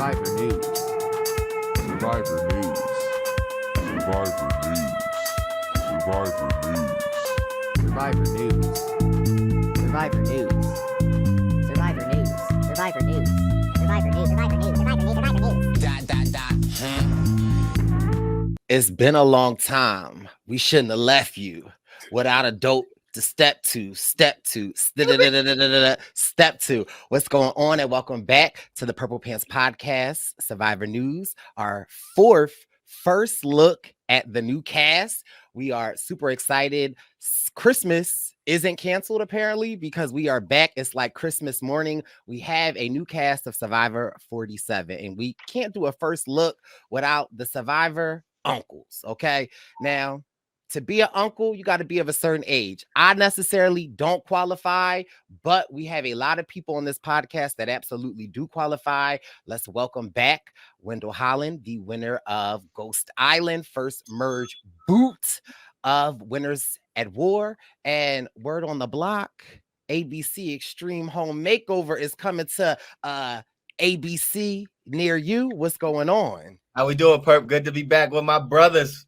Survivor News. Survivor News. Survivor News. Survivor News. Survivor News. Survivor News. Survivor News. Survivor News. Survivor News. Survivor News. Survivor News. Survivor News. It's been a long time. We shouldn't have left you without a dope to step two. Step two. What's going on? And welcome back to the Purple Pants Podcast, Survivor News, our first look at the new cast. We are super excited. Christmas isn't canceled apparently because we are back. It's like Christmas morning. We have a new cast of Survivor 47, and we can't do a first look without the Survivor uncles. Okay, now to be an uncle, you got to be of a certain age. I necessarily don't qualify, but we have a lot of people on this podcast that absolutely do qualify. Let's welcome back Wendell Holland, the winner of Ghost Island, first merge boot of Winners at War, and word on the block, ABC Extreme Home Makeover is coming to ABC near you. What's going on? How we doing, Perp? Good to be back with my brothers.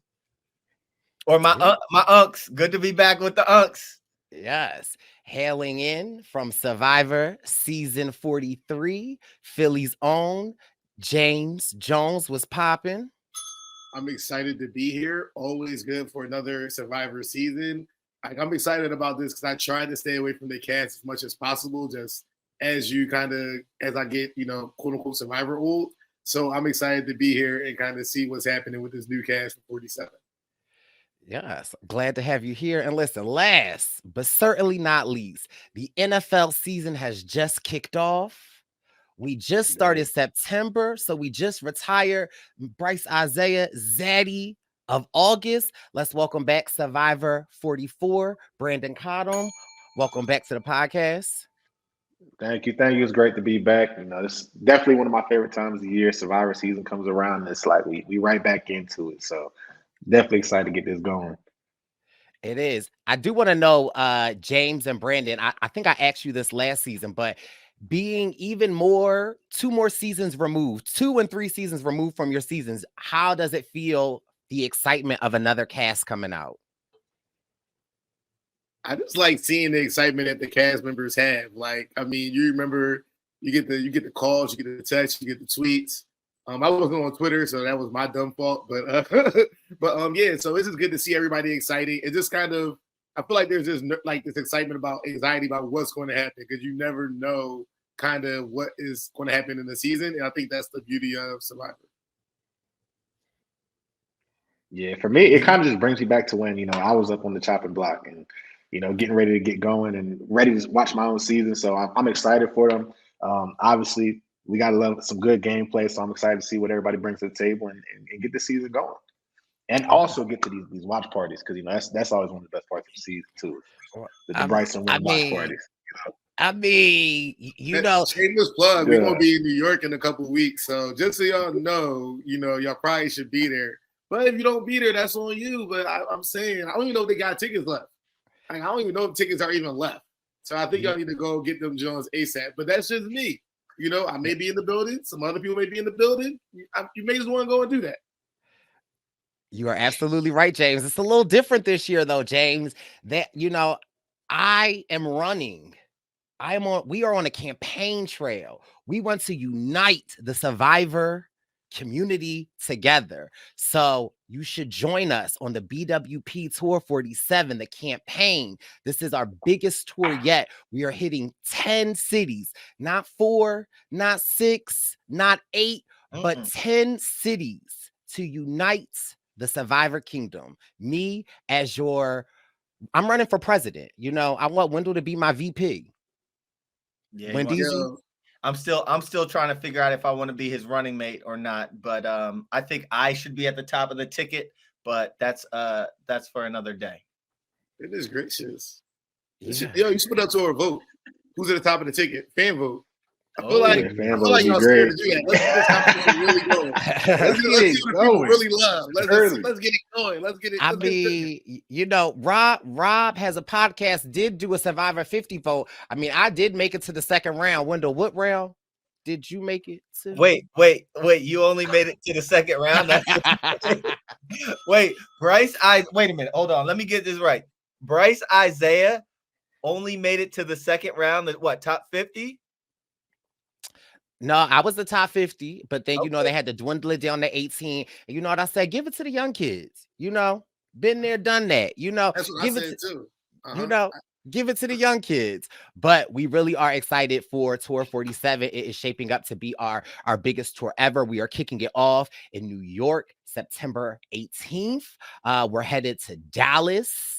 Or my unks. Good to be back with the unks. Yes. Hailing in from Survivor Season 43, Philly's own James Jones was popping. I'm excited to be here. Always good for another Survivor season. I'm excited about this because I tried to stay away from the cast as much as possible, just as I get, quote unquote Survivor old. So I'm excited to be here and kind of see what's happening with this new cast for 47. Yes, glad to have you here. And listen, last but certainly not least, the NFL season has just kicked off. We just started September, so we just retired Brice Izyah, Zaddy of August. Let's welcome back Survivor 44, Brandon Cottom. Welcome back to the podcast. Thank you. It's great to be back. This is definitely one of my favorite times of the year. Survivor season comes around, and it's like we right back into it. So definitely excited to get this going. It is. I do want to know, James and Brandon, I think I asked you this last season, but being even more, 2 more seasons removed, 2 and 3 seasons removed from your seasons, how does it feel, the excitement of another cast coming out? I just like seeing the excitement that the cast members have. You remember you get the calls, you get the texts, you get the tweets. I wasn't on Twitter, so that was my dumb fault. But yeah, so it's just good to see everybody excited. It just kind of, I feel like there's this excitement about anxiety about what's going to happen because you never know kind of what is going to happen in the season. And I think that's the beauty of Survivor. Yeah, for me, it kind of just brings me back to when, I was up on the chopping block and, getting ready to get going and ready to watch my own season. So I'm excited for them. Obviously, we got to love some good gameplay. So I'm excited to see what everybody brings to the table and get the season going. And also get to these watch parties because, that's always one of the best parts of the season, too. The Brice and Wendell watch parties. Shameless plug. We're going to be in New York in a couple of weeks. So just so y'all know, y'all probably should be there. But if you don't be there, that's on you. But I'm saying, I don't even know if they got tickets left. I don't even know if tickets are even left. So I think y'all need to go get them Jones ASAP. But that's just me. I may be in the building. Some other people may be in the building. You may just want to go and do that. You are absolutely right, James. It's a little different this year, though, James. That, I am running. We are on a campaign trail. We want to unite the Survivor community together. So you should join us on the BWP Tour 47, the campaign. This is our biggest tour yet. We are hitting 10 cities, not 4, not 6, not 8, but 10 cities to unite the Survivor Kingdom. Me as I'm running for president. I want Wendell to be my VP. Yeah, Wendy, I'm still trying to figure out if I want to be his running mate or not. But I think I should be at the top of the ticket. But that's for another day. Goodness gracious! Yeah. You should put up to a vote. Who's at the top of the ticket? Fan vote. I feel like y'all scared to do that. Let's get this competition really going. Let's see what people really love. Let's get it going. Let's get it. Rob has a podcast, did do a Survivor 50 vote. I did make it to the second round. Wendell, what round? did you make it to? Wait. You only made it to the second round. Wait, Brice. Wait a minute. Hold on. Let me get this right. Brice Izyah only made it to the second round. What, top 50? No, I was the top 50, but then Okay. they had to dwindle it down to 18. And you know what I said? Give it to the young kids. Been there, done that. That's what give I it said too. give it to the young kids. But we really are excited for Tour 47. It is shaping up to be our biggest tour ever. We are kicking it off in New York, September 18th. We're headed to Dallas.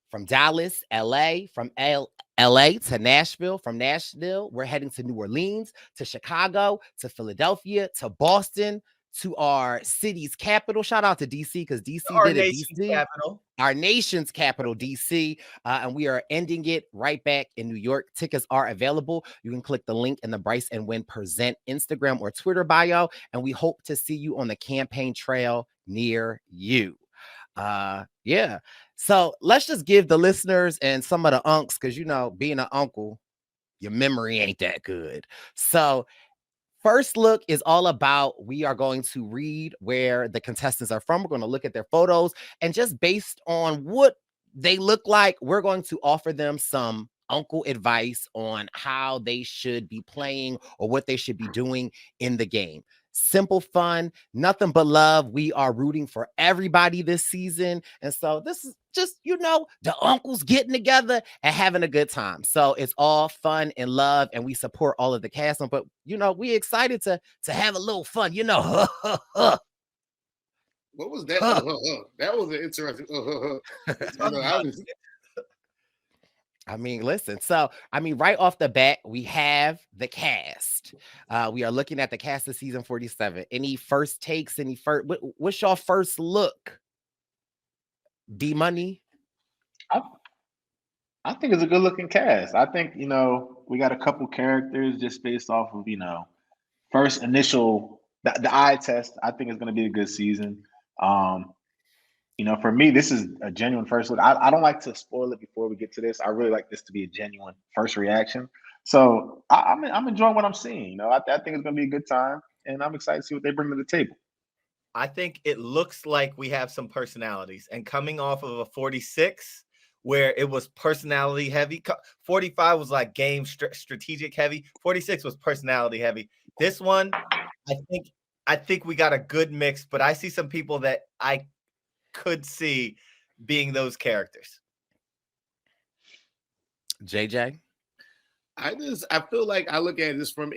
From Dallas, LA, from LA to Nashville, from Nashville, we're heading to New Orleans, to Chicago, to Philadelphia, to Boston, to our city's capital. Shout out to DC because DC Our did it. nation's DC, capital. our nation's capital, DC. And we are ending it right back in New York. Tickets are available. You can click the link in the Brice and Win Present Instagram or Twitter bio. And we hope to see you on the campaign trail near you. Yeah. So let's just give the listeners and some of the unks, because being an uncle, your memory ain't that good. So first look is all about, we are going to read where the contestants are from. We're going to look at their photos, and just based on what they look like, we're going to offer them some uncle advice on how they should be playing or what they should be doing in the game. Simple fun, nothing but love. We are rooting for everybody this season. And so this is just, the uncles getting together and having a good time. So it's all fun and love, and we support all of the cast. But, we excited to have a little fun, What was that? That was an interesting. Listen. So, right off the bat, we have the cast. We are looking at the cast of season 47. Any first takes? What's your first look? B Money? I think it's a good looking cast. I think, we got a couple characters just based off of, first initial, the eye test. I think it's going to be a good season. For me, this is a genuine first look. I don't like to spoil it before we get to this. I really like this to be a genuine first reaction. So I'm enjoying what I'm seeing. I think it's going to be a good time, and I'm excited to see what they bring to the table. I think it looks like we have some personalities, and coming off of a 46 where it was personality heavy, 45 was like game strategic heavy, 46 was personality heavy. This one, I think we got a good mix, but I see some people that I could see being those characters. JJ? I feel like I look at this from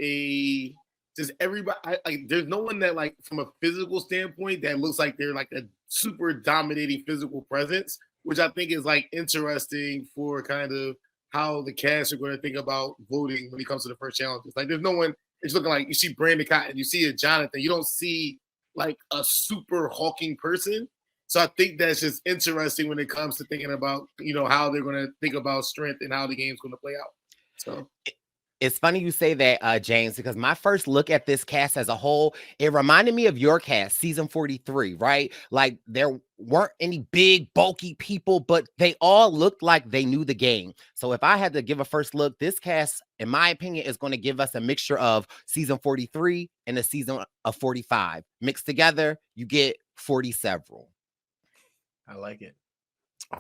just everybody. There's no one that, like, from a physical standpoint, that looks like they're like a super dominating physical presence, which I think is like interesting for kind of how the cast are going to think about voting when it comes to the first challenges. Like, there's no one. It's looking like you see Brandon Cottom, you see a Jonathan. You don't see like a super hulking person. So I think that's just interesting when it comes to thinking about, how they're going to think about strength and how the game's going to play out. So it's funny you say that, James, because my first look at this cast as a whole, it reminded me of your cast, season 43, right? Like, there weren't any big, bulky people, but they all looked like they knew the game. So if I had to give a first look, this cast, in my opinion, is going to give us a mixture of season 43 and a season of 45. Mixed together, you get 40 several. I like it.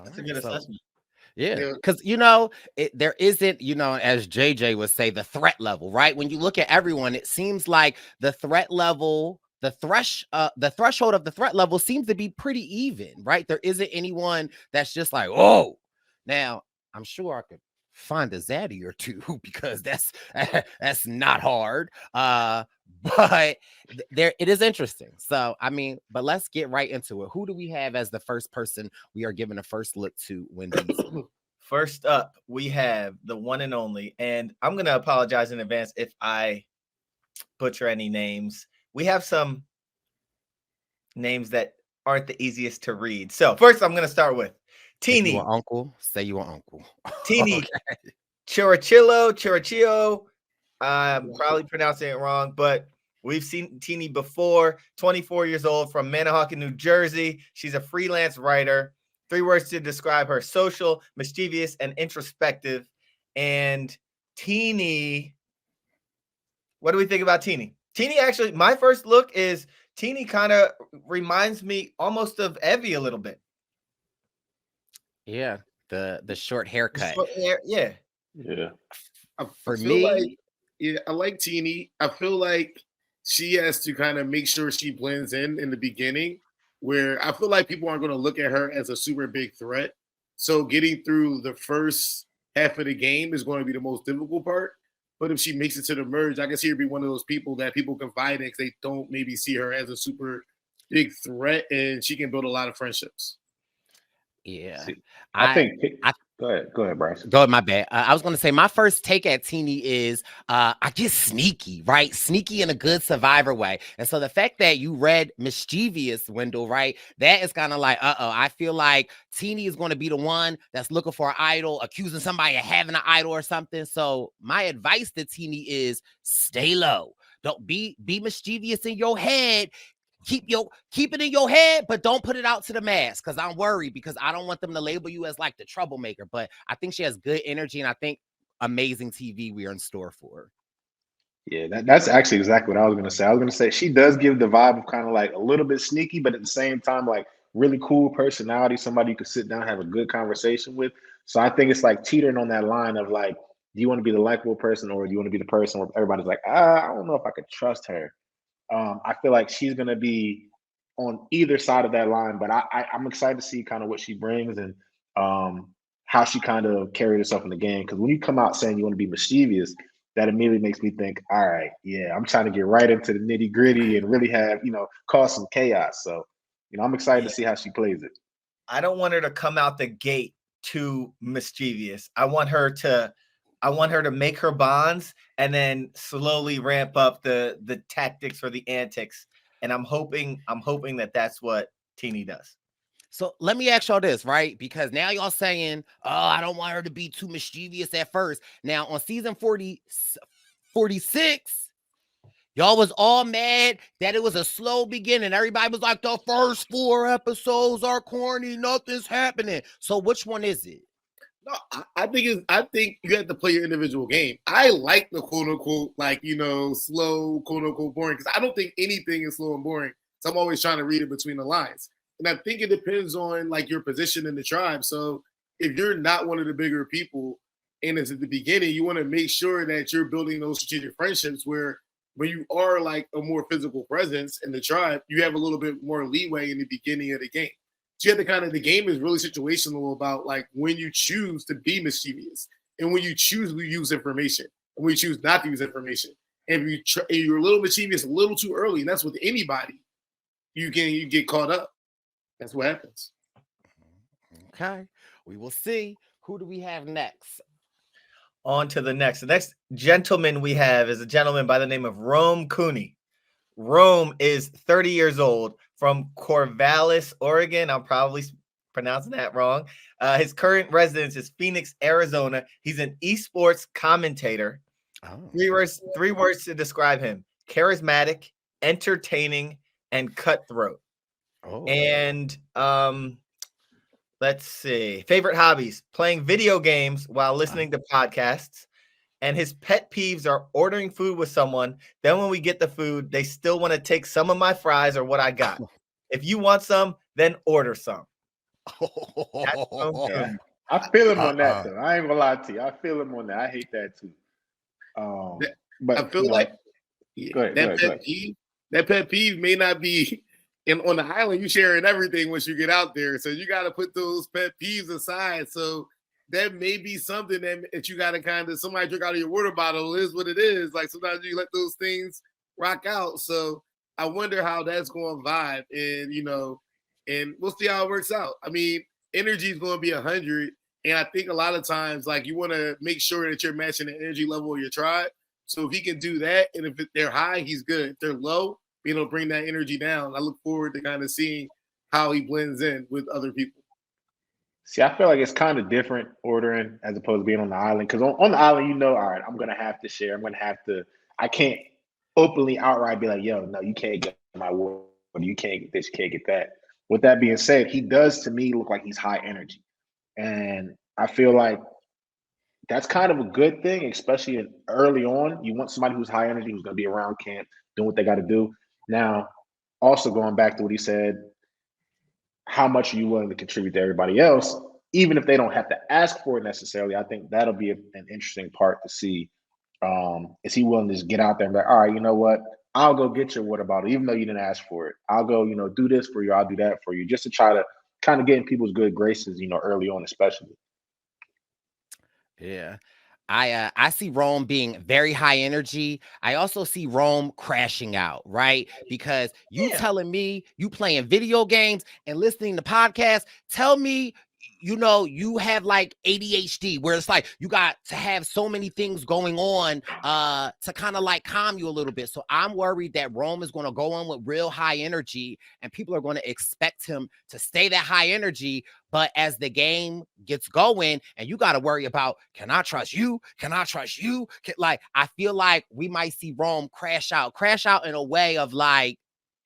That's a good assessment. Yeah, because there isn't, as JJ would say, the threat level, right? When you look at everyone, it seems like the threat level, the threshold of the threat level seems to be pretty even, right? There isn't anyone that's just like, oh. Now, I'm sure I could find a Zaddy or two because that's not hard. But it is interesting. So, but let's get right into it. Who do we have as the first person we are giving a first look to Wendy's? First up, we have the one and only, and I'm going to apologize in advance if I butcher any names. We have some names that aren't the easiest to read. So first, I'm going to start with Teeny. You want uncle? Say you want uncle. Teeny. Okay. Chirachillo. I'm probably pronouncing it wrong, but we've seen Teeny before. 24 years old, from Manahawkin, New Jersey. She's a freelance writer. 3 words to describe her: social, mischievous, and introspective. And Teeny What do we think about Teeny? Teeny, actually, my first look is Teeny kind of reminds me almost of Evie a little bit. Yeah, the short haircut. Yeah. I For feel like, me, yeah, I like Teeny. I feel like she has to kind of make sure she blends in the beginning, where I feel like people aren't going to look at her as a super big threat. So getting through the first half of the game is going to be the most difficult part. But if she makes it to the merge, I can see her be one of those people that people confide in because they don't maybe see her as a super big threat, and she can build a lot of friendships. yeah, I I think. I Go ahead, Bryce. Go ahead, my bad. I was going to say my first take at Teeny is I get sneaky, right? Sneaky in a good survivor way. And so the fact that you read mischievous, Wendell, right? That is kind of like, I feel like Teeny is going to be the one that's looking for an idol, accusing somebody of having an idol or something. So my advice to Teeny is stay low. Don't be mischievous in your head. Keep it in your head, but don't put it out to the mass, because I'm worried, because I don't want them to label you as like the troublemaker. But I think she has good energy, and I think amazing TV we are in store for her. Yeah, that's actually exactly what I was gonna say. I was gonna say she does give the vibe of kind of like a little bit sneaky, but at the same time, like really cool personality, somebody you could sit down and have a good conversation with. So I think it's like teetering on that line of like, do you want to be the likable person, or do you want to be the person where everybody's like, I don't know if I could trust her. I feel like she's going to be on either side of that line, but I'm excited to see kind of what she brings and how she kind of carried herself in the game. Because when you come out saying you want to be mischievous, that immediately makes me think, all right, yeah, I'm trying to get right into the nitty gritty and really have, cause some chaos. So, I'm excited to see how she plays it. I don't want her to come out the gate too mischievous. I want her to make her bonds and then slowly ramp up the tactics or the antics. And I'm hoping that that's what Teeny does. So let me ask y'all this, right? Because now y'all saying, I don't want her to be too mischievous at first. Now on season 46, y'all was all mad that it was a slow beginning. Everybody was like, the first 4 episodes are corny. Nothing's happening. So which one is it? No, I think you have to play your individual game. I like the quote unquote, slow, quote unquote boring, because I don't think anything is slow and boring. So I'm always trying to read it between the lines. And I think it depends on like your position in the tribe. So if you're not one of the bigger people and it's at the beginning, you want to make sure that you're building those strategic friendships where when you are like a more physical presence in the tribe, you have a little bit more leeway in the beginning of the game. So you have to the game is really situational about like when you choose to be mischievous and when you choose to use information and when you choose not to use information. And if you're a little mischievous a little too early, and that's with anybody, you get caught up. That's what happens. Okay, we will see. Who do we have next? On to the next. The next gentleman we have is a gentleman by the name of Rome Cooney. Rome is 30 years old from Corvallis, Oregon. I'm probably pronouncing that wrong. His current residence is Phoenix, Arizona. He's an esports commentator. Oh. Three words to describe him: charismatic, entertaining, and cutthroat. Oh. And let's see. Favorite hobbies: playing video games while listening to podcasts. And his pet peeves are ordering food with someone. Then when we get the food, they still want to take some of my fries or what I got. If you want some, then order some. Yeah, I feel him on that, though. I ain't going to lie to you. I feel him on that. I hate that, too. But I feel like that pet peeve may not be on the island. You sharing everything once you get out there. So you got to put those pet peeves aside. So that may be something that you got to somebody drink out of your water bottle. It is what it is. Like sometimes you let those things rock out. So I wonder how that's going to vibe. And we'll see how it works out. I mean, energy is going to be 100. And I think a lot of times, like, you want to make sure that you're matching the energy level of your tribe. So if he can do that, and if they're high, he's good. If they're low, bring that energy down. I look forward to kind of seeing how he blends in with other people. See, I feel like it's kind of different ordering as opposed to being on the island. Because on the island, all right, I'm going to have to share. I can't openly outright be like, yo, no, you can't get my water. You can't get this, you can't get that. With that being said, he does to me look like he's high energy. And I feel like that's kind of a good thing, especially early on. You want somebody who's high energy, who's going to be around camp, doing what they got to do. Now, also going back to what he said, how much are you willing to contribute to everybody else, even if they don't have to ask for it necessarily? I think that'll be an interesting part to see. Is he willing to just get out there and be like, all right, you know what? I'll go get your water bottle, even though you didn't ask for it. I'll go, do this for you. I'll do that for you, just to try to kind of get in people's good graces, early on, especially. Yeah. I see Rome being very high energy. I also see Rome crashing out, right? Because you telling me you playing video games and listening to podcasts, tell me you have like ADHD, where it's like you got to have so many things going on to kind of like calm you a little bit. So I'm worried that Rome is going to go on with real high energy and people are going to expect him to stay that high energy. But as the game gets going and you got to worry about, can I trust you? Can I trust you? I feel like we might see Rome crash out in a way of like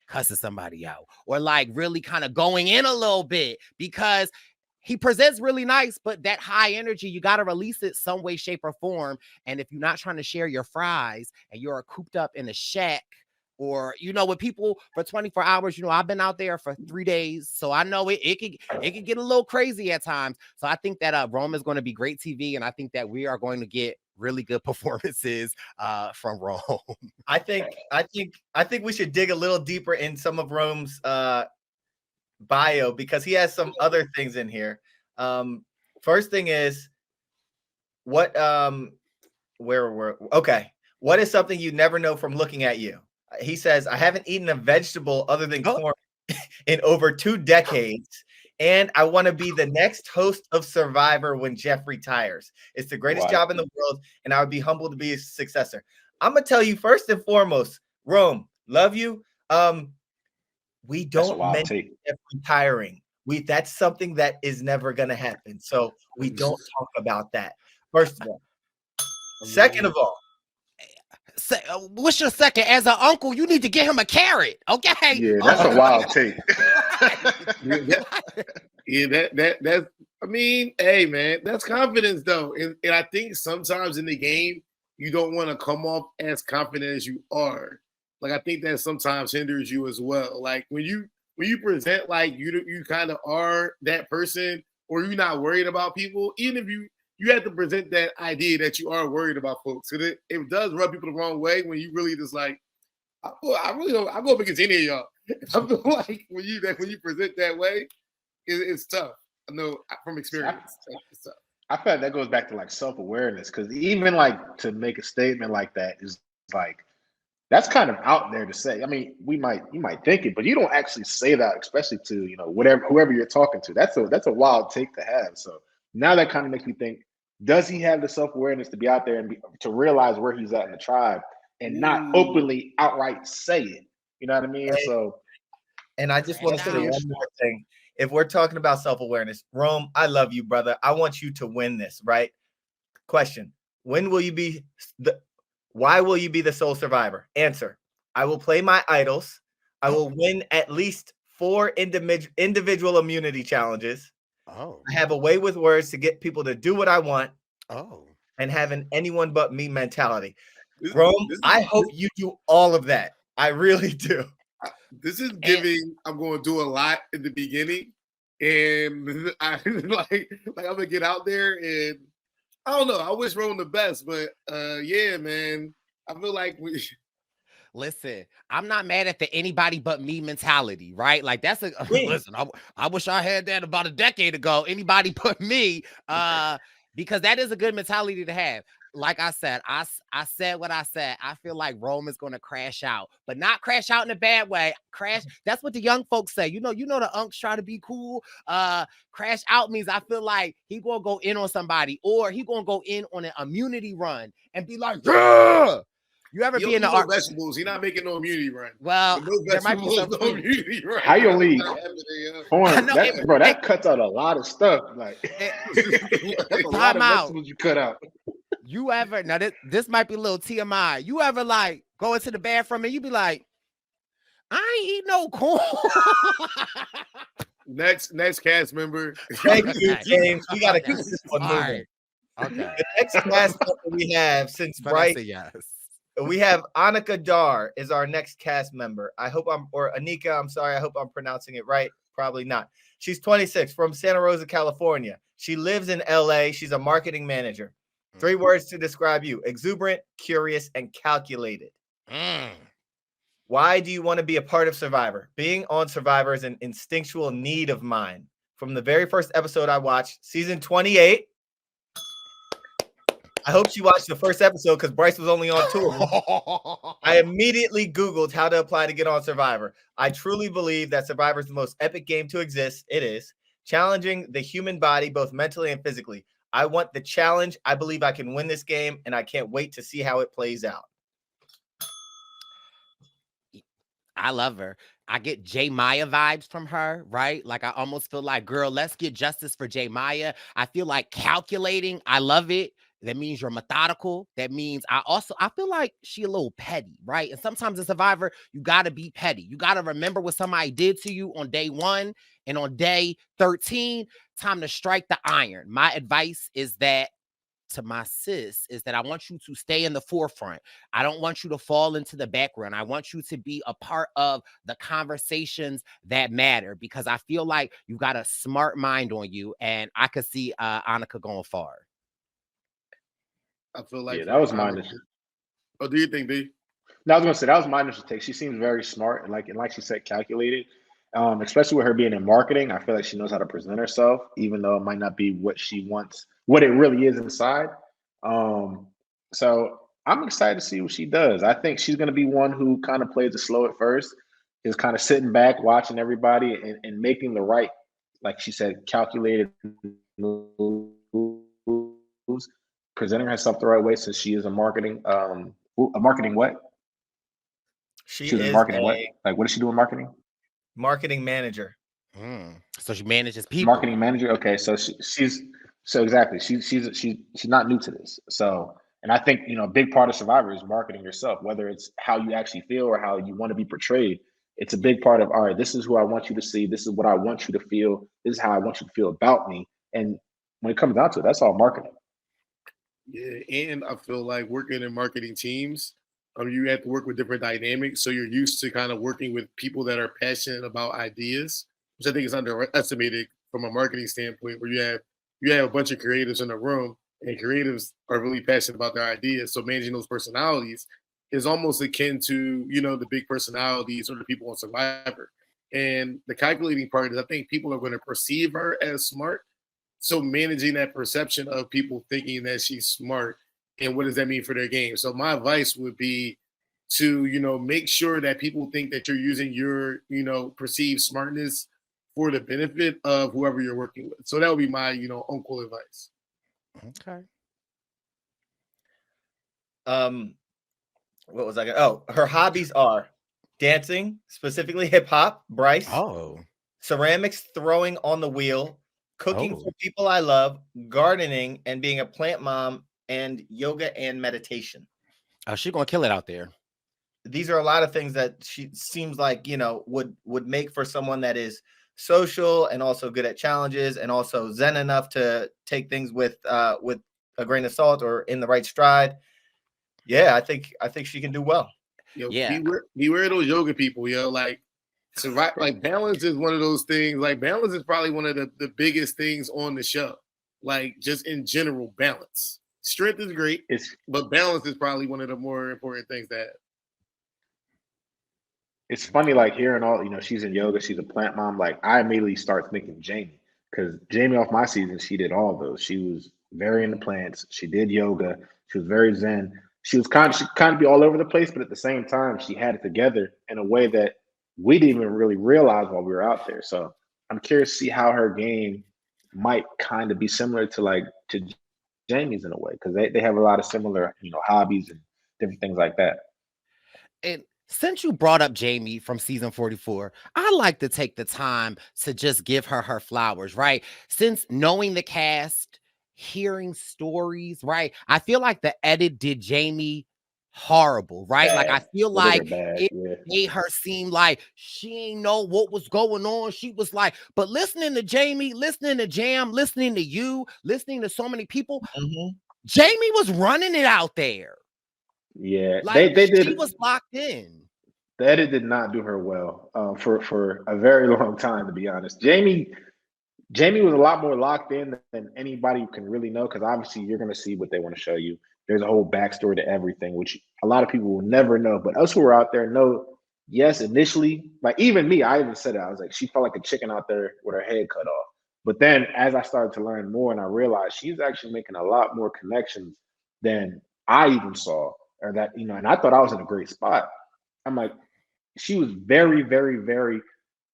cussing somebody out or like really kind of going in a little bit, because he presents really nice, but that high energy, you got to release it some way, shape, or form. And if you're not trying to share your fries and you're cooped up in a shack, or with people for 24 hours, I've been out there for 3 days, so I know it could get a little crazy at times. So I think that Rome is going to be great TV, and I think that we are going to get really good performances from Rome. I think we should dig a little deeper in some of Rome's bio, because he has some other things in here. First thing is, what what is something you never know from looking at you? He says, I haven't eaten a vegetable other than corn in over 2 decades, and I want to be the next host of Survivor when Jeff retires. It's the greatest job in the world, and I would be humbled to be his successor. I'm gonna tell you first and foremost, Rome, love you. We don't mention Jeff retiring. That's something that is never gonna happen. So we don't talk about that. First of all. Second of all, what's your second? As an uncle, you need to get him a carrot, okay? Yeah, that's a wild take. That's. I mean, hey man, that's confidence though, and I think sometimes in the game you don't want to come off as confident as you are. Like I think that sometimes hinders you as well. Like when you present like you kind of are that person, or you're not worried about people, even if you have to present that idea that you are worried about folks. So it does rub people the wrong way when you really just like, I really don't. I go up against any of y'all. I feel like when you present that way, it's tough. I know from experience. It's tough. I feel like that goes back to like self-awareness, because even like to make a statement like that is like, that's kind of out there to say. I mean, you might think it, but you don't actually say that, especially to whoever you're talking to. That's a wild take to have. So now that kind of makes me think: does he have the self-awareness to be out there and to realize where he's at in the tribe and not openly outright say it? You know what I mean? Hey, so, and I just want to say one more thing. If we're talking about self-awareness, Rome, I love you, brother. I want you to win this, right? Question: when will you be why will you be the sole survivor? Answer: I will play my idols. I will win at least 4 individual immunity challenges. Oh. I have a way with words to get people to do what I want. Oh. And have an anyone but me mentality. Rome, I hope you do all of that. I really do. This is giving. I'm going to do a lot in the beginning, and I like I'm gonna get out there, and I don't know. I wish Rome the best, but yeah, man, I feel like Listen, I'm not mad at the anybody but me mentality, right? Like that's listen. I wish I had that about a decade ago. Anybody but me, because that is a good mentality to have. Like I said, I said what I said. I feel like Rome is going to crash out, but not crash out in a bad way. Crash. That's what the young folks say. You know the unks try to be cool. Crash out means I feel like he gonna go in on somebody, or he gonna go in on an immunity run and be like, yeah. You ever be in the art vegetables? He's not making no immunity run. Well, there might be some no immunity run. How you only that cuts out a lot of stuff. Like that's a lot of vegetables you cut out. You ever now this might be a little TMI. You ever like go into the bathroom and you be like, I ain't eat no corn. Next cast member. Thank you, James. We gotta keep this one moving. Right. Okay. The next cast member we have, since Vanessa, Brice, yes. we have Anika Dar is our next cast member. I hope or Anika, I'm sorry, I hope I'm pronouncing it right. Probably not. She's 26 from Santa Rosa, California. She lives in LA. She's a marketing manager. 3 words to describe you: exuberant, curious, and calculated. Why do you want to be a part of Survivor? Being on Survivor is an instinctual need of mine. From the very first episode I watched, season 28. I hope she watched the first episode because Brice was only on 2 of them. I immediately Googled how to apply to get on Survivor. I truly believe that Survivor is the most epic game to exist. It is. Challenging the human body, both mentally and physically. I want the challenge. I believe I can win this game, and I can't wait to see how it plays out. I love her. I get J Maya vibes from her, right? Like I almost feel like, girl, let's get justice for J Maya. I feel like calculating. I love it. That means you're methodical. That means I feel like she a little petty, right? And sometimes a Survivor, you gotta be petty. You gotta remember what somebody did to you on day 1 and on day 13. Time to strike the iron. My advice is that to my sis is that I want you to stay in the forefront. I don't want you to fall into the background. I want you to be a part of the conversations that matter, because I feel like you got a smart mind on you, and I could see Anika going far. I feel like that was my initial. Oh, do you think, B? No, I was gonna say that was my initial take. She seems very smart and like she said, calculated. Especially with her being in marketing, I feel like she knows how to present herself, even though it might not be what she wants, what it really is inside. So I'm excited to see what she does. I think she's going to be one who kind of plays it slow at first, is kind of sitting back, watching everybody and making the right, like she said, calculated moves, presenting herself the right way, since she is a marketing, what? She She's is marketing what? Like, what does she do in marketing? Marketing manager. So she manages people. Marketing manager. Okay, so she's exactly. She's not new to this. So, and I think a big part of Survivor is marketing yourself, whether it's how you actually feel or how you want to be portrayed. It's a big part of, all right, this is who I want you to see. This is what I want you to feel. This is how I want you to feel about me. And when it comes down to it, that's all marketing. Yeah, and I feel like working in marketing teams, you have to work with different dynamics. So you're used to kind of working with people that are passionate about ideas, which I think is underestimated from a marketing standpoint, where you have a bunch of creatives in a room, and creatives are really passionate about their ideas. So managing those personalities is almost akin to, the big personalities or the people on Survivor. And the calculating part is, I think people are going to perceive her as smart. So managing that perception of people thinking that she's smart, and what does that mean for their game? So my advice would be to, make sure that people think that you're using your, perceived smartness for the benefit of whoever you're working with. So that would be my, uncle advice. Okay. What was I gonna? Oh, her hobbies are dancing, specifically hip hop, Brice. Oh. Ceramics, throwing on the wheel, cooking for people I love, gardening, and being a plant mom, and yoga and meditation. Oh, she's gonna kill it out there. These are a lot of things that she seems like, would make for someone that is social and also good at challenges, and also zen enough to take things with a grain of salt or in the right stride. Yeah, I think she can do well. Yeah. Beware those yoga people, like balance is one of those things. Like, balance is probably one of the biggest things on the show. Like, just in general, balance. Strength is great, but balance is probably one of the more important things to have. It's funny, like, hearing all, she's in yoga, she's a plant mom. Like, I immediately start thinking Jamie, because Jamie off my season, she did all of those. She was very into plants. She did yoga. She was very zen. She kind of be all over the place, but at the same time, she had it together in a way that we didn't even really realize while we were out there. So I'm curious to see how her game might kind of be similar to Jamie's in a way, because they have a lot of similar, hobbies and different things like that. And since you brought up Jamie from season 44, I like to take the time to just give her flowers, right? Since knowing the cast, hearing stories, right? I feel like the edit did Jamie horrible, right? Like I feel Look at her like bag, it yeah. made her seem like she ain't know what was going on. She was like, but listening to Jamie, listening to Jam, listening to you, listening to so many people, Jamie was running it out there. Yeah, Like they she did. was locked in. The edit did not do her well for a very long time, to be honest. Jamie was a lot more locked in than anybody can really know, because obviously you're going to see what they want to show you. There's a whole backstory to everything, which a lot of people will never know. But us who are out there know, yes, initially, like even me, I even said it. I was like, she felt like a chicken out there with her head cut off. But then as I started to learn more and I realized she's actually making a lot more connections than I even saw, or that, and I thought I was in a great spot. I'm like, she was very, very, very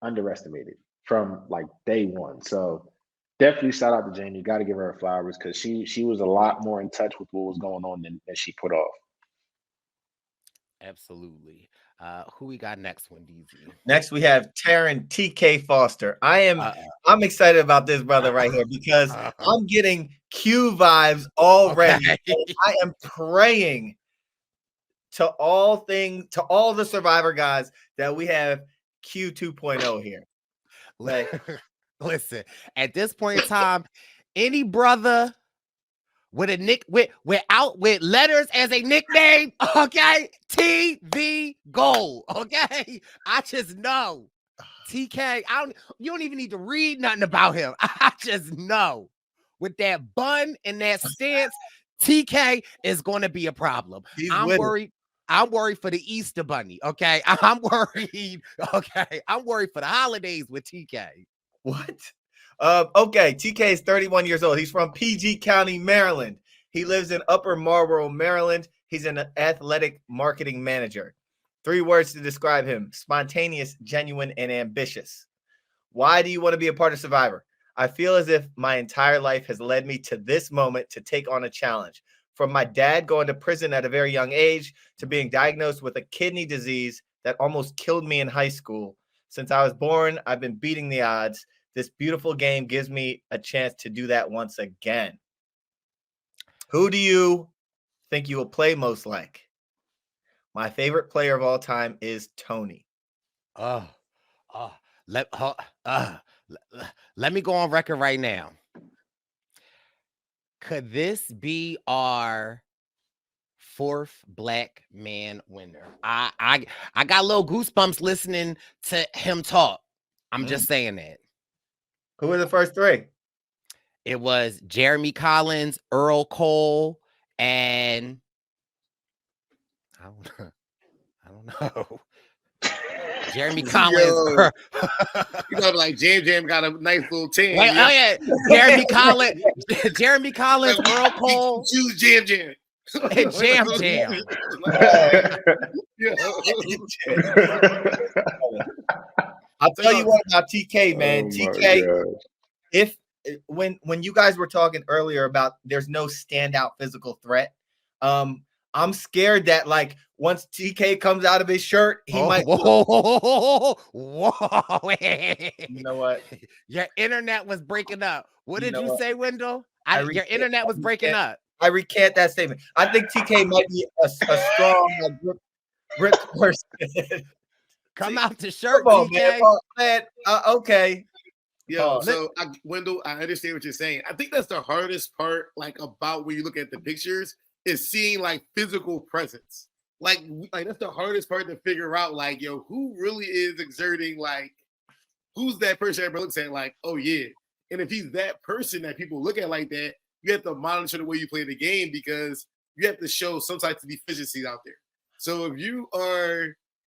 underestimated from like day one. So definitely shout out to Jamie. Got to give her flowers, because she was a lot more in touch with what was going on than she put off. Absolutely. Who we got next, Wendy? Next, we have Taran TK Foster. I'm excited about this brother right here, because I'm getting Q vibes already. Okay. I am praying to all the Survivor guys that we have Q 2.0 here. Listen, at this point in time, any brother with a nick with letters as a nickname, okay, TV gold, okay. I just know TK. You don't even need to read nothing about him. I just know with that bun and that stance, TK is going to be a problem. I'm worried. I'm worried for the Easter Bunny. Okay, I'm worried. Okay, I'm worried for the holidays with TK. What? Okay, TK is 31 years old. He's from PG County, Maryland. He lives in Upper Marlboro, Maryland. He's an athletic marketing manager. 3 words to describe him: spontaneous, genuine, and ambitious. Why do you want to be a part of Survivor? I feel as if my entire life has led me to this moment to take on a challenge. From my dad going to prison at a very young age to being diagnosed with a kidney disease that almost killed me in high school. Since I was born, I've been beating the odds. This beautiful game gives me a chance to do that once again. Who do you think you will play most like? My favorite player of all time is Tony. Let me go on record right now. Could this be our 4th black man winner? I got little goosebumps listening to him talk. I'm just saying that. Who were the first 3? It was Jeremy Collins, Earl Cole, and I don't know. Jeremy Collins. You know, like Jam got a nice little team. Wait, oh yeah, Jeremy Collins, Earl Cole, choose Jam. and Jam. I'll tell you what about TK, man. TK, if when you guys were talking earlier about there's no standout physical threat, I'm scared that like once TK comes out of his shirt, he might. Whoa. You know what? Your internet was breaking up. What did you say, Wendell? Your internet was breaking up. I recant that statement. I think TK might be a strong grip person. Come out the shirt, Come on, TK. Man. Okay. Yo, Wendell, I understand what you're saying. I think that's the hardest part, like about when you look at the pictures, is seeing like physical presence. Like that's the hardest part to figure out. Like, yo, who really is exerting? Like, who's that person everybody looks at? Like, oh yeah. And if he's that person that people look at like that, you have to monitor the way you play the game, because you have to show some type of efficiency out there. So if you are,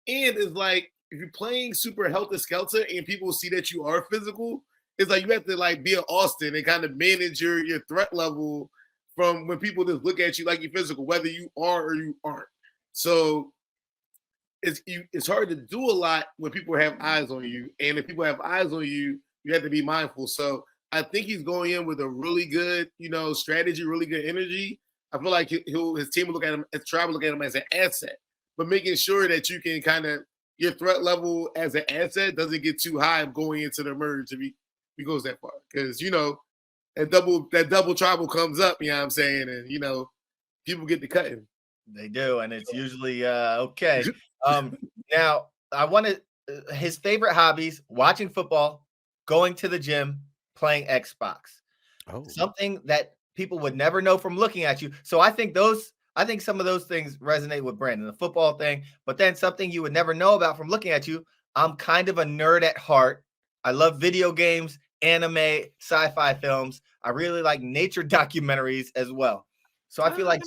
and it's like if you're playing super helter-skelter and people see that you are physical, it's like you have to like be an Austin and kind of manage your threat level from when people just look at you like you're physical, whether you are or you aren't. So it's hard to do a lot when people have eyes on you. And if people have eyes on you, you have to be mindful. So I think he's going in with a really good, strategy, really good energy. I feel like his team will look at him, try to look at him as an asset, but making sure that you can kind of, your threat level as an asset doesn't get too high going into the merge if he goes that far. Because, that double tribal comes up, you know what I'm saying? And, people get to cutting. They do, and it's usually okay. Now I wanted his favorite hobbies: watching football, going to the gym, playing Xbox. Oh, Something that people would never know from looking at you. So I think some of those things resonate with Brandon, the football thing, but then something you would never know about from looking at you. I'm kind of a nerd at heart. I love video games, anime, sci-fi films. I really like nature documentaries as well. So I feel like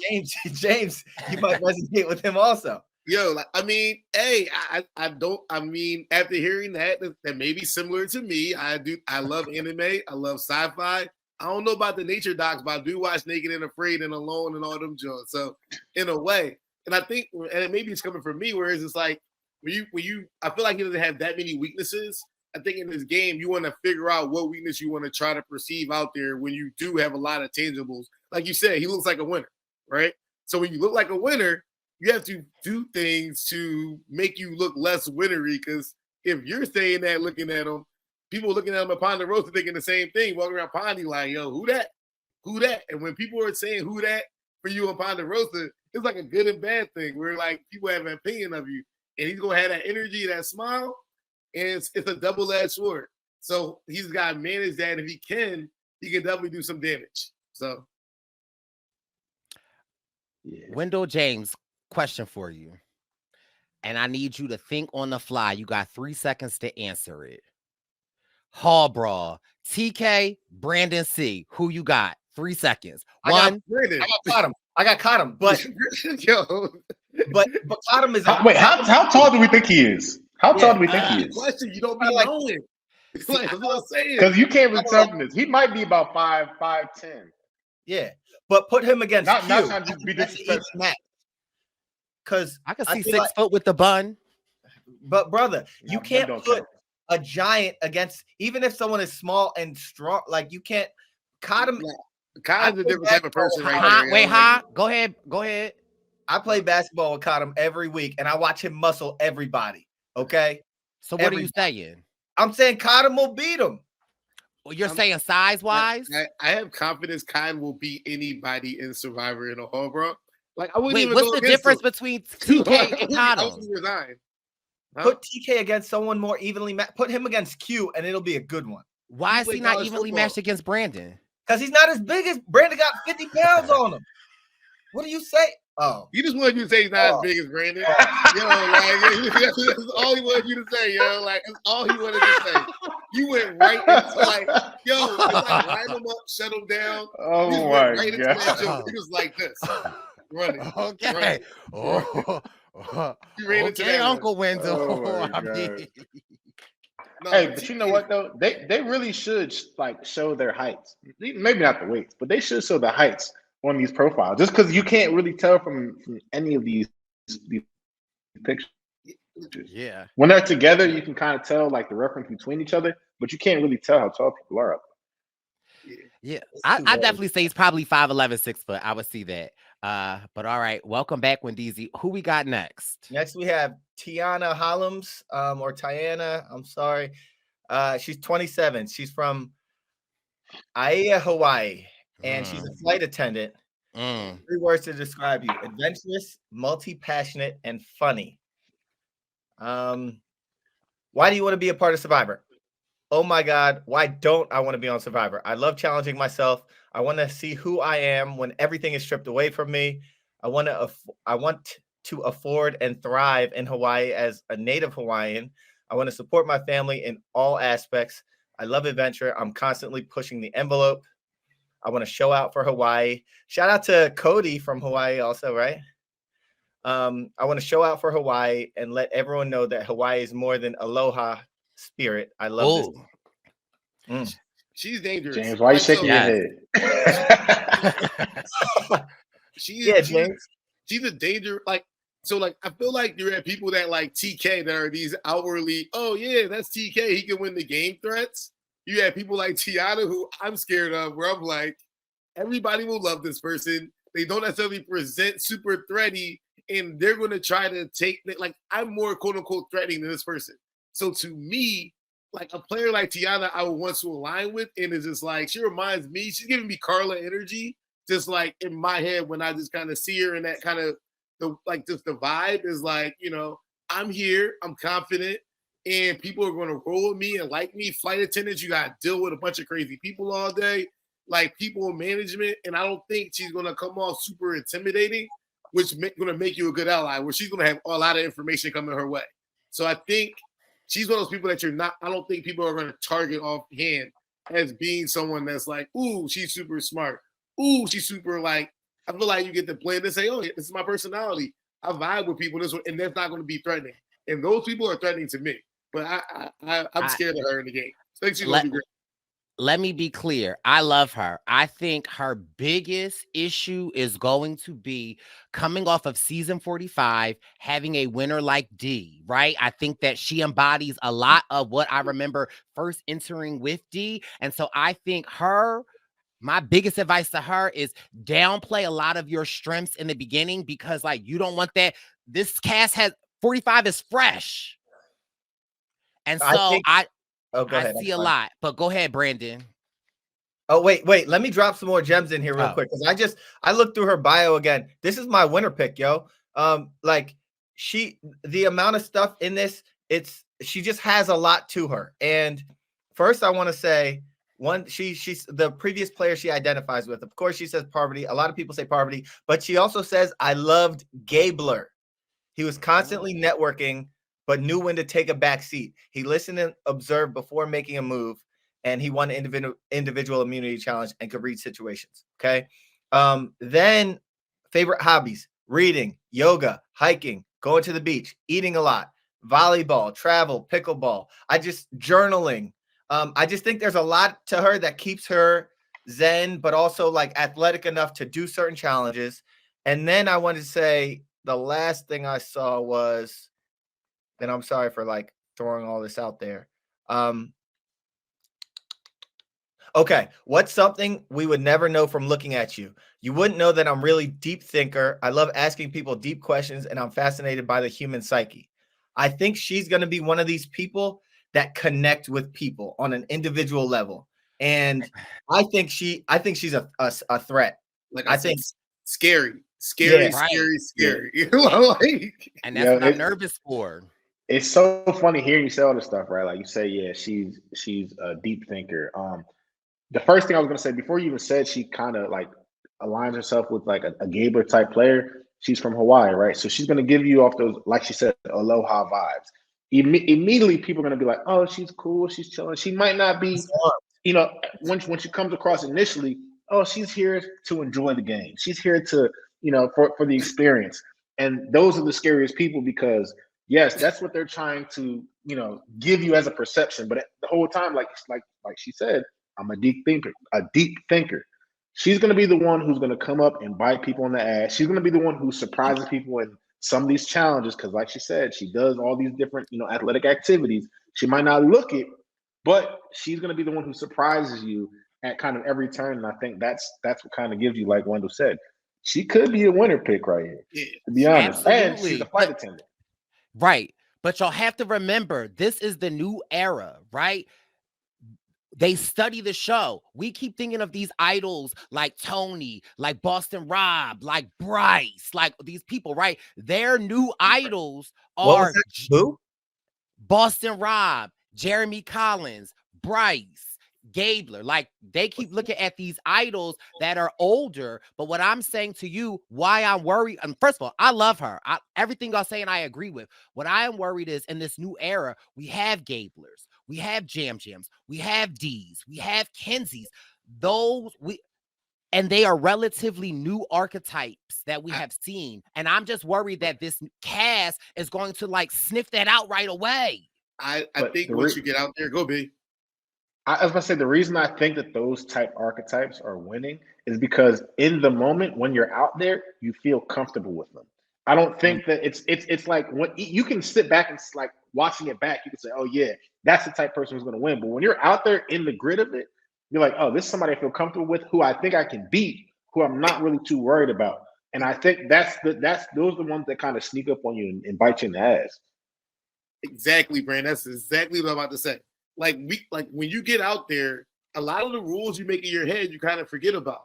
James, you might resonate with him also. Yo, like, I mean, hey, I mean, after hearing that may be similar to me. I love anime. I love sci-fi. I don't know about the nature docs, but I do watch Naked and Afraid and Alone and all them joints. So in a way, and I think, and maybe it's coming from me, whereas it's like, I feel like he doesn't have that many weaknesses. I think in this game, you want to figure out what weakness you want to try to perceive out there when you do have a lot of tangibles. Like you said, he looks like a winner, right? So when you look like a winner, you have to do things to make you look less winnery. Because if you're saying that, looking at him, people looking at him at Ponderosa thinking the same thing, walking around Pondy like, yo, who that? Who that? And when people are saying who that for you on Ponderosa, it's like a good and bad thing where like people have an opinion of you. And he's going to have that energy, that smile, and it's a double-edged sword. So he's got to manage that. If he can definitely do some damage. So, Yeah. Wendell James, question for you. And I need you to think on the fly. You got 3 seconds to answer it. Hall Brawl, TK, Brandon C. Who you got? 3 seconds. I got Cottom, but yo, but Cottom is Wait, how tall do we think he is? How tall do we think he is? Question, you don't be like- knowing. Like, that's what I'm saying. Because you can't really tell from this. He might be about 5'10". yeah, but put him against Not Q. trying to be That's the disrespectful. each match. Because I can see feel 6 like- foot with the bun. But brother, you Nah, can't don't put count. a giant against, even if someone is small and strong. Like you can't. Cottom. Kyle's a different type of person right Huh? there. Wait, yo. huh? Go ahead. I play basketball with Cottom every week, and I watch him muscle everybody. Okay, So what are you saying? I'm saying Cottom will beat him. Well, you're saying size-wise? I have confidence Kyle will beat anybody in Survivor in a whole, bro. Like I wouldn't Wait, even what's go the against difference him. between TK and I Cottom? would resign. Huh? Put TK against someone more evenly matched. Put him against Q, and it'll be a good one. Why is play he not college evenly football. matched against Brandon? Because he's not as big as Brandon. Got 50 pounds on him. What do you say? Oh, You just wanted you to say he's not as big as Brandon. Yo, like that's all he wanted you to say, yo. Like that's all he wanted to say. You went right into like, yo, it's like line him up, shut him down. You Oh just my went right into that god. joke. He was like this, running. Okay. Right. You ran into Okay, that one. Uncle Wendell. Oh my I God. mean, No, Hey, but you know what though? They really should like show their heights. Maybe not the weights, but they should show the heights on these profiles. Just because you can't really tell from any of these pictures. yeah. When they're together, you can kind of tell like the reference between each other, but you can't really tell how tall people are up. Yeah, too I low. definitely say he's probably 5'11", 6 foot. I would see that. But all right, welcome back, Wendeezy. Who we got next? next we have Tiyana Hollums, or Tiyana. I'm sorry. She's 27. She's from Aysha, Hawaii, and she's a flight attendant. Mm. 3 words to describe you: adventurous, multi-passionate, and funny. Why do you want to be a part of Survivor? Oh my God, why don't I want to be on Survivor? I love challenging myself. I want to see who I am when everything is stripped away from me. I want to afford and thrive in Hawaii as a native Hawaiian. I want to support my family in all aspects. I love adventure. I'm constantly pushing the envelope. I want to show out for Hawaii. Shout out to Cody from Hawaii also, right? I want to show out for Hawaii and let everyone know that Hawaii is more than aloha spirit. I love Oh, this. she's dangerous. James, why are you Like, so, shaking your head? She's a danger. Like, so like I feel like you're at people that like TK that are these outwardly, oh yeah, that's TK. He can win the game threats. You have people like Tiyana who I'm scared of, where I'm like, everybody will love this person. They don't necessarily present super threaty, and they're going to try to take like I'm more quote unquote threatening than this person. So to me, like a player like Tiyana, I would want to align with, and it's just like she reminds me. She's giving me Carla energy, just like in my head when I just kind of see her in that kind of just the vibe is like, I'm here, I'm confident, and people are going to roll with me and like me. Flight attendants, you got to deal with a bunch of crazy people all day, like people in management, and I don't think she's going to come off super intimidating, which is going to make you a good ally, where she's going to have a lot of information coming her way. So I think she's one of those people that I don't think people are going to target offhand as being someone that's like, ooh, she's super smart. Ooh, she's super I feel like you get to play and say, oh, this is my personality. I vibe with people this way, and that's not going to be threatening. And those people are threatening to me. But I'm scared of her in the game. I think she's going to be great. Let me be clear. I love her. I think her biggest issue is going to be coming off of season 45, having a winner like D, right? I think that she embodies a lot of what I remember first entering with D. And so I think my biggest advice to her is downplay a lot of your strengths in the beginning, because you don't want that. This cast has 45 is fresh. And so I see a lot, but go ahead, Brandon. Oh, wait. Let me drop some more gems in here real quick. Because I looked through her bio again. This is my winner pick, yo. The amount of stuff in this, she just has a lot to her. And first I want to say, she's the previous player she identifies with. Of course, she says Parvati. A lot of people say Parvati, but she also says, I loved Gabler. He was constantly networking, but knew when to take a back seat. He listened and observed before making a move, and he won an individual immunity challenge and could read situations. Okay. Then favorite hobbies: reading, yoga, hiking, going to the beach, eating a lot, volleyball, travel, pickleball. Journaling. I just think there's a lot to her that keeps her zen, but also athletic enough to do certain challenges. And then I wanted to say the last thing I saw was, and I'm sorry for throwing all this out there. Okay, what's something we would never know from looking at you? You wouldn't know that I'm really deep thinker. I love asking people deep questions, and I'm fascinated by the human psyche. I think she's going to be one of these people that connect with people on an individual level, and I think she's a threat. I think scary. And that's what I'm nervous for. It's so funny hearing you say all this stuff, right? Like you say, yeah, she's a deep thinker. The first thing I was gonna say before you even said she kind of aligns herself with a Gabler type player. She's from Hawaii, right? So she's gonna give you off those, like she said, aloha vibes. Immediately, people are gonna be like, "Oh, she's cool, she's chilling." She might not be, when she comes across initially, oh, she's here to enjoy the game. She's here to, for the experience. And those are the scariest people, because yes, that's what they're trying to, give you as a perception. But the whole time, like she said, I'm a deep thinker. She's going to be the one who's going to come up and bite people in the ass. She's going to be the one who surprises people in some of these challenges, because like she said, she does all these different, athletic activities. She might not look it, but she's going to be the one who surprises you at kind of every turn. And I think that's what kind of gives you, like Wendell said, she could be a winner pick right here, to be honest. Absolutely. And she's a flight attendant. Right. But y'all have to remember, this is the new era, right? They study the show. We keep thinking of these idols like Tony, like Boston Rob, like Brice, like these people, right? Their new idols are who? Boston Rob, Jeremy Collins, Brice, Gabler. Like, they keep looking at these idols that are older. But what I'm saying to you, why I'm worried, and first of all, I love her. Everything y'all saying I agree with. What I am worried is, in this new era, we have Gablers, we have Jams, we have D's, we have Kenzies. And they are relatively new archetypes that we have seen. And I'm just worried that this cast is going to sniff that out right away. I think once you get out there, go B. I was going to say, the reason I think that those type archetypes are winning is because in the moment when you're out there, you feel comfortable with them. I don't think that it's like when you can sit back and watching it back, you can say, oh yeah, that's the type of person who's going to win. But when you're out there in the grid of it, you're like, oh, this is somebody I feel comfortable with, who I think I can beat, who I'm not really too worried about. And I think those are the ones that kind of sneak up on you and bite you in the ass. Exactly, Brandon. That's exactly what I'm about to say. When you get out there, a lot of the rules you make in your head, you kind of forget about.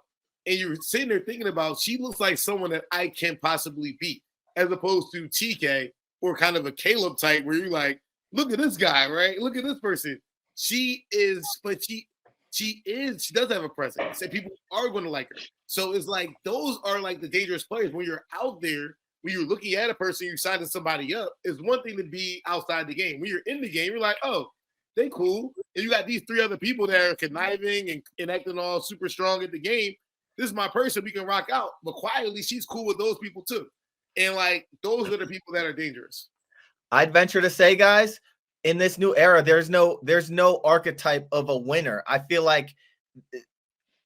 And you're sitting there thinking about, she looks like someone that I can possibly beat. as opposed to TK or kind of a Caleb type where you're like, look at this guy, right? Look at this person. She does have a presence, and people are going to like her. So it's like those are like the dangerous players when you're out there. When you're looking at a person, you're signing somebody up. It's one thing to be outside the game. When you're in the game, you're like, oh, they cool. And you got these 3 other people that are conniving and acting all super strong at the game. This is my person. We can rock out. But quietly, she's cool with those people too. And like those are the people that are dangerous. I'd venture to say, guys, in this new era, there's no archetype of a winner. I feel like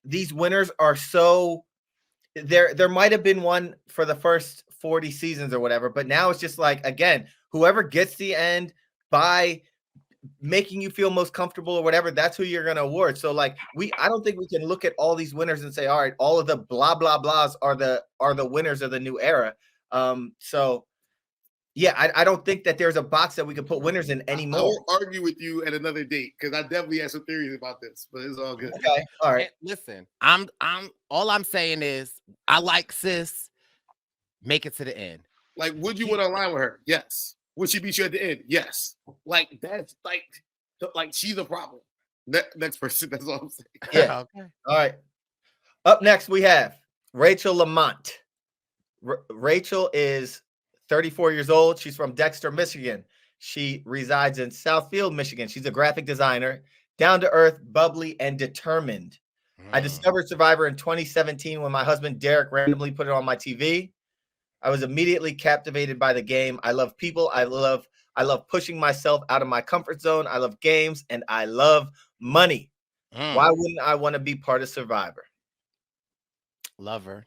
these winners are so there might have been one for the first 40 seasons or whatever, but now it's just like, again, whoever gets the end by making you feel most comfortable or whatever, that's who you're going to award. So like I don't think we can look at all these winners and say, all right, all of the blah blah blahs are the winners of the new era. So yeah, I don't think that there's a box that we can put winners in anymore. I won't argue with you at another date because I definitely have some theories about this, but it's all good. Okay, all right. Listen, I'm all I'm saying is I like sis. Make it to the end. Like, would you want to align with her? Yes. Would she beat you at the end? Yes. Like that's like she's a problem. Next person. That's all I'm saying. Yeah. Okay. All right. Up next we have Rachel Lamont. Rachel is 34 years old. She's from Dexter, Michigan. She resides in Southfield, Michigan. She's a graphic designer, down to earth, bubbly, and determined. I discovered Survivor in 2017 when my husband Derek randomly put it on my TV. I was immediately captivated by the game. I love people. I love pushing myself out of my comfort zone. I love games, and I love money. Why wouldn't I want to be part of Survivor? Love her.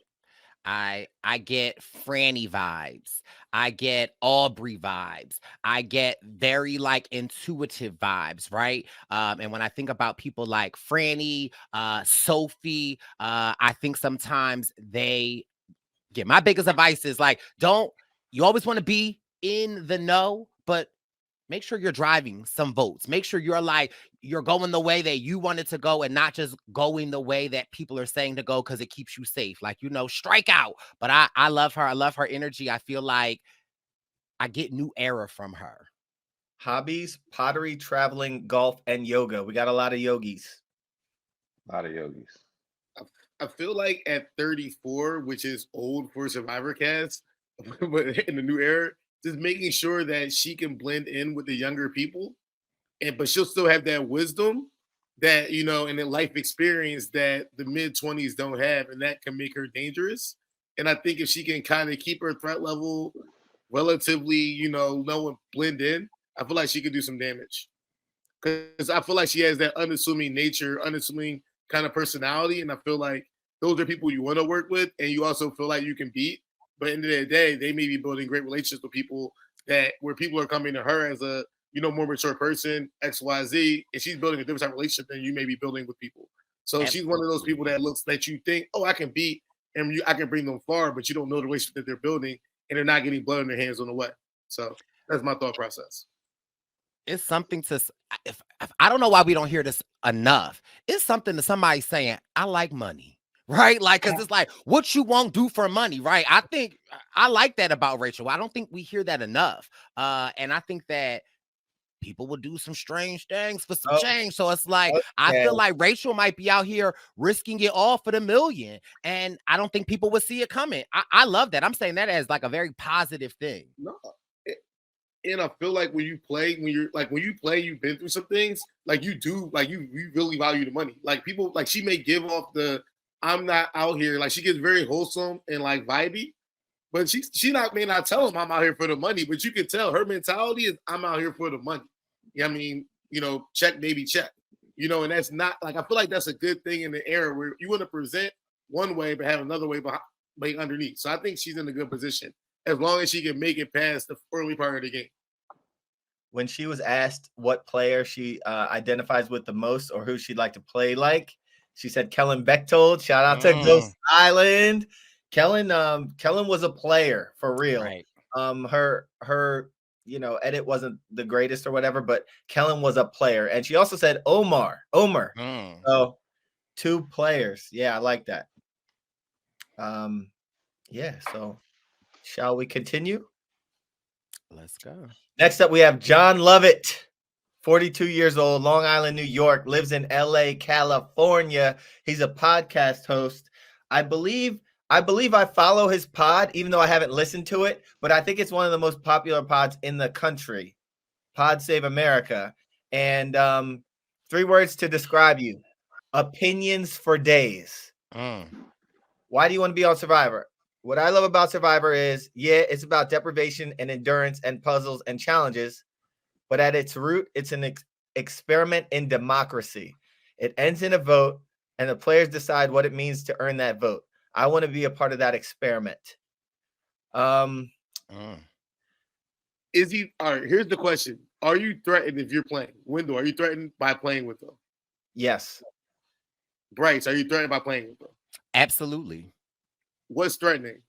I get Franny vibes. I get Aubrey vibes. I get very like intuitive vibes, right? And when I think about people like Franny, Sophie, I think sometimes they get my biggest advice is like, you always want to be in the know, but make sure you're driving some votes. Make sure you're going the way that you wanted to go and not just going the way that people are saying to go because it keeps you safe. Like, strike out. But I love her. I love her energy. I feel like I get new era from her. Hobbies, pottery, traveling, golf, and yoga. We got a lot of yogis. A lot of yogis. I feel like at 34, which is old for Survivor cast, but in the new era, just making sure that she can blend in with the younger people, but she'll still have that wisdom that, and the life experience that the mid-20s don't have, and that can make her dangerous. And I think if she can kind of keep her threat level relatively, low and blend in, I feel like she could do some damage. Because I feel like she has that unassuming nature, unassuming kind of personality, and I feel like those are people you want to work with, and you also feel like you can beat. But at the end of the day, they may be building great relationships with people where people are coming to her as a, more mature person, XYZ, and she's building a different type of relationship than you may be building with people. So she's one of those people that you think, oh, I can beat and I can bring them far, but you don't know the relationship that they're building, and they're not getting blood in their hands on the way. So that's my thought process. It's something to, if I don't know why we don't hear this enough. It's something to somebody saying, I like money. Right? Like, because it's like, what you won't do for money, right? I think I like that about Rachel. I don't think we hear that enough. And I think that people will do some strange things for some change. So it's like, I feel like Rachel might be out here risking it all for the million. And I don't think people would see it coming. I love that. I'm saying that as like a very positive thing. No. And I feel like when you play, you've been through some things, like you do, like you really value the money. Like people, like she may give off the, I'm not out here. Like she gets very wholesome and like vibey, but she may not tell him I'm out here for the money, but you can tell her mentality is I'm out here for the money. I mean, check, baby, check, and that's not like, I feel like that's a good thing in the era where you want to present one way, but have another way behind, underneath. So I think she's in a good position as long as she can make it past the early part of the game. When she was asked what player she identifies with the most or who she'd like to play like, she said Kellen Bechtold. Shout out to Ghost Island. Kellen was a player for real. Right. Her edit wasn't the greatest or whatever, but Kellen was a player. And she also said Omar. So 2 players. Yeah, I like that. So Shall we continue? Let's go. Next up, we have John Lovett, 42 years old, Long Island, New York, lives in LA, California. He's a podcast host. I believe I follow his pod, even though I haven't listened to it, but I think it's one of the most popular pods in the country. Pod Save America. And 3 words to describe you. Opinions for days. Why do you want to be on Survivor? What I love about Survivor is, it's about deprivation and endurance and puzzles and challenges, but at its root, it's an experiment in democracy. It ends in a vote, and the players decide what it means to earn that vote. I want to be a part of that experiment. Is he all right? Here's the question: are you threatened if you're playing? Wendell, are you threatened by playing with them? Yes. Brice, are you threatened by playing with them? Absolutely. What's threatening?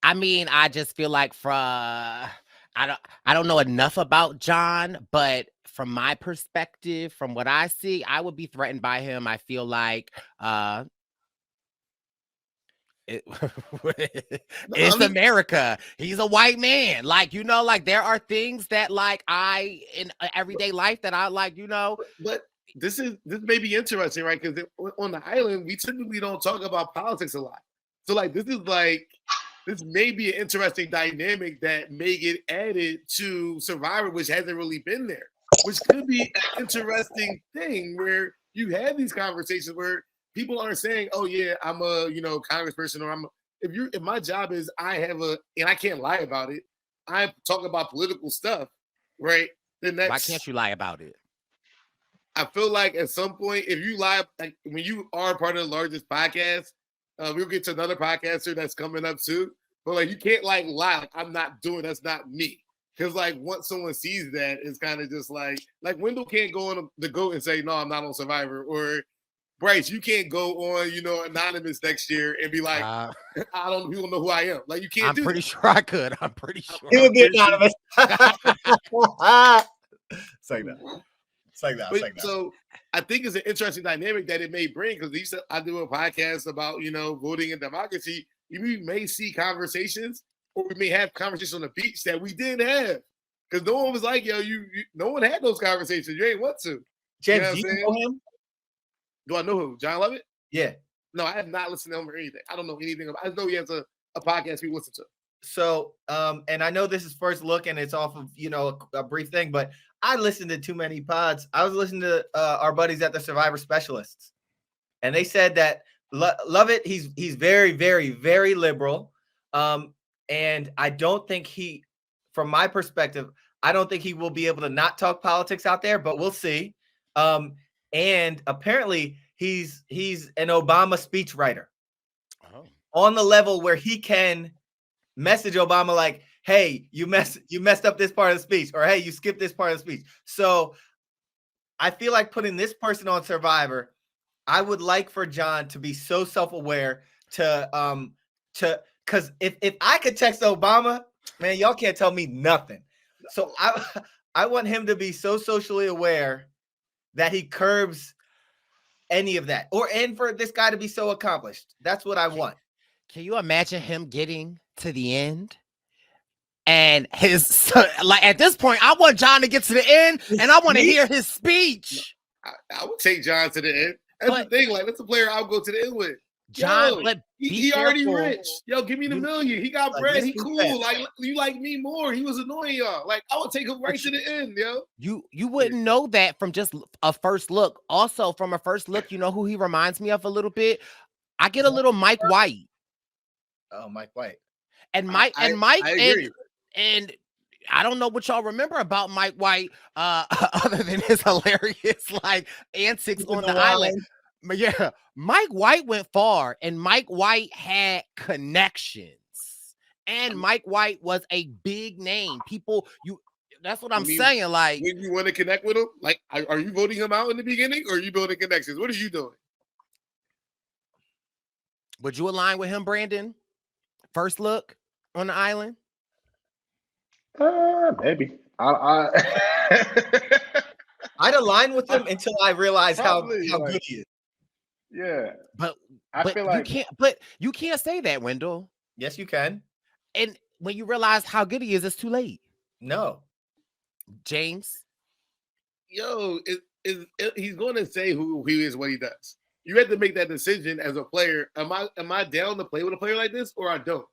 I mean, I just feel like I don't know enough about John, but from my perspective, from what I see, I would be threatened by him. I feel like it's America. He's a white man. Like, like there are things that like in everyday life that I like, But this may be interesting, right? Because on the island, we typically don't talk about politics a lot. So like this may be an interesting dynamic that may get added to Survivor, which hasn't really been there, which could be an interesting thing where you have these conversations where people aren't saying, "Oh yeah, I'm a congressperson," or if my job is and I can't lie about it, I talk about political stuff, right? Then why can't you lie about it? I feel like at some point, if you lie, like when you are part of the largest podcast. We'll get to another podcaster that's coming up too. But like you can't lie. Like, I'm not doing that's not me. Because like once someone sees that, it's kind of just like Wendell can't go on the GOAT and say, no, I'm not on Survivor. Or Brice, you can't go on, Anonymous next year and be like, people don't know who I am. Like you can't I'm pretty sure I could. I'm pretty sure. He would be Anonymous. It's like that. So I think it's an interesting dynamic that it may bring because I do a podcast about voting and democracy. We may see conversations, or we may have conversations on the beach that we didn't have because no one was like, "Yo, no one had those conversations. You ain't want to." James, do you know him? Do I know who? John Lovett? Yeah. No, I have not listened to him or anything. I don't know anything about. I just know he has a podcast people listen to. So, and I know this is first look and it's off of a brief thing, but I listened to too many pods. I was listening to our buddies at the Survivor Specialists, and they said that Lovett, he's very, very, very liberal, and I don't think from my perspective, I don't think he will be able to not talk politics out there, but we'll see. And apparently, he's an Obama speechwriter on the level where he can message Obama like, hey, you messed up this part of the speech, or hey, you skipped this part of the speech. So I feel like putting this person on Survivor, I would like for John to be so self-aware to because if I could text Obama, man, y'all can't tell me nothing. So I want him to be so socially aware that he curbs any of that, and for this guy to be so accomplished. That's what I want. Can you imagine him getting to the end? And at this point, I want John to get to the end, and I want to hear his speech. I would take John to the end. That's the thing. Like, that's a player I'll go to the end with. John, he already rich. Yo, give me the million. He got bread. He cool. Like you like me more. He was annoying y'all. Like I would take him right to the end, yo. You wouldn't know that from just a first look. Also, from a first look, you know who he reminds me of a little bit. I get a little Mike White. Oh, Mike White. And Mike and I don't know what y'all remember about Mike White, other than his hilarious like antics on the island. But yeah, Mike White went far, and Mike White had connections, and Mike White was a big name. That's what I'm saying. Like, when you want to connect with him, like, are you voting him out in the beginning, or are you building connections? What are you doing? Would you align with him, Brandon? First look on the island? Maybe. I'd align with him until I realize how good he is. Yeah, but I feel like you can't say that, Wendell. Yes, you can. And when you realize how good he is, it's too late. No. James. Yo, he's going to say who he is, what he does. You have to make that decision as a player. Am I down to play with a player like this, or I don't?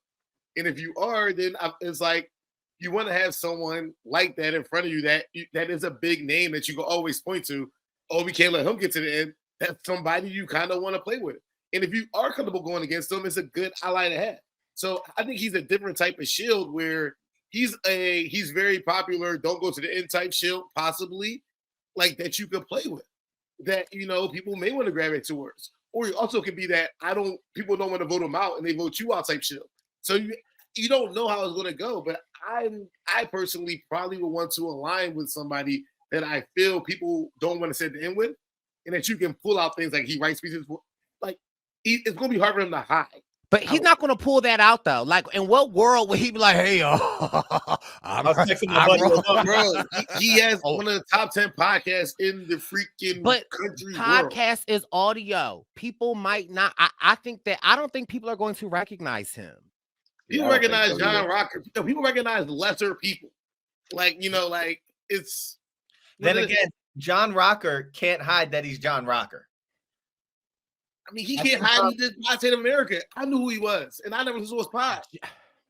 And if you are, then it's like you want to have someone like that in front of you that is a big name that you can always point to. Oh, we can't let him get to the end. That's somebody you kind of want to play with. And if you are comfortable going against him, it's a good ally to have. So I think he's a different type of shield where he's very popular. Don't go to the end type shield, possibly like that you could play with. That people may want to gravitate towards, or you also can be that people don't want to vote him out and they vote you out type shield. So you don't know how it's going to go, but I personally probably would want to align with somebody that I feel people don't want to sit the end with, and that you can pull out things like he writes speeches. Like it's going to be hard for him to hide. But he's not going to pull that out though. Like, in what world would he be like, "Hey, yo, I'm texting my buddy, bro." He has one of the top 10 podcasts in the freaking country podcast world. Is audio. People might not. I don't think people are going to recognize him. People recognize John Rocker. People recognize lesser people. Like it's. Then again, John Rocker can't hide that he's John Rocker. I mean, he can't hide. He did Pod State of America. I knew who he was, and I never saw his pod.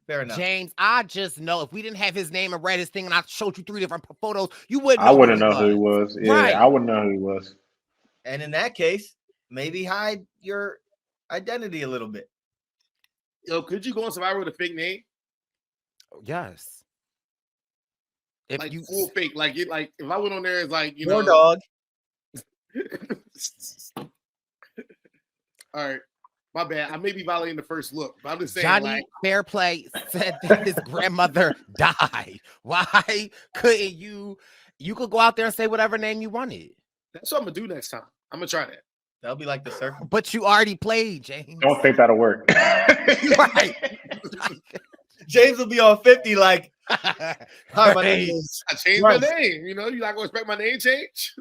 Fair enough. James, I just know if we didn't have his name and read his thing, and I showed you 3 different photos, you wouldn't. I wouldn't know who he was. Yeah, right. I wouldn't know who he was. And in that case, maybe hide your identity a little bit. Yo, could you go on Survivor with a fake name? Yes. If like you full fake, like if I went on there as like War dog. All right, my bad. I may be violating the first look, but I'm just saying. Johnny Fairplay said that his grandmother died. Why couldn't you? You could go out there and say whatever name you wanted. That's what I'm gonna do next time. I'm gonna try that. That'll be like the circle. But you already played, James. Don't think that'll work. Right. James will be on 50 like, hi, my name is. I changed my name. You're not gonna expect my name change.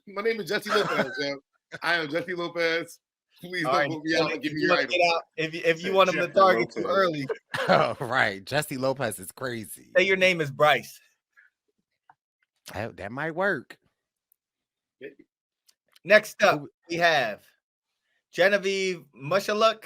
My name is Jesse Lopez. Yo. I am Jesse Lopez. Please don't put me out and give me your idol. If you want him to target too early. Oh, right. Jesse Lopez is crazy. Say your name is Brice. That might work. Next up, we have Genevieve Mushaluk.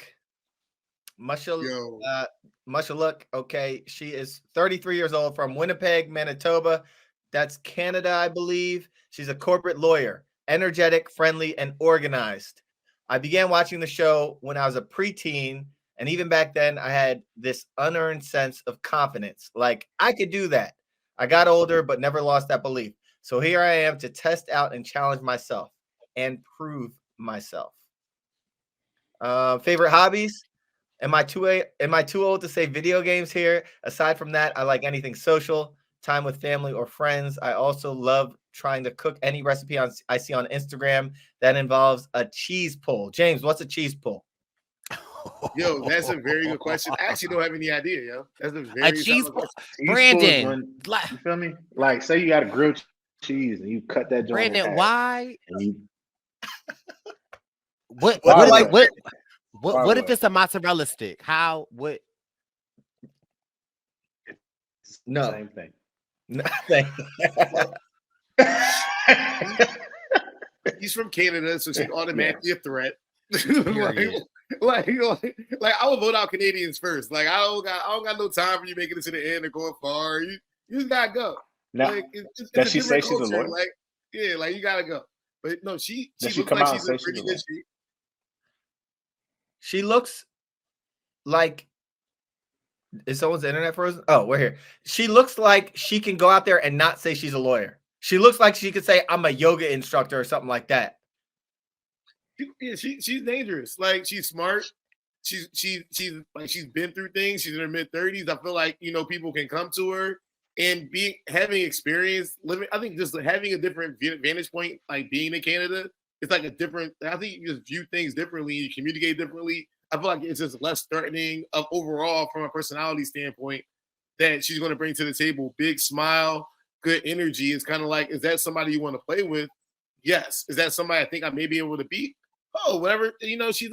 Mushaluk. Okay. She is 33 years old from Winnipeg, Manitoba. That's Canada, I believe. She's a corporate lawyer, energetic, friendly, and organized. I began watching the show when I was a preteen, and even back then, I had this unearned sense of confidence. Like, I could do that. I got older, but never lost that belief. So here I am to test out and challenge myself and prove myself. Favorite hobbies? Am I too old to say video games here? Aside from that, I like anything social, time with family or friends. I also love trying to cook any recipe I see on Instagram that involves a cheese pull. James, what's a cheese pull? Yo, that's a very good question. I actually don't have any idea, yo. That's a very cheese pull. Cheese Brandon, you feel me? Like, say you got a grilled cheese and you cut that joint. Brandon, why? What if it's a mozzarella stick? How? What? No. Same thing. Nothing. He's from Canada, so she's automatically a threat. like I would vote out Canadians first. Like I don't got no time for you making it to the end or going far. You just gotta go. Now, like, does she say she's a lawyer? Like, yeah, like you gotta go. But no, she looks come like out she's and in say pretty she's a good shape. She looks like, is someone's internet frozen? Oh, we're here. She looks like she can go out there and not say she's a lawyer. She looks like she could say, I'm a yoga instructor or something like that. Yeah, she's dangerous. Like she's smart. She's like she's been through things. She's in her mid-30s. I feel like people can come to her and having experience living. I think just having a different vantage point, like being in Canada, it's like a different. I think you just view things differently. You communicate differently. I feel like it's just less threatening of overall from a personality standpoint that she's going to bring to the table. Big smile, good energy. It's kind of like, is that somebody you want to play with? Yes. Is that somebody I think I may be able to beat? Oh, whatever, she's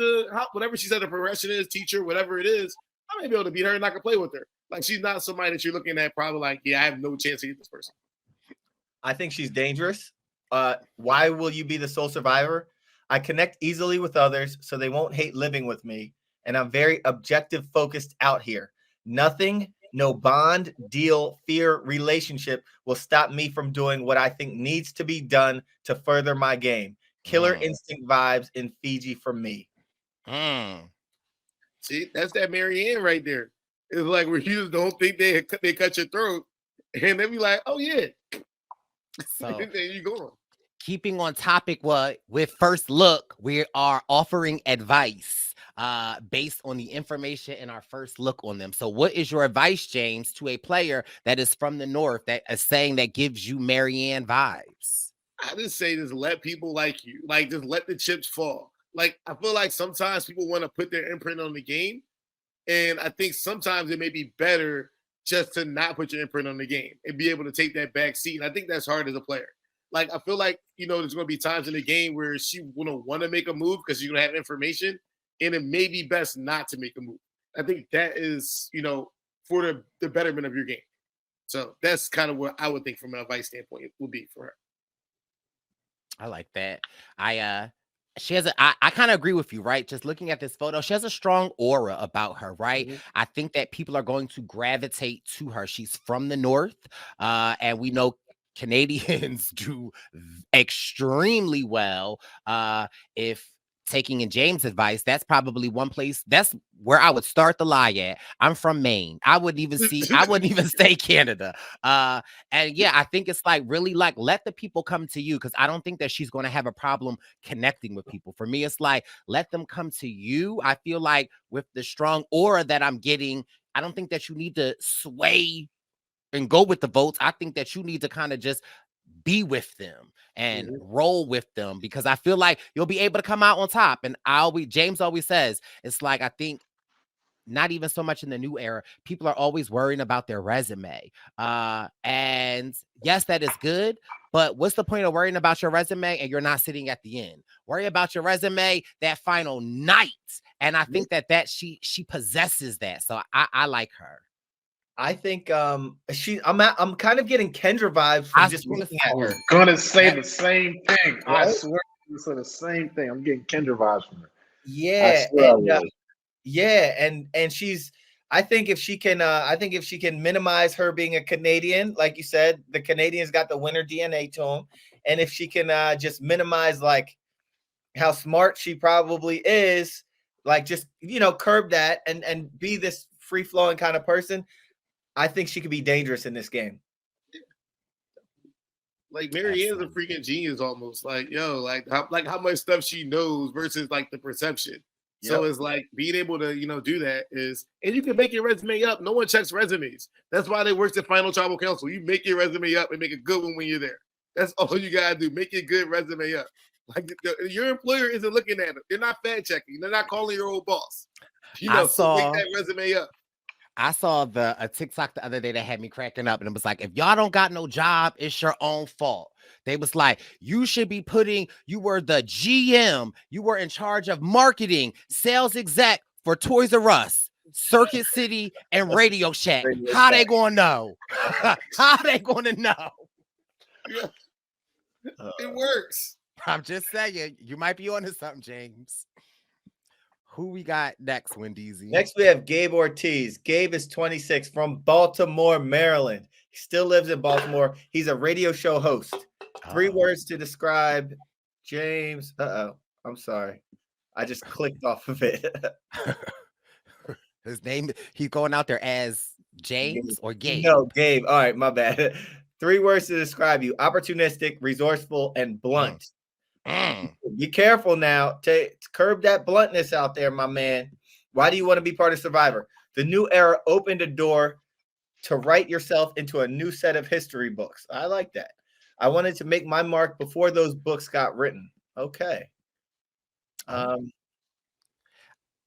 whatever she said, a progressionist, teacher, whatever it is, I may be able to beat her and I can play with her. Like she's not somebody that you're looking at probably like, yeah, I have no chance to get this person. I think she's dangerous. Why will you be the sole survivor? I connect easily with others, so they won't hate living with me. And I'm very objective focused out here. Nothing, no bond, deal, fear, relationship will stop me from doing what I think needs to be done to further my game. Killer instinct vibes in Fiji for me. See, that's that Marianne right there. It's like where you just don't think they cut your throat, and they be like, "Oh yeah," So and then you go on. Keeping on topic with First Look, we are offering advice based on the information in our first look on them. So what is your advice, James, to a player that is from the North that is saying that gives you Marianne vibes? I just say just let people like you. Like just let the chips fall. Like I feel like sometimes people want to put their imprint on the game. And I think sometimes it may be better just to not put your imprint on the game and be able to take that back seat. And I think that's hard as a player. Like, I feel like, there's going to be times in the game where she will want to make a move because you're going to have information, and it may be best not to make a move. I think that is, for the betterment of your game. So that's kind of what I would think from an advice standpoint it would be for her. I like that. She has I kind of agree with you, right? Just looking at this photo, she has a strong aura about her, right? Mm-hmm. I think that people are going to gravitate to her. She's from the North, and we know Canadians do extremely well. If taking in James' advice, that's probably one place. That's where I would start the lie at. I'm from Maine. I wouldn't even say Canada. And yeah, I think it's like really like let the people come to you, because I don't think that she's going to have a problem connecting with people. For me, it's like let them come to you. I feel like with the strong aura that I'm getting, I don't think that you need to sway and go with the votes. I think that you need to kind of just be with them and roll with them, because I feel like you'll be able to come out on top. And James always says, it's like, I think not even so much in the new era, people are always worrying about their resume. And yes, that is good, but what's the point of worrying about your resume and you're not sitting at the end? Worry about your resume that final night. And I think that she possesses that. So I like her. I think I'm kind of getting Kendra vibes from just looking at her. Gonna say the same thing. I swear I'm gonna say the same thing. I'm getting Kendra vibes from her. Yeah. And she's I think if she can minimize her being a Canadian, like you said, the Canadians got the winner DNA to them. And if she can just minimize like how smart she probably is, like just curb that and be this free flowing kind of person, I think she could be dangerous in this game. Like Marianne's a freaking genius almost. Like, like how much stuff she knows versus like the perception. Yep. So it's like being able to, do that is, and you can make your resume up. No one checks resumes. That's why they work at Final Tribal Council. You make your resume up and make a good one when you're there. That's all you gotta do. Make your good resume up. Like your employer isn't looking at it. They're not fact checking. They're not calling your old boss. So make that resume up. I saw a TikTok the other day that had me cracking up, and it was like, if y'all don't got no job, it's your own fault. They was like, you should be you were the GM, you were in charge of marketing, sales exec for Toys R Us, Circuit City, and Radio Shack. How they gonna know? How they gonna know? Yeah. It works. I'm just saying, you might be onto something, James. Who we got next, Wendeezy? Next, we have Gabe Ortiz. Gabe is 26 from Baltimore, Maryland. He still lives in Baltimore. He's a radio show host. 3 words to describe James. I'm sorry. I just clicked off of it. His name, he's going out there as James or Gabe? No, Gabe. All right, my bad. 3 words to describe you: opportunistic, resourceful, and blunt. Be careful now. Curb that bluntness out there, my man. Why do you want to be part of Survivor? The new era opened a door to write yourself into a new set of history books. I like that. I wanted to make my mark before those books got written. Okay.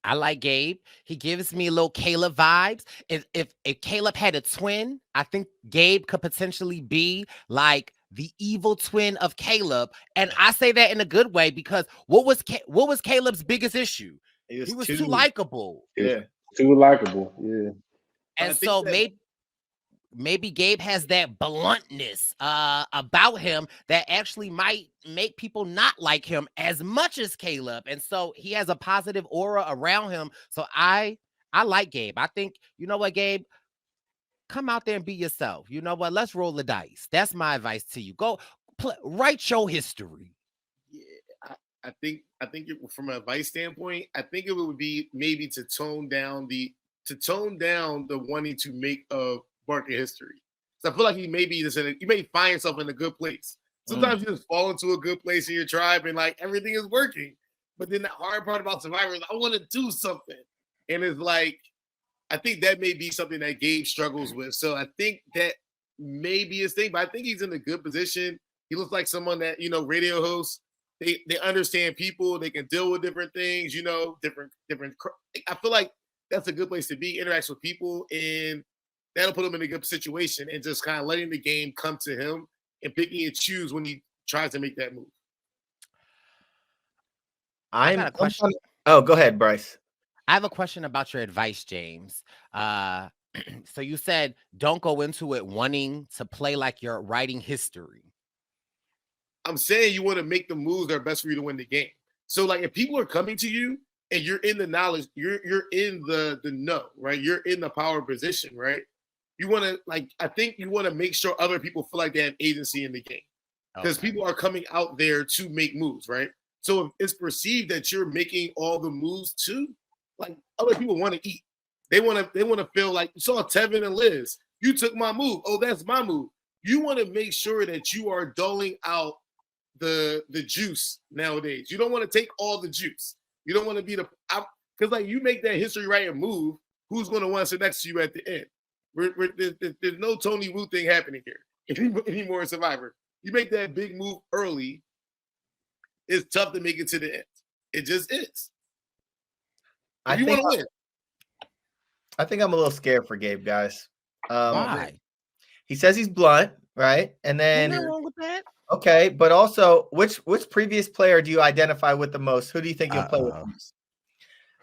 I like Gabe. He gives me a little Caleb vibes. If Caleb had a twin, I think Gabe could potentially be like the evil twin of Caleb. And I say that in a good way, because what was Caleb's biggest issue? He was too likable. Yeah. Too likable. Yeah. And I think so that maybe Gabe has that bluntness about him that actually might make people not like him as much as Caleb. And so he has a positive aura around him. So I like Gabe. I think, you know what, Gabe? Come out there and be yourself. You know what? Let's roll the dice. That's my advice to you. Go write your history. yeah, I think from an advice standpoint, I think it would be maybe to tone down the wanting to make a market history. So I feel like you may find yourself in a good place. Sometimes you just fall into a good place in your tribe and like everything is working. But then the hard part about Survivor is I want to do something. And it's like, I think that may be something that Gabe struggles with. So I think that may be his thing, but I think he's in a good position. He looks like someone that, radio hosts, they understand people, they can deal with different things, different. I feel like that's a good place to be, interacts with people, and that'll put him in a good situation and just kind of letting the game come to him and picking and choose when he tries to make that move. I got a question. Oh, go ahead, Brice. I have a question about your advice, James. So you said don't go into it wanting to play like you're writing history. I'm saying you want to make the moves that are best for you to win the game. So, like, if people are coming to you and you're in the knowledge, you're in the know, right? You're in the power position, right? You want to, I think you want to make sure other people feel like they have agency in the game because people are coming out there to make moves, right? So if it's perceived that you're making all the moves too, like other people want to eat. They want to feel like you saw Tevin and Liz. You took my move. Oh, that's my move. You want to make sure that you are doling out the juice nowadays. You don't want to take all the juice. You don't want to be because like you make that history writing move. Who's going to want to sit next to you at the end? There's no Tony Wu thing happening here anymore in Survivor. You make that big move early, it's tough to make it to the end. It just is. You want to win. I think I'm a little scared for Gabe, guys. Why? He says he's blunt, right? And then Nothing wrong with that. Okay, but also, which previous player do you identify with the most? Who do you think you'll play with the most?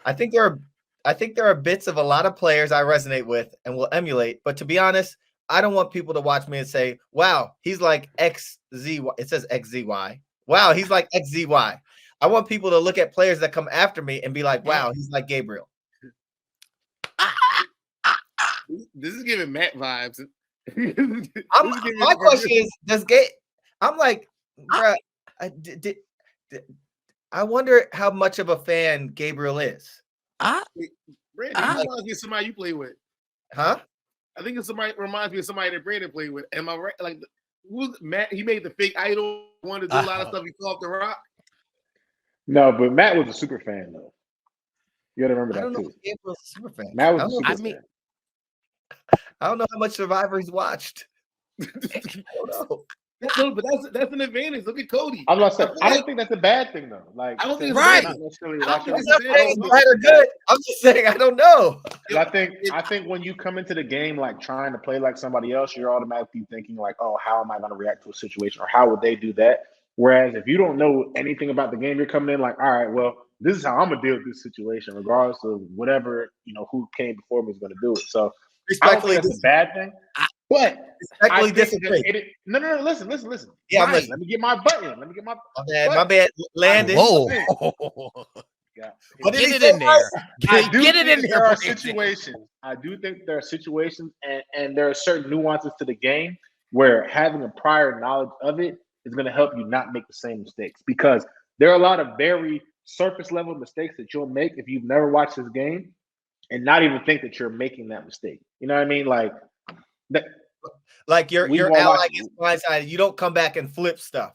I think there are bits of a lot of players I resonate with and will emulate. But to be honest, I don't want people to watch me and say, "Wow, he's like XZY." It says XZY. Wow, he's like XZY. I want people to look at players that come after me and be like, "Wow, he's like Gabriel." This is giving Matt vibes. My question is, does Gabe? I'm like, bruh, I wonder how much of a fan Gabriel is. Brandon reminds me of somebody you play with. Huh? I think it's reminds me of somebody that Brandon played with. Am I right? Like, who's Matt? He made the fake idol, wanted to do a lot of stuff. He fell off the rock. No, but Matt was a super fan, though. You got to remember that, too. Gabriel's a super fan. Matt was a super fan. I don't know how much Survivor he's watched. I don't know. No, but that's an advantage. Look at Cody. I was about to say, I don't think that's a bad thing though. Like, I don't think it's right. bad. I'm good. I'm just saying I don't know. I think when you come into the game like trying to play like somebody else, you're automatically thinking like, oh, how am I going to react to a situation, or how would they do that? Whereas if you don't know anything about the game, you're coming in like, all right, well, this is how I'm gonna deal with this situation, regardless of whatever who came before me is going to do it. So I don't think that's a bad thing. But respectfully disagree. No. Listen. Yeah, right. Let me get my button. Let me get my. My bad. Landon. Whoa. But Get it in there. Get it in there. There are situations. I do think there are situations, and there are certain nuances to the game where having a prior knowledge of it is going to help you not make the same mistakes, because there are a lot of very surface level mistakes that you'll make if you've never watched this game and not even think that you're making that mistake. You know what I mean? Like your ally gets blindsided, you don't come back and flip stuff.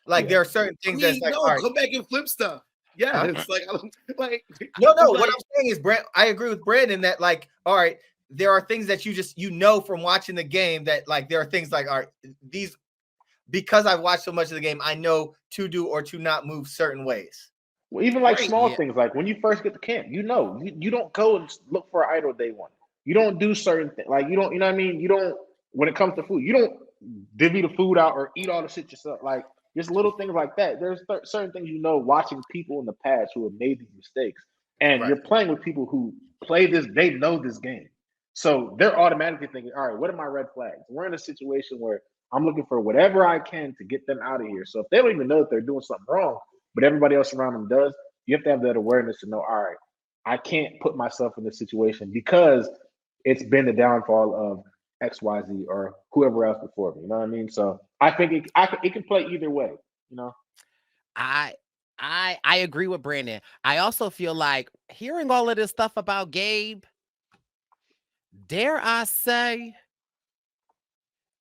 Like there are certain things that's like, all right, come back and flip stuff. Yeah, it's like no. What I'm saying is, I agree with Brandon that like, all right, there are things that you know from watching the game that like there are things like, all right, these because I've watched so much of the game, I know to do or to not move certain ways. Well, even like small things, like when you first get to camp, you don't go and look for an idol day one. You don't do certain things. Like you don't, you know what I mean? You don't, when it comes to food, you don't divvy the food out or eat all the shit yourself. Like just little things like that. There's certain things watching people in the past who have made these mistakes. And you're playing with people who play this, they know this game. So they're automatically thinking, all right, what are my red flags? We're in a situation where I'm looking for whatever I can to get them out of here. So if they don't even know that they're doing something wrong, but everybody else around them does, you have to have that awareness to know, all right, I can't put myself in this situation because it's been the downfall of XYZ or whoever else before me. You know what I mean? So I think it can play either way, you know? I agree with Brandon. I also feel like hearing all of this stuff about Gabe, dare I say,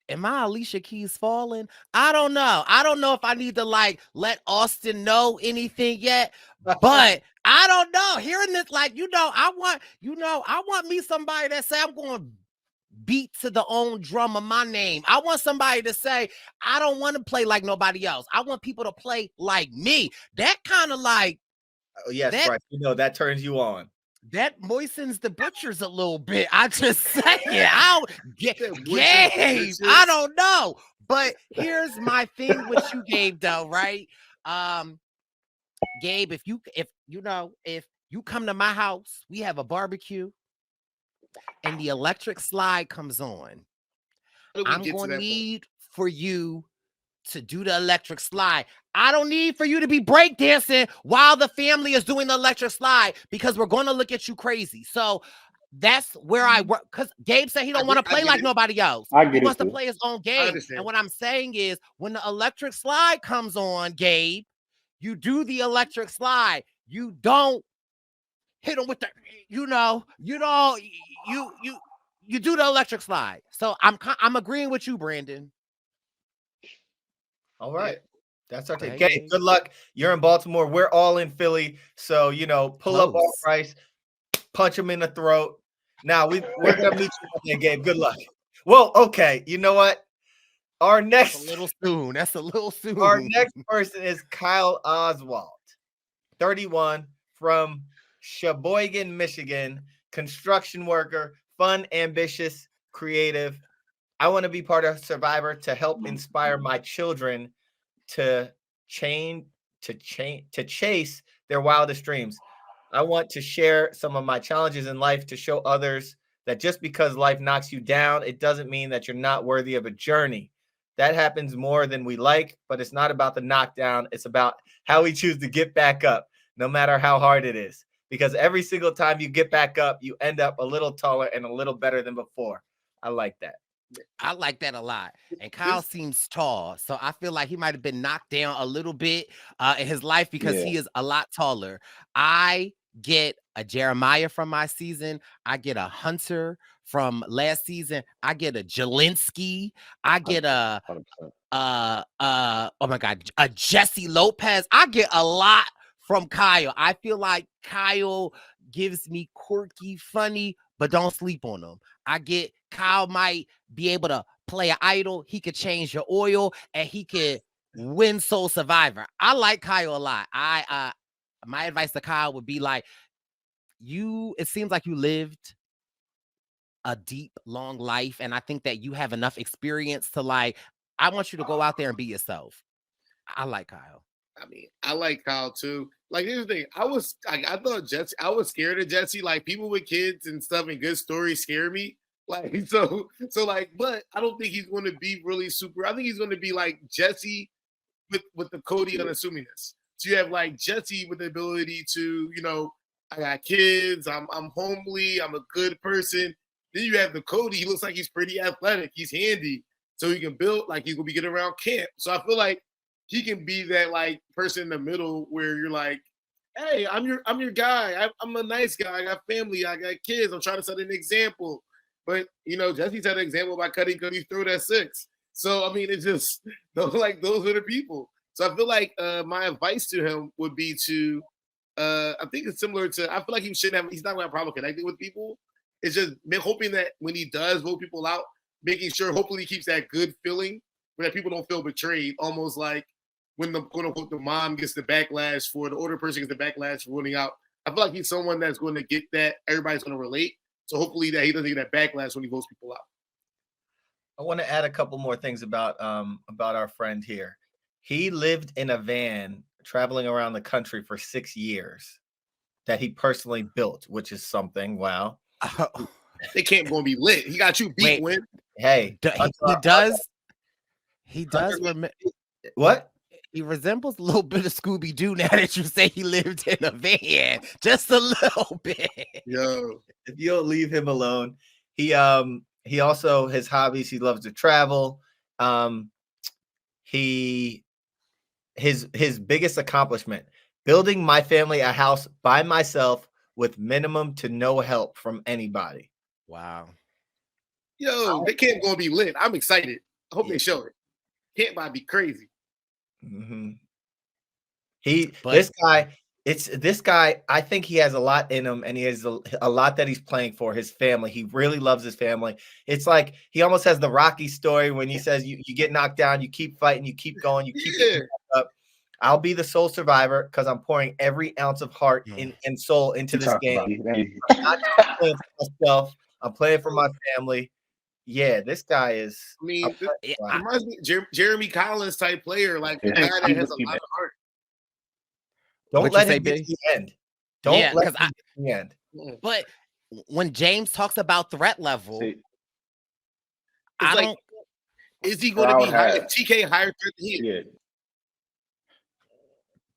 am I Alicia Keys falling? I don't know. I don't know if I need to like let Austin know anything yet, but I don't know. Hearing this, like, I want me somebody that say I'm going to beat to the own drum of my name. I want somebody to say, I don't want to play like nobody else. I want people to play like me. That kind of like, Oh, yes, that, Brice, that turns you on. that moistens the butchers a little bit. I just say it. Gabe, I don't know. But here's my thing with you, Gabe, though, right? Gabe, if you come to my house, we have a barbecue and the electric slide comes on. I'm going to need for you to do the electric slide. I don't need for you to be breakdancing while the family is doing the electric slide because we're going to look at you crazy. So that's where I work, because Gabe said he don't want to play like nobody else. He wants to play his own game. And what I'm saying is when the electric slide comes on, Gabe, you do the electric slide. You don't hit him with the, you do the electric slide. So I'm agreeing with you, Brandon. All right. That's our take. Gabe, good luck. You're in Baltimore. We're all in Philly. So, pull up our Brice, punch him in the throat. Now, we're going to meet you again, Gabe. Good luck. Well, okay. You know what? That's a little soon. Our next person is Kyle Oswald, 31, from Sheboygan, Michigan, construction worker, fun, ambitious, creative. I want to be part of Survivor to help inspire my children to chase their wildest dreams. I want to share some of my challenges in life to show others that just because life knocks you down, it doesn't mean that you're not worthy of a journey. That happens more than we like, but it's not about the knockdown. It's about how we choose to get back up, no matter how hard it is. Because every single time you get back up, you end up a little taller and a little better than before. I like that. I like that a lot. And Kyle seems tall. So I feel like he might have been knocked down a little bit in his life because he is a lot taller. I get a Jeremiah from my season. I get a Hunter from last season. I get a Jelinski. I get a oh my God, a Jesse Lopez. I get a lot from Kyle. I feel like Kyle gives me quirky, funny, but don't sleep on him. I get Kyle might be able to play an idol. He could change your oil and he could win Soul Survivor. I like Kyle a lot. My advice to Kyle would be like, it seems like you lived a deep, long life. And I think that you have enough experience to I want you to go out there and be yourself. I like Kyle. I mean, I like Kyle too. Like, here's the thing. I thought Jesse, I was scared of Jesse. Like, people with kids and stuff and good stories scare me. Like, so but I don't think he's going to be really super. I think he's going to be like Jesse with the Cody unassumingness. So you have like Jesse with the ability to, I got kids. I'm homely. I'm a good person. Then you have the Cody. He looks like he's pretty athletic. He's handy. So he can build, like, he's going to be getting around camp. So I feel like he can be that like person in the middle where you're like, hey, I'm your guy. I'm a nice guy. I got family. I got kids. I'm trying to set an example. But Jesse set an example by cutting Cody's throat at 6. So I mean, it's just those are the people. So I feel like my advice to him would be to, I think it's similar to. I feel like he's not going to have a problem connecting with people. It's just hoping that when he does vote people out, making sure hopefully he keeps that good feeling where that people don't feel betrayed. Almost like when the quote unquote the mom gets the backlash for the older person gets the backlash for voting out. I feel like he's someone that's going to get that. Everybody's going to relate. So hopefully that he doesn't get that backlash when he votes people out. I want to add a couple more things about our friend here. He lived in a van traveling around the country for 6 years that he personally built, which is something. Wow. They can't gonna be lit. He got you beat. Wait. Win. Hey, He does. He does. What? He resembles a little bit of Scooby Doo now that you say he lived in a van, just a little bit. Yo, If you don't leave him alone, he also his hobbies. He loves to travel. His biggest accomplishment: building my family a house by myself with minimum to no help from anybody. Wow. yo, they can't gonna be lit. I'm excited. I hope they show it. Can't buy be crazy. Mm-hmm. This guy. I think he has a lot in him, and he has a lot that he's playing for his family. He really loves his family. It's like he almost has the Rocky story when he says, "You get knocked down, you keep fighting, you keep going, you keep getting back up." I'll be the sole survivor because I'm pouring every ounce of heart and soul into this game. I'm not just playing for myself. I'm playing for my family. Yeah, this guy is. I mean, it reminds me Jeremy Collins type player, like a guy that has a lot of heart. Don't let him get to the end. Don't let him get to the end. But when James talks about threat level, is he going to be higher? TK higher threat than he is? Yeah.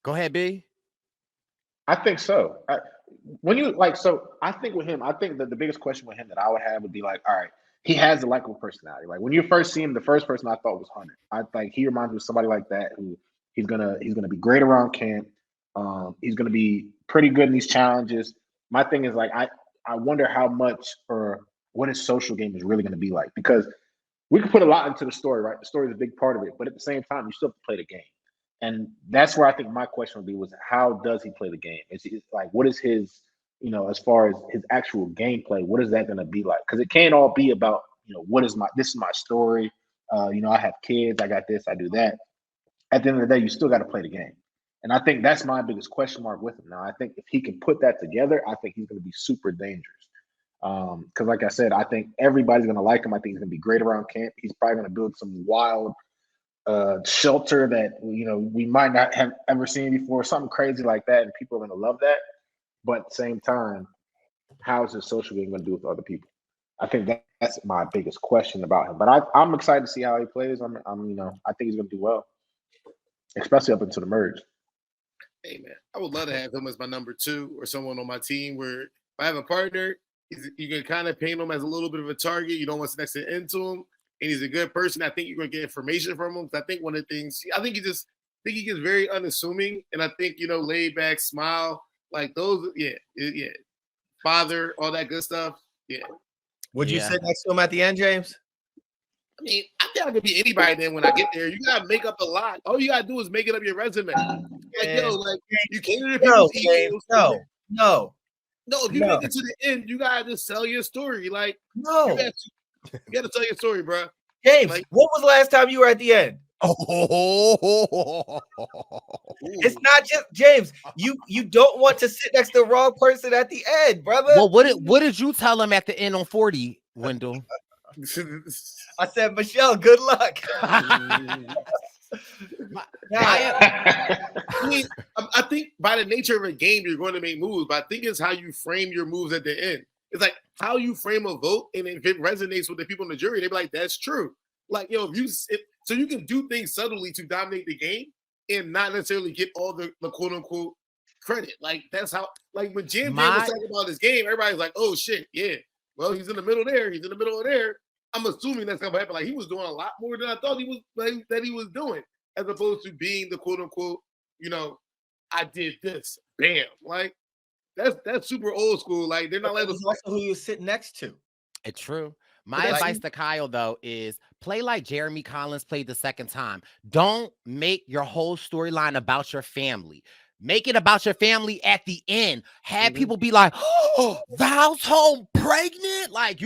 Go ahead, B. I think so. I think with him, I think that the biggest question with him that I would have would be like, all right, he has a likable personality. Like when you first see him, the first person I thought was Hunter. I think he reminds me of somebody like that who he's gonna be great around camp. He's gonna be pretty good in these challenges. My thing is like I wonder how much or what his social game is really gonna be like, because we can put a lot into the story, right? The story is a big part of it, but at the same time, you still have to play the game. And that's where I think my question would be was how does he play the game? It's like, what is his, as far as his actual gameplay, what is that going to be like? Because it can't all be about, this is my story. I have kids, I got this, I do that. At the end of the day, you still got to play the game. And I think that's my biggest question mark with him. Now, I think if he can put that together, I think he's going to be super dangerous. Because like I said, I think everybody's going to like him. I think he's going to be great around camp. He's probably going to build some wild shelter that we might not have ever seen before, something crazy like that, and people are going to love that. But at the same time, how is his social game going to do with other people? I think that's my biggest question about him. But I'm excited to see how he plays. I think he's going to do well, especially up into the merge. Hey man, I would love to have him as my number 2 or someone on my team where if I have a partner, you can kind of paint him as a little bit of a target. You don't want to next to end to him. And he's a good person. I think you're going to get information from him. I think one of the things, he gets very unassuming. And I think, laid back, smile, like those, yeah. Father, all that good stuff. Yeah. Would you sit next to him at the end, James? I mean, I think I could be anybody then when I get there. You got to make up a lot. All you got to do is make it up your resume. You cater to people's egos. No. If you make it to the end, you got to just sell your story. Like, no. You got to tell your story, bro. James, what was the last time you were at the end? It's not just James. You don't want to sit next to the wrong person at the end, brother. Well, what did you tell him at the end on 40, Wendell? I said, Michelle, good luck. I think by the nature of a game, you're going to make moves, but I think it's how you frame your moves at the end. It's like how you frame a vote, and if it resonates with the people in the jury, they be like, "That's true." Like, so you can do things subtly to dominate the game and not necessarily get all the quote unquote credit. Like that's how. Like when Jim was talking about this game, everybody's like, "Oh shit, yeah." Well, he's in the middle there. He's in the middle of there. I'm assuming that's gonna happen. Like he was doing a lot more than I thought he was doing, as opposed to being the quote unquote, I did this, bam, like. That's super old school. Like they're not letting us. Also, who you sit next to. It's true. My advice to Kyle though is play like Jeremy Collins played the second time. Don't make your whole storyline about your family. Make it about your family at the end. Have people be like, "Oh, Val's home pregnant." Like,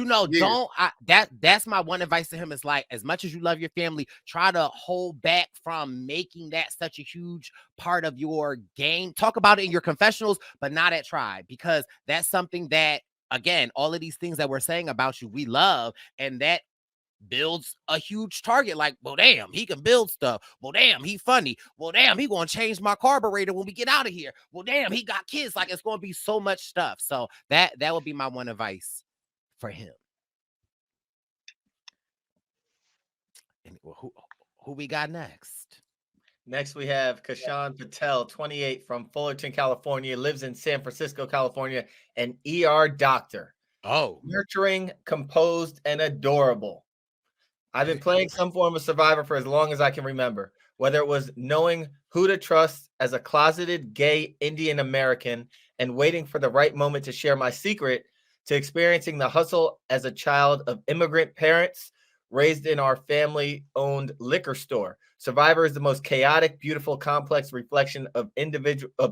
that's my one advice to him is like, as much as you love your family, try to hold back from making that such a huge part of your game. Talk about it in your confessionals, but not at Tribe, because that's something that, again, all of these things that we're saying about you, we love, and that builds a huge target. Like, well, damn, he can build stuff. Well, damn, he funny. Well, damn, he gonna change my carburetor when we get out of here. Well, damn, he got kids. Like, it's gonna be so much stuff. So that would be my one advice for him. And who we got next? Next, we have Kishan Patel, 28, from Fullerton, California, lives in San Francisco, California, an ER doctor. Oh, Nurturing, composed, and adorable. I've been playing some form of Survivor for as long as I can remember, whether it was knowing who to trust as a closeted gay Indian American and waiting for the right moment to share my secret, to experiencing the hustle as a child of immigrant parents raised in our family-owned liquor store. Survivor is the most chaotic, beautiful, complex reflection of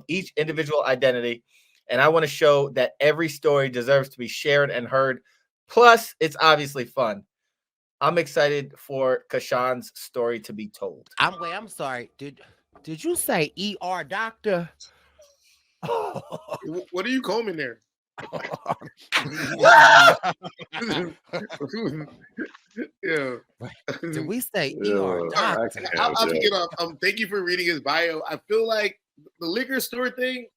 each individual identity, and I want to show that every story deserves to be shared and heard. Plus, it's obviously fun. I'm excited for Kishan's story to be told. I'm sorry. Did you say ER doctor? What are you combing there? Yeah. Did we say Yeah, ER doctor? I'll pick it up. Thank you for reading his bio. I feel like the liquor store thing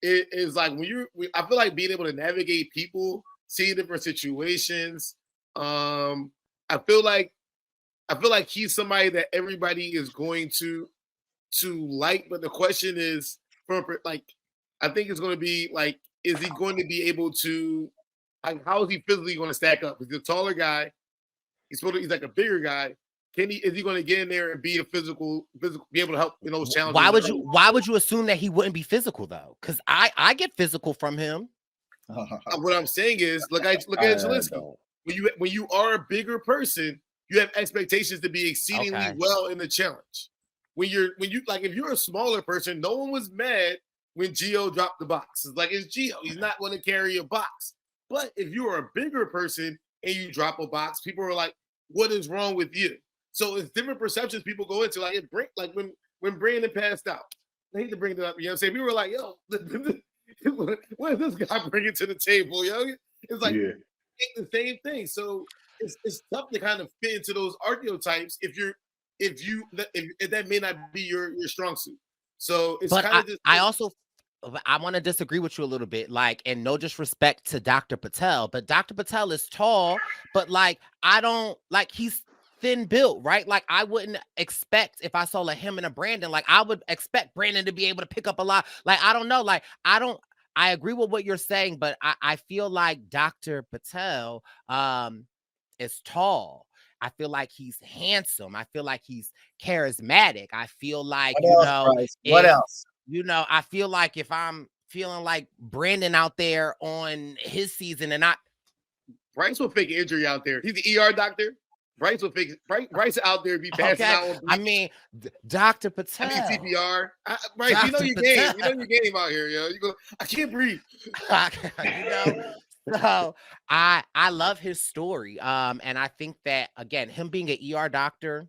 is like I feel like being able to navigate people, see different situations. I feel like he's somebody that everybody is going to like, but the question is, I think it's going to be like, is he going to be able to, like, how is he physically going to stack up? He's a taller guy. He's like a bigger guy. Is he going to get in there and be a physical, be able to help in those challenges? Why would you assume that he wouldn't be physical though? Because I get physical from him. What I'm saying is, look at Zelensky. When you are a bigger person, you have expectations to be exceedingly well in the challenge. When you if you're a smaller person, no one was mad when Gio dropped the box. It's like, it's Gio. He's not going to carry a box. But if you are a bigger person and you drop a box, people are like, what is wrong with you? So it's different perceptions people go into. Like when Brandon passed out. I hate to bring it up. You know what I'm saying? People were like, yo, what is this guy bringing to the table, yo? It's like, the same thing. So it's tough to kind of fit into those archetypes if that may not be your strong suit. So it's kind of just. I want to disagree with you a little bit, like, and no disrespect to Dr. Patel, but Dr. Patel is tall, but like, I don't like, he's thin built, right? Like, I wouldn't expect, if I saw him and a Brandon, like, I would expect Brandon to be able to pick up a lot. Like, I don't know. Like, I agree with what you're saying, but I feel like Dr. Patel is tall. I feel like he's handsome. I feel like he's charismatic. I feel like, what else? I feel like if I'm feeling like Brandon out there on his season and Brice will fake injury out there. He's the ER doctor. Brice will fake Brice out there be passing out. I mean, Dr. Patel. I mean CPR. Brice, you know your game. You know your game out here, yo. You go, I can't breathe. So I love his story. And I think that, again, him being an ER doctor,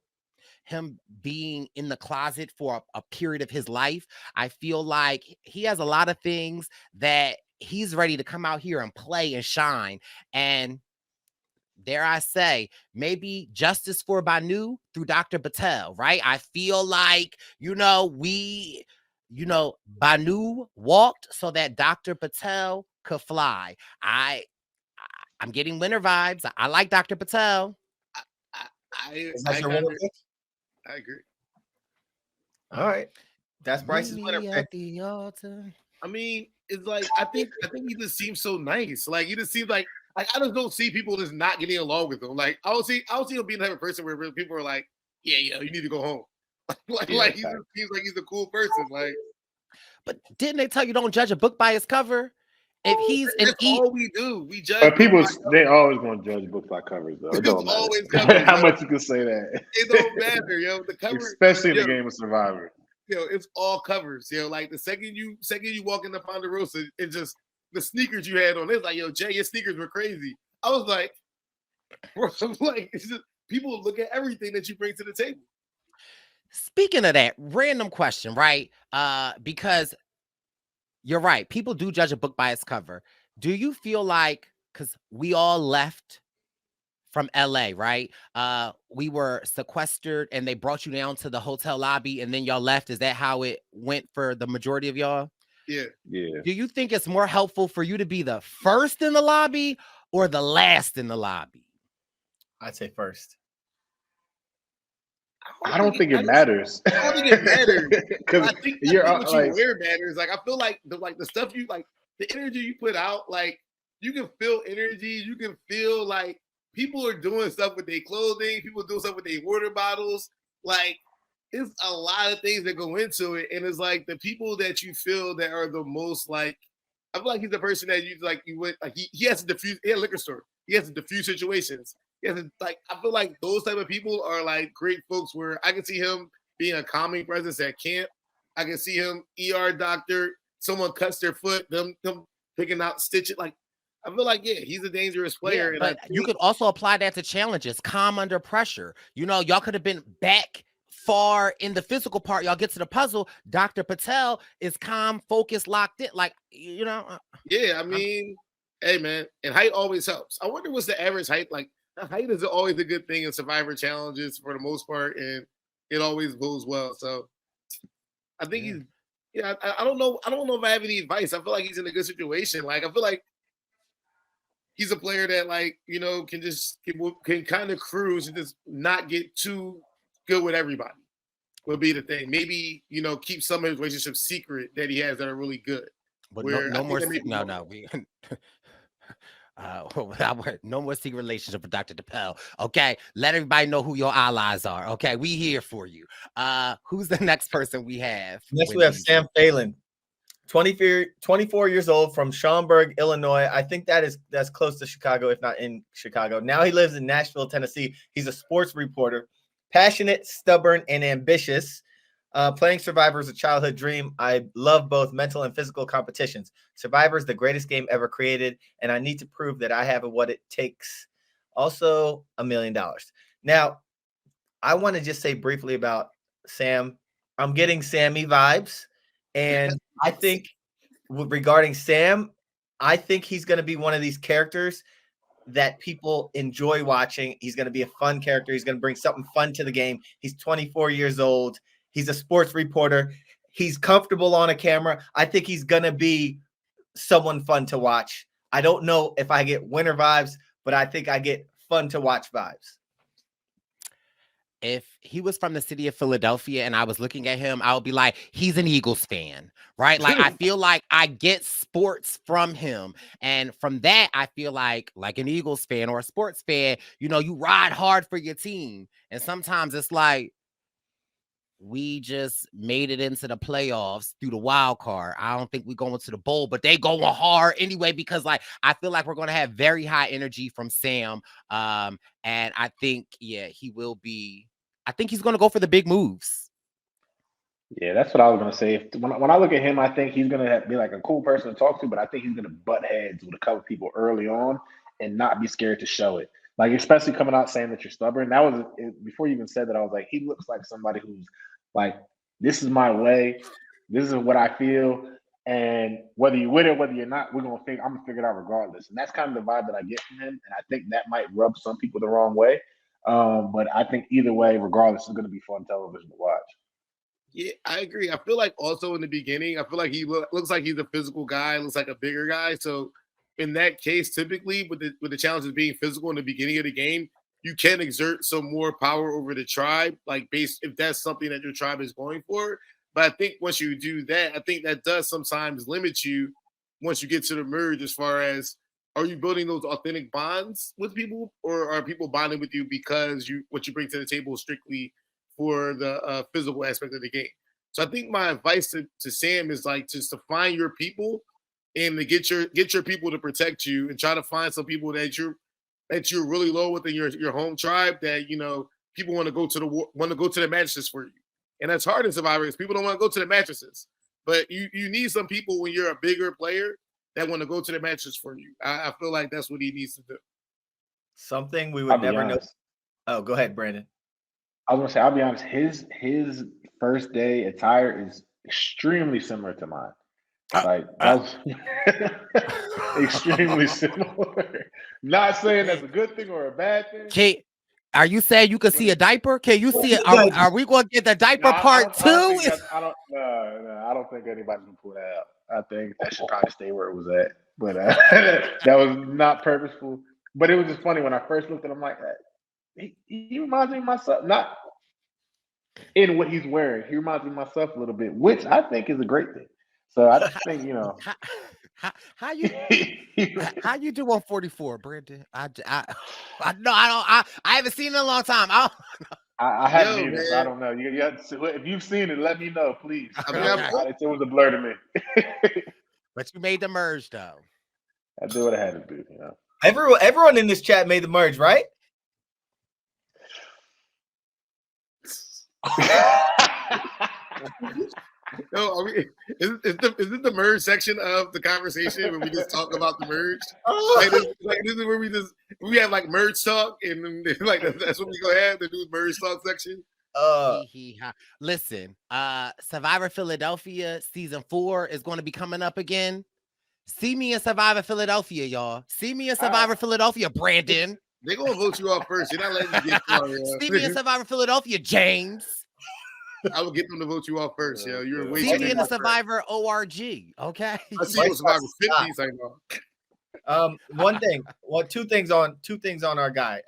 him being in the closet for a period of his life, I feel like he has a lot of things that he's ready to come out here and play and shine. And dare I say, maybe justice for Banu through Dr. Patel, right? I feel like, Banu walked so that Dr. Patel could fly. I'm getting winner vibes. I like Dr. Patel. I agree. All right. That's Brice's winner pick. I mean, it's like, I think he just seems so nice. Like, he just seems like I just don't see people just not getting along with him. Like, I don't see him being the type of person where people are like, yeah, you need to go home. Like he just seems like he's a cool person. Like, but didn't they tell you don't judge a book by its cover? If he's all we do, we judge. But people, they always going to judge books by covers, though. It don't always matter. How much you can say that? It don't matter, yo. The cover, especially in the game of Survivor. It's all covers, Like the second you walk in the Ponderosa, it's just the sneakers you had on. It's like, yo, Jay, your sneakers were crazy. I was like, bro, it's just people look at everything that you bring to the table. Speaking of that, random question, right? Because you're right. People do judge a book by its cover. Do you feel like, because we all left from LA, right? We were sequestered and they brought you down to the hotel lobby and then y'all left. Is that how it went for the majority of y'all? Yeah. Do you think it's more helpful for you to be the first in the lobby or the last in the lobby? I'd say first. I don't think it matters. I don't think it matters. Because I think you're what like, you wear matters. Like I feel like the stuff you like, the energy you put out, like you can feel energy. You can feel like people are doing stuff with their clothing. People doing stuff with their water bottles. Like it's a lot of things that go into it, and it's like the people that you feel that are the most like. I feel like he's the person that you like. You went like he has to diffuse. He had a liquor store. He has to diffuse situations. He has to, like I feel like those type of people are like great folks. Where I can see him being a calming presence at camp. I can see him ER doctor. Someone cuts their foot. Them picking out stitches. Like I feel like he's a dangerous player. Yeah, but you could also apply that to challenges. Calm under pressure. You know, y'all could have been back far in the physical part. Y'all get to the puzzle. Dr. Patel is calm, focused, locked in. Like, you know. Yeah, I mean, hey man, and height always helps. I wonder what's the average height like. Height is always a good thing in Survivor challenges for the most part, and it always goes well. So I think he's. Yeah, I don't know. I don't know if I have any advice. I feel like he's in a good situation. Like I feel like he's a player that like can kind of cruise and just not get too good with everybody. Would be the thing. Maybe keep some of his relationships secret that he has that are really good. But no more secret relationship with Dr. DePel. Okay, let everybody know who your allies are. Okay, we here for you. Who's the next person we have? Next we have Sam Phelan, 24 years old, from Schaumburg, Illinois. I think that's close to Chicago, if not in Chicago. Now he lives in Nashville, Tennessee. He's a sports reporter, passionate, stubborn, and ambitious. Playing Survivor is a childhood dream. I love both mental and physical competitions. Survivor is the greatest game ever created, and I need to prove that I have what it takes. Also, $1 million. Now, I want to just say briefly about Sam. I'm getting Sammy vibes, and I think regarding Sam, I think he's going to be one of these characters that people enjoy watching. He's going to be a fun character. He's going to bring something fun to the game. He's 24 years old. He's a sports reporter. He's comfortable on a camera. I think he's going to be someone fun to watch. I don't know if I get winner vibes, but I think I get fun to watch vibes. If he was from the city of Philadelphia and I was looking at him, I would be like, he's an Eagles fan, right? Like, I feel like I get sports from him. And from that, I feel like an Eagles fan or a sports fan, you ride hard for your team. And sometimes it's like, we just made it into the playoffs through the wild card. I don't think we're going to the bowl, but they going hard anyway, because I feel like we're going to have very high energy from Sam. And I think, he will be, I think he's going to go for the big moves. Yeah, that's what I was going to say. When I look at him, I think he's going to be like a cool person to talk to, but I think he's going to butt heads with a couple people early on and not be scared to show it. Like, especially coming out saying that you're stubborn. That was, before you even said that, I was like, he looks like somebody who's like, this is my way. This is what I feel. And whether you're with it, whether you're not, I'm going to figure it out regardless. And that's kind of the vibe that I get from him. And I think that might rub some people the wrong way. But I think either way, regardless, it's going to be fun television to watch. Yeah, I agree. I feel like also in the beginning, I feel like he looks like he's a physical guy, looks like a bigger guy. So in that case, typically with the challenge of being physical in the beginning of the game, you can exert some more power over the tribe, if that's something that your tribe is going for. But I think once you do that, I think that does sometimes limit you once you get to the merge, as far as, are you building those authentic bonds with people, or are people bonding with you because what you bring to the table is strictly for the physical aspect of the game? So I think my advice to Sam is just to find your people and to get your people to protect you, and try to find some people that you're really low within your home tribe, that people want to go to the mattresses for you. And that's hard in Survivor, because people don't want to go to the mattresses. But you need some people when you're a bigger player that want to go to the mattress for you. I feel like that's what he needs to do. Something we would never know. Oh, go ahead, Brandon. I was going to say, I'll be honest, his first day attire is extremely similar to mine. That was extremely similar. Not saying that's a good thing or a bad thing. Are you saying you can see a diaper? Can you see it? Are we going to get the diaper part two? I don't think anybody's going to pull that out. I think that should probably stay where it was at. but that was not purposeful. But it was just funny when I first looked at him, like, he reminds me of myself, not in what he's wearing. He reminds me of myself a little bit, which I think is a great thing. So I just think, How you do on 44, Brandon? I no, I haven't seen it in a long time. I haven't either, so I don't know. If you've seen it, let me know, please. I mean, It was a blur to me. But you made the merge though. I do what I had to do. Everyone in this chat made the merge, right? No, I mean, is it the merge section of the conversation when we just talk about the merge? This is where we have like merge talk, and then, like that's what we gonna have, the new merge talk section. Listen, Survivor Philadelphia season 4 is going to be coming up again. See me in Survivor Philadelphia, y'all. See me in Survivor Philadelphia, Brandon. They're gonna vote you off first. You're not letting you get far. See me in Survivor Philadelphia, James. I will get them to vote you off first, yo. You're way See me in the Survivor ORG, okay? I see you Survivor 50s right now. Two things on our guy.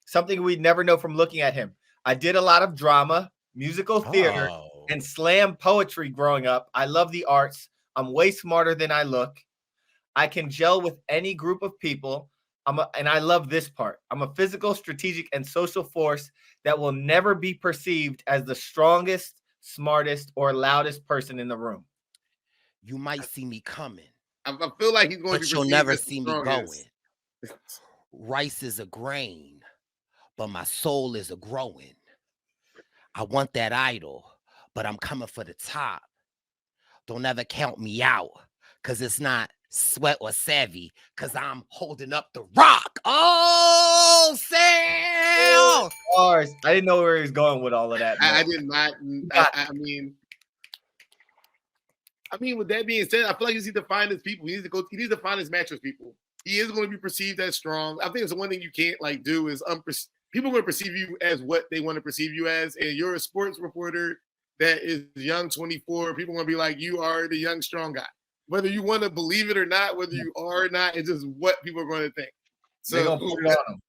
Something we'd never know from looking at him. I did a lot of drama, musical theater, and slam poetry growing up. I love the arts. I'm way smarter than I look. I can gel with any group of people. And I love this part. I'm a physical, strategic, and social force that will never be perceived as the strongest, smartest, or loudest person in the room. You might see me coming. I feel like he's going to be, but you'll never see me going. Rice is a grain, but my soul is a growing. I want that idol, but I'm coming for the top. Don't ever count me out, because it's not sweat or savvy, because I'm holding up the rock. Oh, Sam! I didn't know where he was going with all of that. I did not. I mean, with that being said, I feel like he needs to find his people. He needs to find his mattress people. He is going to be perceived as strong. I think it's the one thing you can't like do is people are going to perceive you as what they want to perceive you as, and you're a sports reporter that is young, 24. People are going to be like, you are the young, strong guy. Whether you want to believe it or not, whether you are or not, it's just what people are going to think. So they're going to put it on him.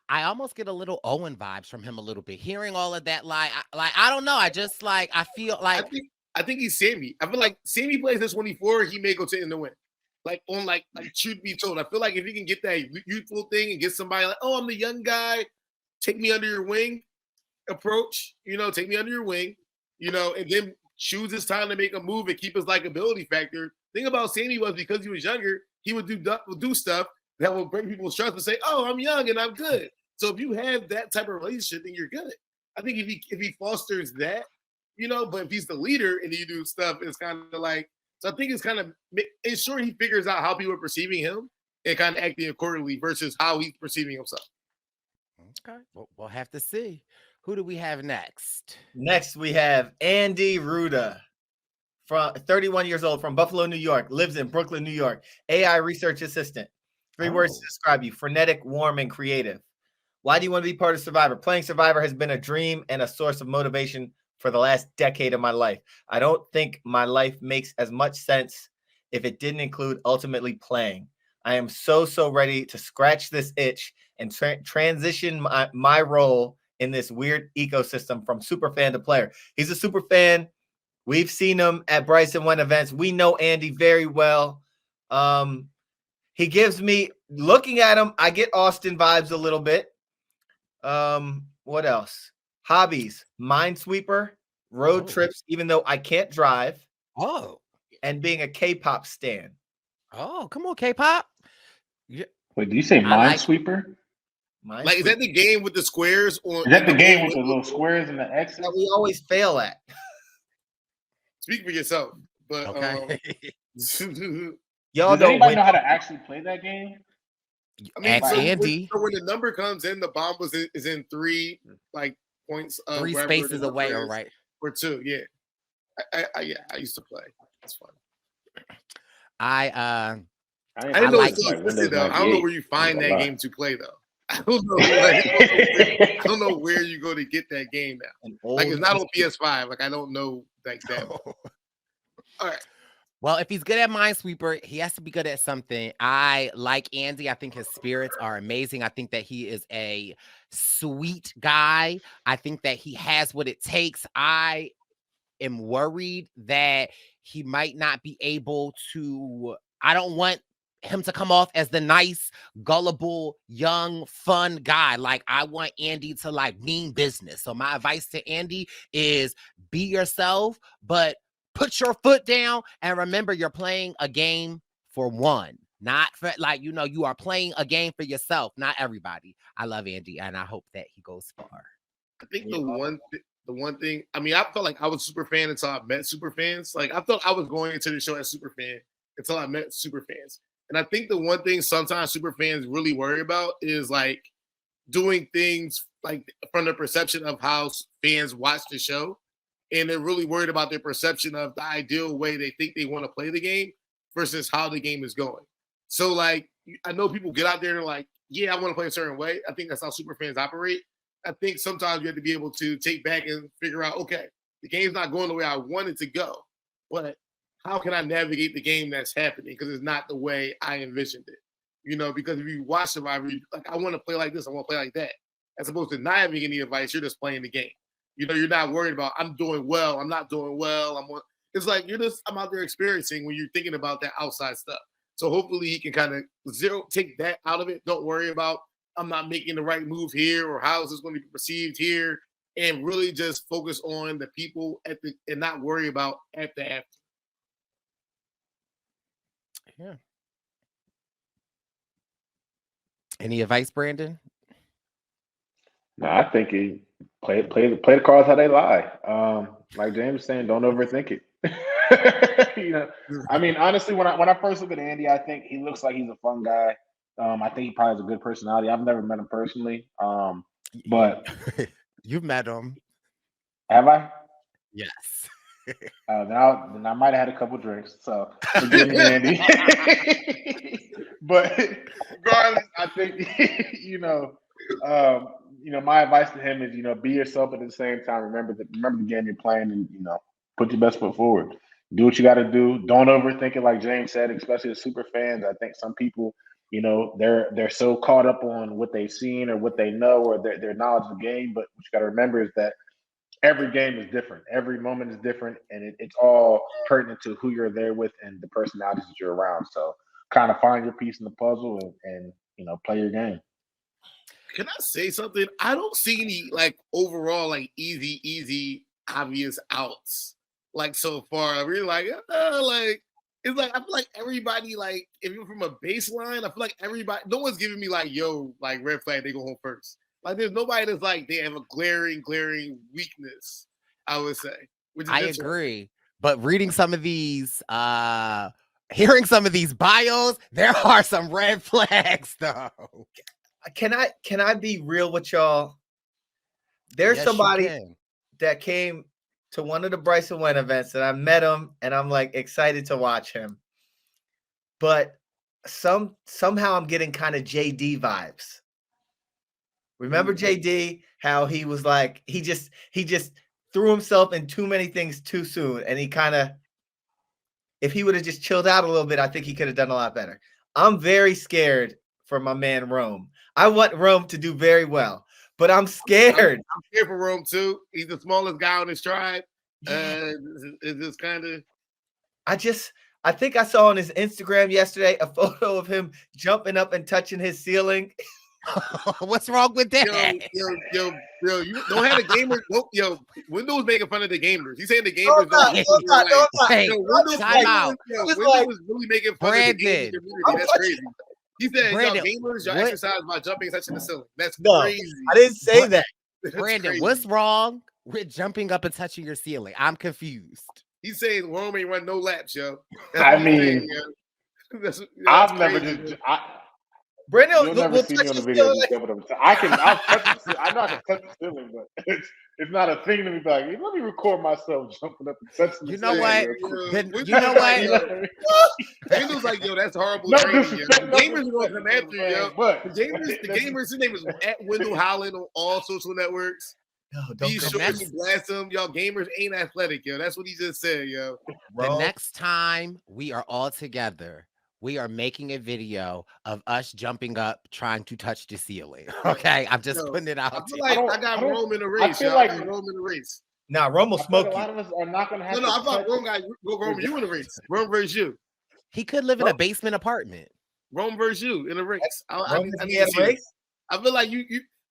I almost get a little Owen vibes from him a little bit. Hearing all of that, I don't know. I just I feel like I think he's Sammy. I feel like Sammy plays this 24, he may go to in the win. Like truth be told, I feel like if he can get that youthful thing and get somebody like, oh, I'm the young guy, take me under your wing approach, take me under your wing, and then choose his time to make a move and keep his likability factor. Thing about Sammy was because he was younger, he would do stuff that will bring people's trust and say, oh, I'm young and I'm good. So if you have that type of relationship, then you're good. I think if he fosters that, but if he's the leader and you do stuff, it's kind of like, so I think it's kind of ensuring he figures out how people are perceiving him and kind of acting accordingly versus how he's perceiving himself. Okay, we'll have to see. Who do we have next? Next, we have Andy Ruda, from 31 years old, from Buffalo, New York, lives in Brooklyn, New York. AI research assistant. 3 words to describe you: frenetic, warm, and creative. Why do you want to be part of Survivor? Playing Survivor has been a dream and a source of motivation for the last decade of my life. I don't think my life makes as much sense if it didn't include ultimately playing. I am so ready to scratch this itch and transition my role in this weird ecosystem from super fan to player. He's a super fan. We've seen him at Brice and Wendell events. We know Andy very well. He gives me, looking at him, I get Austin vibes a little bit. What else? Hobbies: minesweeper, road trips, even though I can't drive. And being a K-pop stan. Come on, K-pop. Yeah. Wait, do you say minesweeper? Like, is that the game with the squares? Or is that the game with the little squares and the X? That we always fail at. Speak for yourself. But okay. Y'all Does anybody know how to actually play that game? I mean, Andy. When the number comes in, the bomb is in 3 points. 3 spaces away, all right? Or 2, yeah. I used to play. It's fun. I didn't know it's still existed, though. I don't know where you find that game to play, though. I don't know where you go to get that game now. Like, it's not on PS5. Like, I don't know like that. All right. Well, if he's good at Minesweeper, he has to be good at something. I like Andy. I think his spirits are amazing. I think that he is a sweet guy. I think that he has what it takes. I am worried that he might not be able to. I don't want him to come off as the nice, gullible, young, fun guy. Like, I want Andy to like mean business. So my advice to Andy is be yourself, but put your foot down and remember you're playing a game for one, not for like, you are playing a game for yourself, not everybody. I love Andy and I hope that he goes far. I think the one thing, I mean, I felt like I was a super fan until I met super fans. Like, I thought I was going into the show as super fan until I met super fans. And I think the one thing sometimes super fans really worry about is like doing things like from the perception of how fans watch the show. And they're really worried about their perception of the ideal way they think they want to play the game versus how the game is going. So, like, I know people get out there and they're like, yeah, I want to play a certain way. I think that's how super fans operate. I think sometimes you have to be able to take back and figure out, okay, the game's not going the way I want it to go, but how can I navigate the game that's happening? Because it's not the way I envisioned it. Because if you watch Survivor, like, I want to play like this, I want to play like that. As opposed to not having any advice, you're just playing the game. You're not worried about, I'm doing well, I'm not doing well. It's like I'm out there experiencing when you're thinking about that outside stuff. So hopefully he can kind of take that out of it. Don't worry about, I'm not making the right move here or how is this going to be perceived here, and really just focus on the people and not worry about after. Yeah. Any advice, Brandon? No, I think he play the cards how they lie. Like James was saying, don't overthink it. I mean, honestly, when I first look at Andy, I think he looks like he's a fun guy. I think he probably has a good personality. I've never met him personally, but you've met him. Have I? Yes. Then I might have had a couple drinks, so forgive me, Andy. But regardless, I think my advice to him is be yourself, but at the same time remember the game you're playing, and put your best foot forward. Do what you got to do. Don't overthink it, like James said, especially the super fans. I think some people, they're so caught up on what they've seen or what they know or their knowledge of the game. But what you got to remember is that every game is different. Every moment is different, and it's all pertinent to who you're there with and the personalities that you're around. So kind of find your piece in the puzzle and play your game. Can I say something? I don't see any like overall like easy obvious outs like so far. I really like it's like I feel like everybody, like if you're from a baseline, I feel like everybody, no one's giving me like, yo, like red flag, they go home first. Like there's nobody that's like they have a glaring weakness, I would say. I agree. But reading some of these hearing some of these bios, there are some red flags though. Can I be real with y'all? There's somebody that came to one of the Brice and Wen events, and I met him, and I'm like excited to watch him. But somehow I'm getting kind of JD vibes. Remember JD, how he was like, he just threw himself in too many things too soon, and he kind of, if he would have just chilled out a little bit, I think he could have done a lot better. I'm very scared for my man Rome. I want Rome to do very well, but I'm scared. I'm scared for Rome too. He's the smallest guy on his tribe. It's just kind of. I think I saw on his Instagram yesterday a photo of him jumping up and touching his ceiling. What's wrong with that? Yo, you don't have the gamers. Yo, Wendell was making fun of the gamers. He's saying the gamers. Wendell was really making fun of the gamers. That's crazy. He said, Brandon, y'all gamers, y'all exercise by jumping and touching the ceiling. That's crazy. I didn't say that. Brandon, what's wrong with jumping up and touching your ceiling? I'm confused. He's saying Rome ain't run no laps, yo. I mean, I've never just. Brandon, you'll never see me on the video. I'll touch the, I know I can touch the ceiling, but it's not a thing to be like, let me record myself jumping up and touching the ceiling. You know what? Wendell's like, yo, that's horrible training. Gamers are going to come after you, yo. The gamers, his name is at Wendell Holland on all social networks. No, Be don't sure next- you blast him. Y'all gamers ain't athletic, yo. That's what he just said, yo. The next time we are all together, we are making a video of us jumping up trying to touch the ceiling. Okay, I'm just Yo, putting it I out. feel to you. like I got Rome in the I race, feel yo. like- I got Rome in the race. Nah, Rome will I feel smoke like a you. lot of us are not going to have No, to I thought touch- Rome got Rome you in the race. Rome versus you. He could live in a basement apartment. Rome versus you in the race. I Rome need is to in see it. race. I feel like you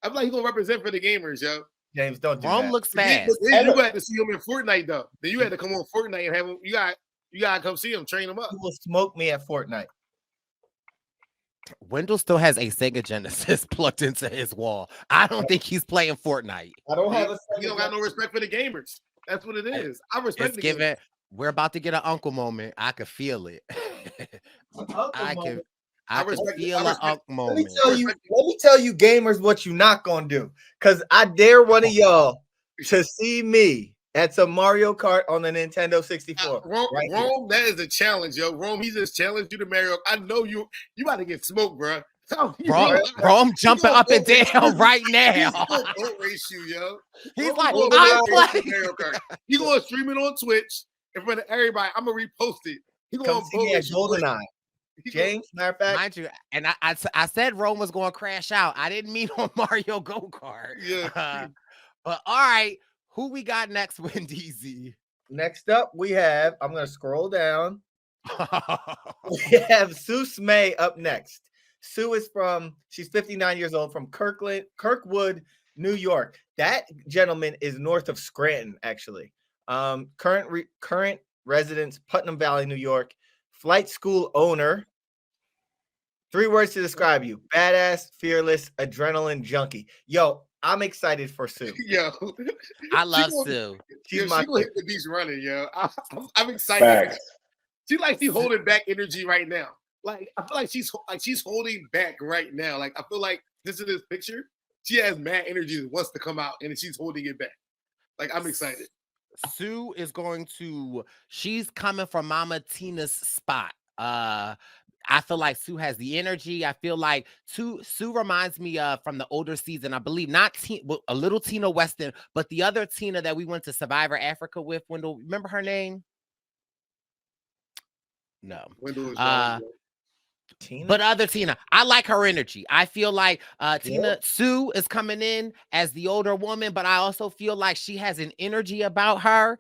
I feel like he's gonna represent for the gamers, yo. James, don't do Rome that. looks But fast. then you had to see him in Fortnite though. Then you had to come on Fortnite and have him. You got to come see him, train him up. He will smoke me at Fortnite. Wendell still has a Sega Genesis plugged into his wall. I don't think he's playing Fortnite. I don't have a. You don't got no respect for the gamers. That's what it is. I respect It's the given. gamers. We're about to get an uncle moment. I could feel it. I can respect- feel I an respect- uncle Let me moment. tell you. Let me tell you, gamers, what you not gonna do. Cause I dare one of y'all to see me at some Mario Kart on the Nintendo 64. Rome, right here. Rome, that is a challenge, yo. Rome, he just challenged you to Mario. I know you about to get smoked, bro. Rome jumping up and down right He's now. gonna boat race you, yo. He's Rome like, gonna I'm boat race you playing. Mario Kart. He gonna stream it on Twitch in front of everybody. I'm gonna repost it. He gonna Come see boat me at race you. GoldenEye. He gonna- James, matter of fact, Mind you, and I said Rome was going to crash out. I didn't mean on Mario Go Kart. Yeah. But all right, who we got next, Wendy? next up we have. I'm gonna scroll down. We have Sue May up next. Sue is she's 59 years old from Kirkwood, New York. That gentleman is north of Scranton, actually. Current residence, Putnam Valley, New York. Flight school owner. 3 words to describe you: badass, fearless, adrenaline junkie. Yo, I'm excited for Sue. Yo, I love gonna- Sue. She's Yo, my she gonna hit the beach running, yo. I'm excited. Facts. She's holding back energy right now. Like I feel like she's holding back right now. Like I feel like this is this picture. She has mad energy that wants to come out, and she's holding it back. Like I'm excited. Sue is she's coming from Mama Tina's spot. I feel like Sue has the energy. I feel like Sue reminds me from the older season. I believe not a little Tina Weston, but the other Tina that we went to Survivor Africa with. Wendell, remember her name? No. Wendell is Tina. But other Tina, I like her energy. I feel like Sue is coming in as the older woman, but I also feel like she has an energy about her.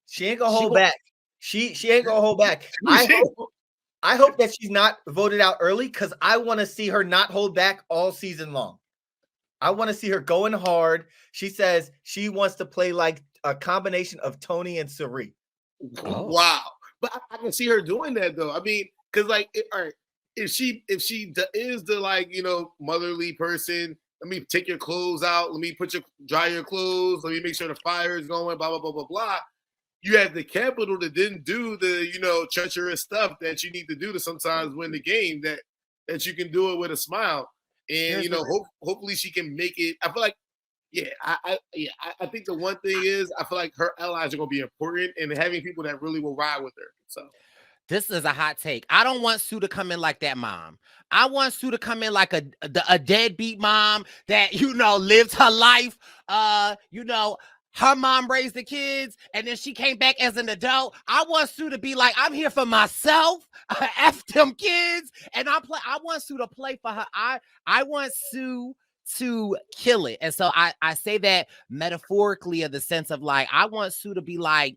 She ain't gonna hold back. She ain't gonna hold back. I hope that she's not voted out early because I want to see her not hold back all season long. I want to see her going hard. She says she wants to play like a combination of Tony and Suri. Wow. But I can see her doing that though. I mean, because like, all right, if she is the like motherly person, let me take your clothes out, let me dry your clothes, let me make sure the fire is going, blah blah blah blah blah. You have the capital that didn't do the treacherous stuff that you need to do to sometimes win the game. That you can do it with a smile, and hopefully she can make it. I feel like, I think the one thing is I feel like her allies are going to be important, and having people that really will ride with her. So. This is a hot take. I don't want Sue to come in like that mom. I want Sue to come in like a deadbeat mom that, lived her life. Her mom raised the kids and then she came back as an adult. I want Sue to be like, I'm here for myself. F them kids. And I want Sue to play for her. I want Sue to kill it. And so I say that metaphorically in the sense of like, I want Sue to be like,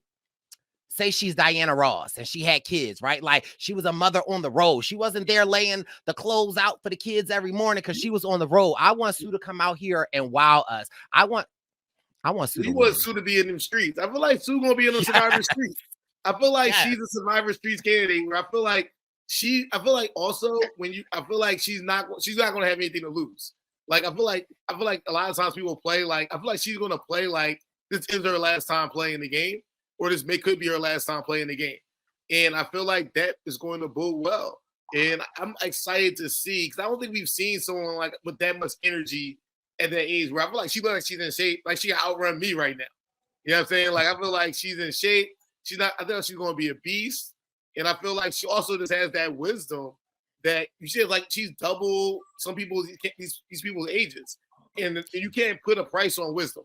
say she's Diana Ross and she had kids, right? Like she was a mother on the road. She wasn't there laying the clothes out for the kids every morning because she was on the road. I want Sue to come out here and wow us. I want Sue to win. Sue to be in them streets. I feel like Sue gonna be in the Survivor streets. I feel like she's a Survivor Streets candidate. Where I feel like also I feel like she's not gonna have anything to lose. Like I feel like a lot of times people play like I feel like she's gonna play like this is her last time playing the game, or this could be her last time playing the game. And I feel like that is going to bode well. And I'm excited to see because I don't think we've seen someone like with that much energy at that age where I feel like she looks like she's in shape, like she can outrun me right now. You know what I'm saying? Like I feel like she's in shape. I think she's gonna be a beast. And I feel like she also just has that wisdom that you see like she's double some people's these people's ages. and you can't put a price on wisdom,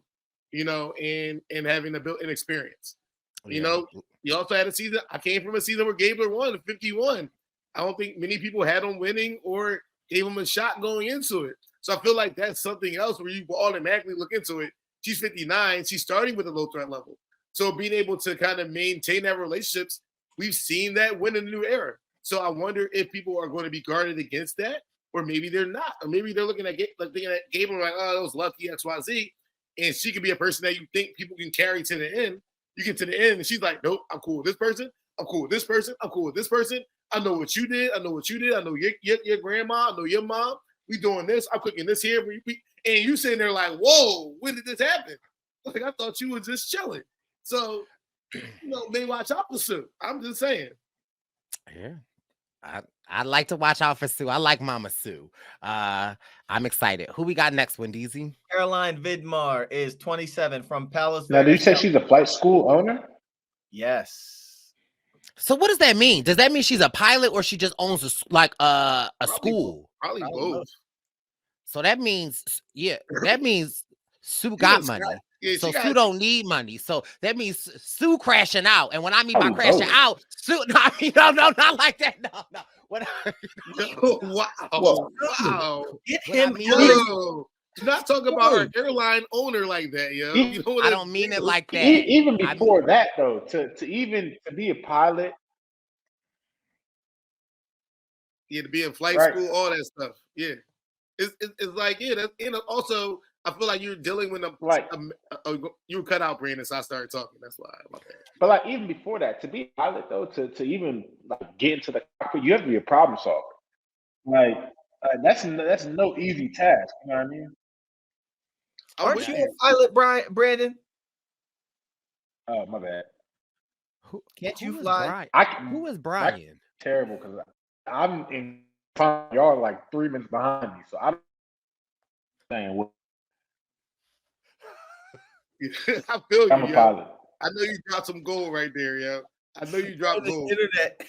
you know, and having a built-in experience. You know, you also had a season. I came from a season where Gabler won 51. I don't think many people had him winning or gave him a shot going into it. So I feel like that's something else where you automatically look into it. She's 59. She's starting with a low threat level. So being able to kind of maintain that relationships, we've seen that win in the new era. So I wonder if people are going to be guarded against that, or maybe they're not. Or maybe they're looking at Gabler like, oh, that was lucky, XYZ. And she could be a person that you think people can carry to the end. You get to the end, and she's like, nope, I'm cool with this person. I'm cool with this person. I'm cool with this person. I know what you did. I know what you did. I know your grandma. I know your mom. We doing this. I'm cooking this here. And you sitting there like, whoa, when did this happen? Like, I thought you were just chilling. So, you know, may watch out for Sue. I'm just saying. Yeah. I like to watch out for Sue. I like Mama Sue. I'm excited. Who we got next, Wendeezy? Caroline Vidmar is 27 from Palos Now, did you Verdes. say she's a flight school owner? Yes. So what does that mean? Does that mean she's a pilot or she just owns a school? Probably both. So that means, that means Sue got money. So Sue don't need money. So that means Sue crashing out. And when I mean by crashing out, Sue, no, I mean, no, not like that. No. What? Wow. Get him. You're not talking about an airline owner like that, yo. You know I don't mean it like that. Even before that, though, to be a pilot. Yeah, to be in flight school, all that stuff. Yeah. It's like, yeah, that's, and also I feel like you're dealing with you were cut out, Brandon, so I started talking. That's why. But like even before that, to be a pilot though, to even like get into the cockpit, you have to be a problem solver. Like that's no easy task. You know what I mean? Aren't you a pilot, Brandon? Oh, my bad. Can't you fly? Who is Brian? Terrible because I'm in front of y'all like 3 minutes behind me, so I'm saying what. I feel you. I'm a pilot. I know you dropped some gold right there, yo. I know you dropped gold. Internet.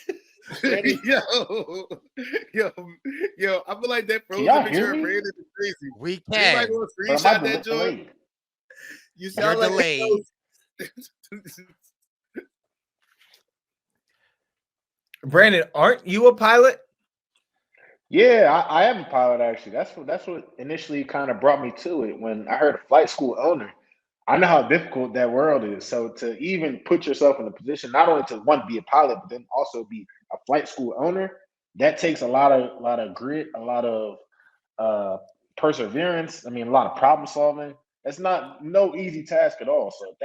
yo, I feel like that frozen picture of Brandon is crazy. We can. Screenshot that joint. You sound like delayed. Brandon, aren't you a pilot? Yeah, I am a pilot actually. That's what initially kind of brought me to it. When I heard a flight school owner, I know how difficult that world is. So to even put yourself in a position, not only to be a pilot, but then also be a flight school owner, that takes a lot of grit, a lot of perseverance. I mean, a lot of problem solving. That's no easy task at all. So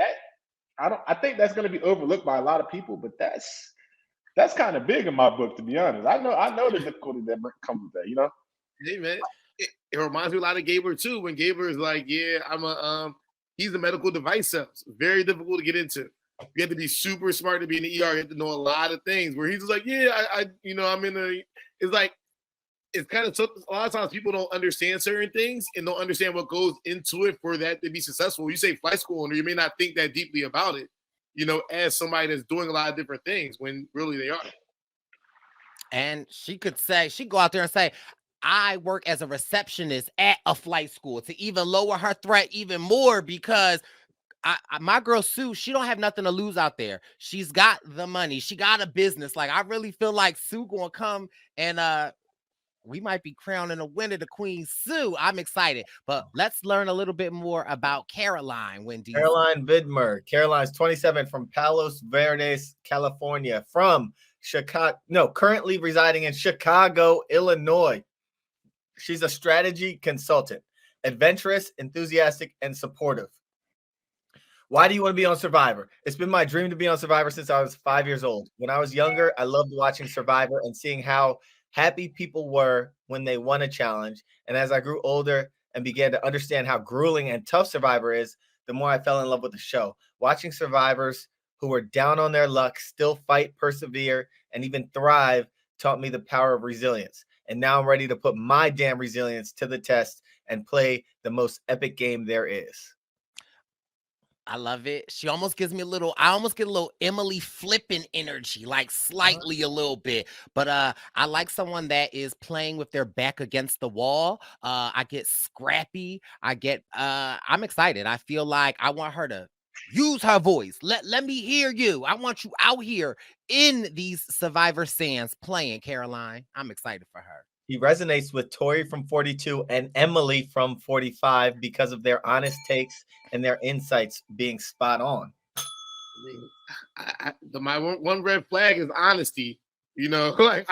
I think that's going to be overlooked by a lot of people, but that's kind of big in my book, to be honest. I know the difficulty that comes with that, you know? Hey man, it reminds me a lot of Gabler too. When Gabler is like, yeah, he's a medical device sales. Very difficult to get into. You have to be super smart to be in the ER. You have to know a lot of things. Where he's just like, yeah, I'm in a. It's like it's kind of a lot of times people don't understand certain things and don't understand what goes into it for that to be successful. You say flight school owner, you may not think that deeply about it, you know, as somebody that's doing a lot of different things when really they are. And she could go out there and say, I work as a receptionist at a flight school, to even lower her threat even more, because my girl Sue, she don't have nothing to lose out there. She's got the money. She got a business. Like, I really feel like Sue gonna come and we might be crowning a winner, the Queen Sue. I'm excited. But let's learn a little bit more about Caroline, Wendy. Caroline Vidmer. Caroline's 27 from Palos Verdes, California, from Chicago. No, currently residing in Chicago, Illinois. She's a strategy consultant, adventurous, enthusiastic, and supportive. Why do you want to be on Survivor? It's been my dream to be on Survivor since I was 5 years old. When I was younger, I loved watching Survivor and seeing how happy people were when they won a challenge. And as I grew older and began to understand how grueling and tough Survivor is, the more I fell in love with the show. Watching survivors who were down on their luck still fight, persevere, and even thrive taught me the power of resilience. And now I'm ready to put my damn resilience to the test and play the most epic game there is. I love it. She almost gives me I almost get a little Emily flipping energy, like slightly a little bit. But I like someone that is playing with their back against the wall. I get scrappy. I'm excited. I feel like I want her to use her voice. Let me hear you. I want you out here in these Survivor Sands playing, Caroline. I'm excited for her. He resonates with Tori from 42 and Emily from 45 because of their honest takes and their insights being spot on. My one red flag is honesty. You know, like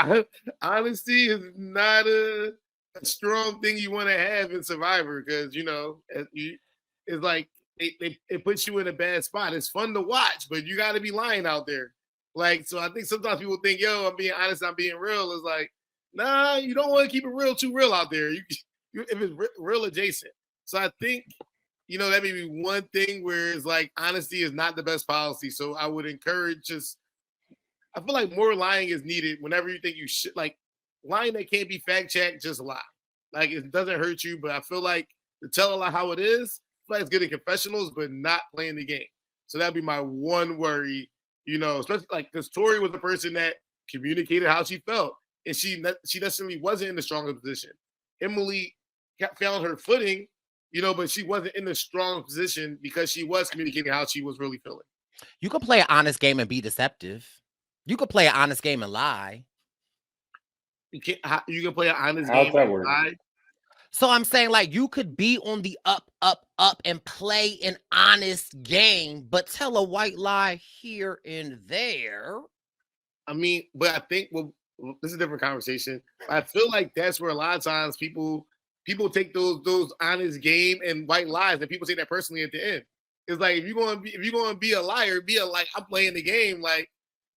honesty is not a strong thing you want to have in Survivor because, you know, it's like it puts you in a bad spot. It's fun to watch, but you got to be lying out there. Like, so I think sometimes people think, yo, I'm being honest, I'm being real. It's like, nah, you don't want to keep it too real out there. You if it's real adjacent. So I think, you know, that may be one thing where it's like honesty is not the best policy. So I would encourage I feel like more lying is needed whenever you think you should. Like lying that can't be fact checked, just lie. Like it doesn't hurt you, but I feel like to tell a lie how it is, I feel like it's good at confessionals, but not playing the game. So that'd be my one worry, you know, especially like because Tori was the person that communicated how she felt. And she necessarily wasn't in the strongest position. Emily found her footing, you know, but she wasn't in the strong position because she was communicating how she was really feeling. You can play an honest game and be deceptive. You can play an honest game and lie. You can play an honest How's game that and work? lie. So I'm saying, like, you could be on the up and play an honest game, but tell a white lie here and there. I mean, but I think this is a different conversation. I feel like that's where a lot of times people take those honest game and white lies, and people take that personally at the end. It's like if you're going to be a liar, like I'm playing the game. Like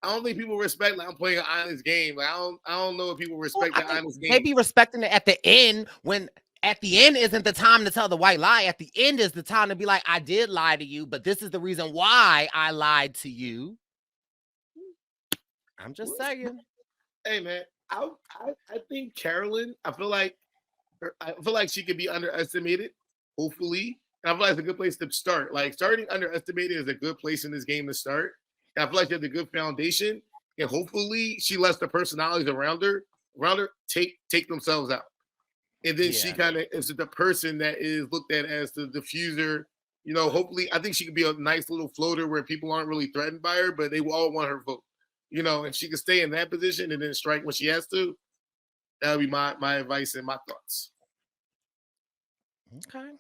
I don't think people respect like I'm playing an honest game. Like I don't know if people respect the honest game. They be respecting it at the end when at the end isn't the time to tell the white lie. At the end is the time to be like, I did lie to you, but this is the reason why I lied to you. I'm just saying. Hey man, I think Carolyn. I feel like she could be underestimated. Hopefully, and I feel like it's a good place to start. Like starting underestimated is a good place in this game to start. And I feel like she has a good foundation, and hopefully she lets the personalities around her take themselves out, and then she kind of is the person that is looked at as the diffuser. You know, hopefully, I think she could be a nice little floater where people aren't really threatened by her, but they will all want her vote. You know, and she can stay in that position and then strike when she has to. That would be my advice and my thoughts. Okay.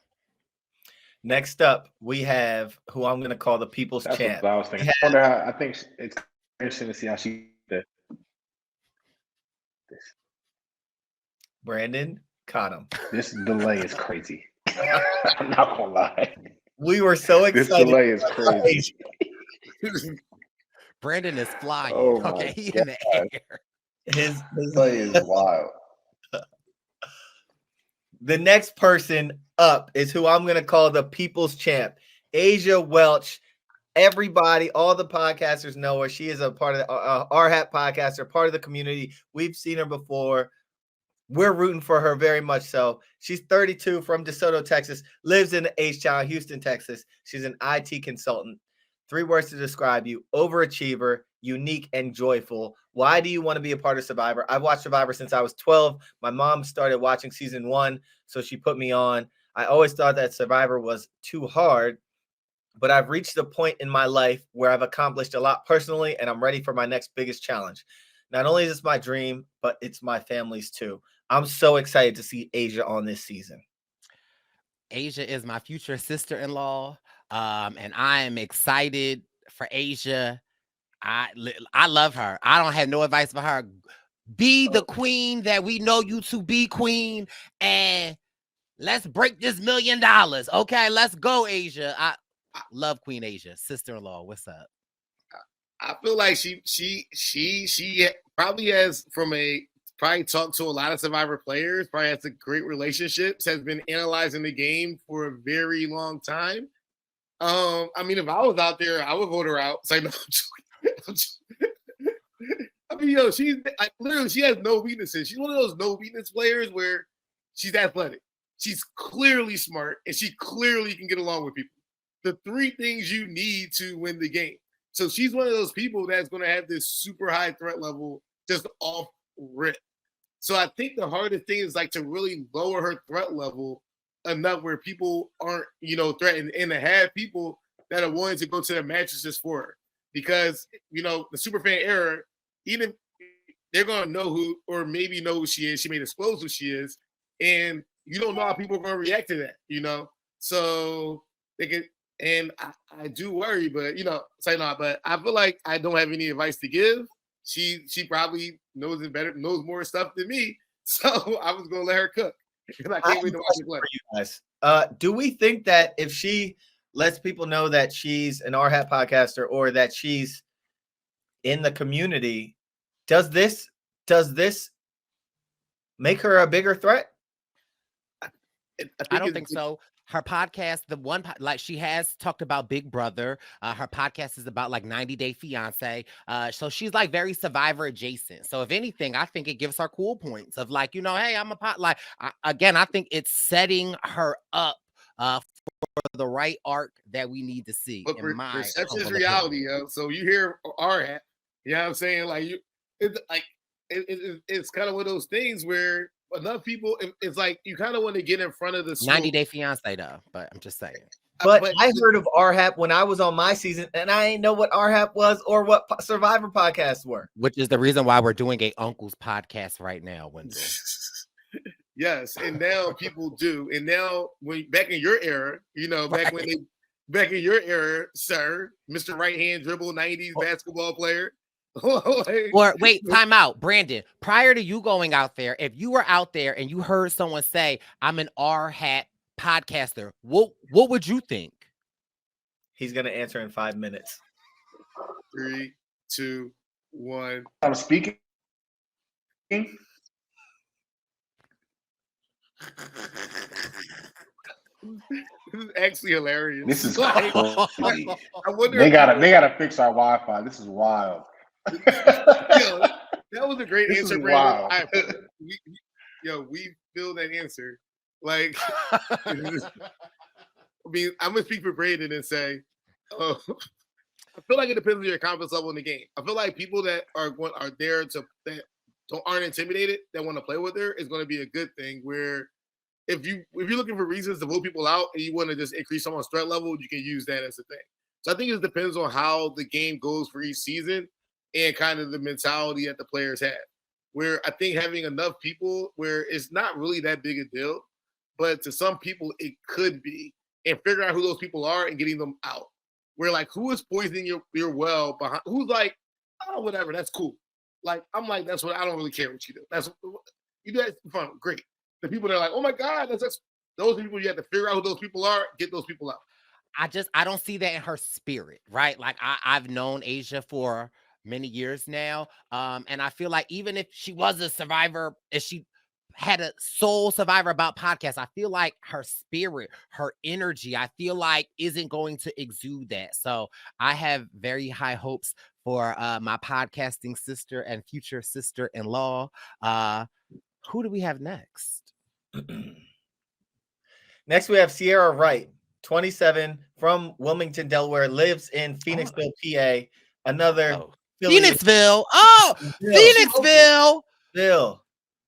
Next up, we have who I'm going to call the People's Champ. What I was thinking. I wonder how. I think it's interesting to see how she did this. Brandon Cottom. This delay is crazy. I'm not gonna lie. We were so excited. This delay is crazy. Brandon is flying. Oh okay, my he in the air. His delay is wild. The next person up is who I'm going to call the People's Champ, Aysha Welch. Everybody, all the podcasters know her. She is a part of the RHAP podcaster, part of the community. We've seen her before. We're rooting for her very much so. She's 32 from DeSoto, Texas, lives in H-Town, Houston, Texas. She's an IT consultant. 3 words to describe you: overachiever, unique, and joyful. Why do you want to be a part of Survivor? I've watched Survivor since I was 12. My mom started watching season 1, so she put me on. I always thought that Survivor was too hard, but I've reached a point in my life where I've accomplished a lot personally, and I'm ready for my next biggest challenge. Not only is this my dream, but it's my family's too. I'm so excited to see Aysha on this season. Aysha is my future sister-in-law, and I am excited for Aysha. I love her. I don't have no advice for her. Be the queen that we know you to be, queen, and let's break this $1 million. Okay, let's go, Aysha. I love Queen Aysha, sister-in-law. What's up? I feel like she probably has probably talked to a lot of Survivor players, probably has a great relationships, has been analyzing the game for a very long time. I mean, if I was out there, I would vote her out. It's like, no, I mean, yo, she's like, literally, she has no weaknesses. She's one of those no weakness players where she's athletic. She's clearly smart, and she clearly can get along with people. the 3 things you need to win the game. So she's one of those people that's going to have this super high threat level just off rip. So I think the hardest thing is like to really lower her threat level enough where people aren't, threatened, and to have people that are willing to go to the mattresses for her. Because, the superfan era, even they're going to know who, or maybe know who she is. She may disclose who she is. And you don't know how people are going to react to that, So they can, and I do worry, but, but I feel like I don't have any advice to give. She probably knows it better, knows more stuff than me. So I was going to let her cook. And I can't wait to watch it play. For you guys. Do we think that if she lets people know that she's an RHAP podcaster or that she's in the community, does this make her a bigger threat? I don't think so. Her podcast, she has talked about Big Brother. Her podcast is about like 90 Day Fiance. So she's like very Survivor adjacent. So if anything, I think it gives her cool points of like, hey, I'm a I think it's setting her up for the right arc that we need to see. But perception is reality, yo. So you hear RHAP, you know what I'm saying? Like it's kind of one of those things where enough people, it's like you kind of want to get in front of the 90 Day Fiance though, but I'm just saying. But I heard of RHAP when I was on my season, and I didn't know what RHAP was or what Survivor podcasts were. Which is the reason why we're doing a Uncle's podcast right now, Wendell. Yes, and now people do. And now, back in your era, back in your era, sir, Mr. Right Hand Dribble, 90s basketball player. Or wait, time out, Brandon. Prior to you going out there, if you were out there and you heard someone say, "I'm an RHAP podcaster," what would you think? He's gonna answer in 5 minutes. 3, 2, 1. I'm speaking. This is actually hilarious. This is like, crazy. I wonder they gotta fix our Wi-Fi. This is wild. Yo, that was a great This answer, is Brandon. wild. We feel that answer. Like, I mean, I'm gonna speak for Brandon and say, I feel like it depends on your confidence level in the game. I feel like people that are there aren't intimidated, that want to play with her, is going to be a good thing. Where if you're looking for reasons to vote people out and you want to just increase someone's threat level, you can use that as a thing. So I think it depends on how the game goes for each season and kind of the mentality that the players have. Where I think having enough people where it's not really that big a deal, but to some people it could be, and figure out who those people are and getting them out. Where like, who is poisoning your well behind? Who's like, oh, whatever, that's cool. Like, I'm like, that's what I don't really care what you do. You do that for fun, great. The people that are like, oh my God, those people you have to figure out who those people are, get those people out. I don't see that in her spirit, right? Like I've known Aysha for many years now. And I feel like even if she was a survivor, if she had a soul survivor about podcasts, I feel like her spirit, her energy, I feel like isn't going to exude that. So I have very high hopes for my podcasting sister and future sister-in-law. Who do we have next? Next, we have Sierra Wright, 27, from Wilmington, Delaware, lives in Phoenixville, PA. Another Phoenixville. Oh, Phoenixville. Bill.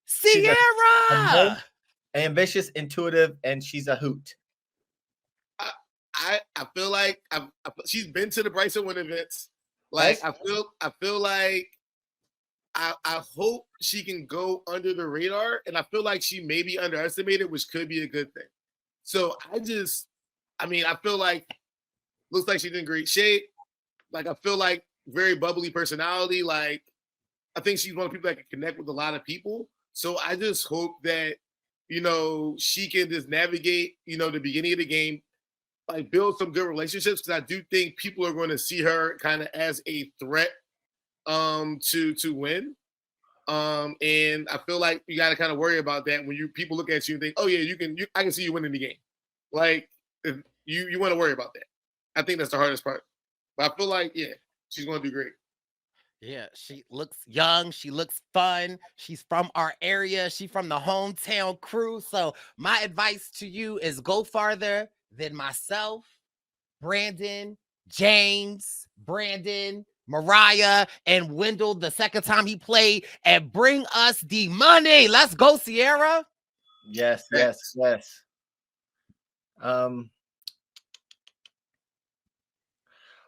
Sierra. Ambitious, intuitive, and she's a hoot. I feel like she's been to the Brice Izyah events. Like I feel like I hope she can go under the radar, and I feel like she may be underestimated, which could be a good thing. So I feel like looks like she's in great shape. Like I feel like very bubbly personality. Like I think she's one of the people that can connect with a lot of people. So I just hope that, she can just navigate, the beginning of the game, like build some good relationships. Because I do think people are going to see her kind of as a threat to win. And I feel like you got to kind of worry about that when people look at you and think, oh yeah, I can see you winning the game. Like if you want to worry about that. I think that's the hardest part. But I feel like, yeah, she's going to do great. Yeah, she looks young. She looks fun. She's from our area. She's from the hometown crew. So my advice to you is go farther than myself Brandon, James, Brandon, Mariah, and Wendell the second time he played, and bring us the money. Let's go, Sierra. Yes.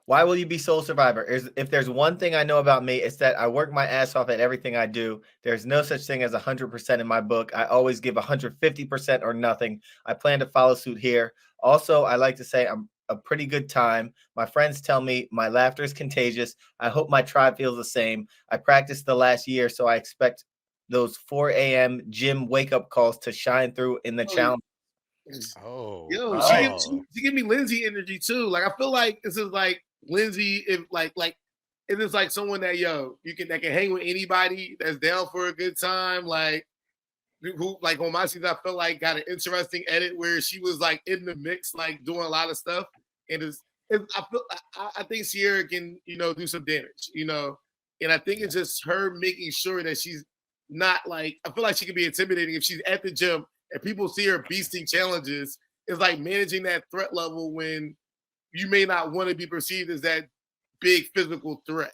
Why will you be sole survivor? If there's one thing I know about me, it's that I work my ass off at everything I do. There's no such thing as 100% in my book. I always give 150% or nothing. I plan to follow suit here. Also, I like to say I'm a pretty good time. My friends tell me my laughter is contagious. I hope my tribe feels the same. I practiced the last year, so I expect those 4 a.m. gym wake-up calls to shine through in the challenge. Yo, she give me Lindsay energy too. Like, I feel like this is like Lindsay, if like it is like someone that that can hang with anybody that's down for a good time. Like, who like on my season, I felt like got an interesting edit where she was like in the mix, like doing a lot of stuff. And I think Sierra can do some damage, and I think it's just her making sure that she's not like, I feel like she can be intimidating if she's at the gym and people see her beasting challenges. It's like managing that threat level when you may not want to be perceived as that big physical threat,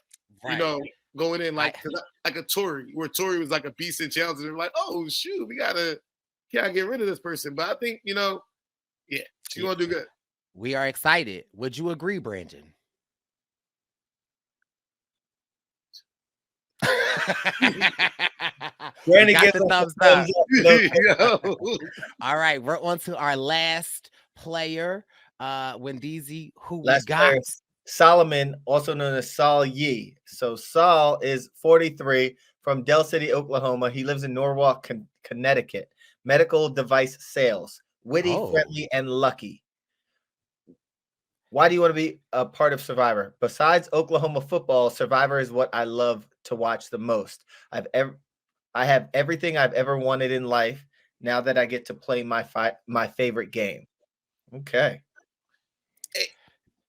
going in like a Tori, where Tori was like a beast in challenges. They're like, oh shoot, we gotta get rid of this person. But I think she's gonna do good. We are excited. Would you agree, Brandon? Brandon got gets the thumbs up. All right, we're on to our last player, Wendeezy, who Last we got. player, Solomon, also known as Saul Yee. So Saul is 43 from Del City, Oklahoma. He lives in Norwalk, Connecticut. Medical device sales, witty, friendly, and lucky. Why do you want to be a part of Survivor? Besides Oklahoma football, Survivor is what I love to watch the most. I have everything I've ever wanted in life now that I get to play my favorite game. Okay. Hey,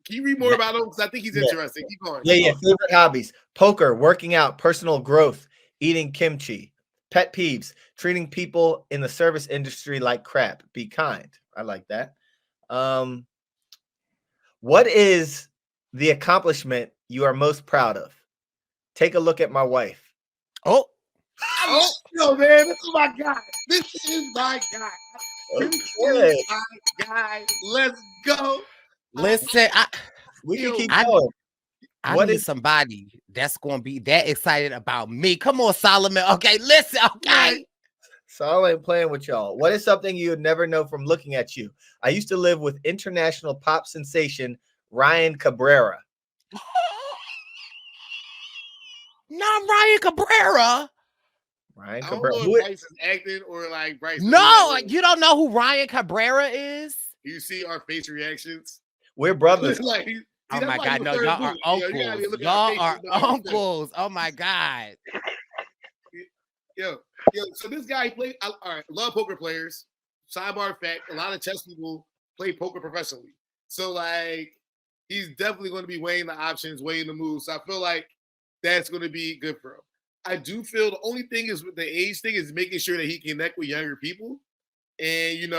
can you read more about him? Because I think he's interesting. Keep going. Yeah. Favorite hobbies: poker, working out, personal growth, eating kimchi. Pet peeves: treating people in the service industry like crap. Be kind. I like that. What is the accomplishment you are most proud of? Take a look at my wife. Yo, man, this is my guy. This is my guy. This is my guy. Let's go. Listen, we can keep going. I need somebody that's going to be that excited about me. Come on, Solomon. Okay, listen. Okay. Saul ain't playing with y'all. What is something you would never know from looking at you? I used to live with international pop sensation Ryan Cabrera. Not Ryan Cabrera. Ryan Cabrera. I don't know if Brice is acting or like Brice. No, you don't know who Ryan Cabrera is? You see our face reactions? We're brothers. Like, oh my God, no, y'all are uncles. Y'all are uncles. Oh my God. Yo, so this guy played. All right, love poker players. Sidebar fact: a lot of chess people play poker professionally. So like, he's definitely going to be weighing the options, weighing the moves. So I feel like that's going to be good for him. I do feel the only thing is with the age thing is making sure that he can connect with younger people, and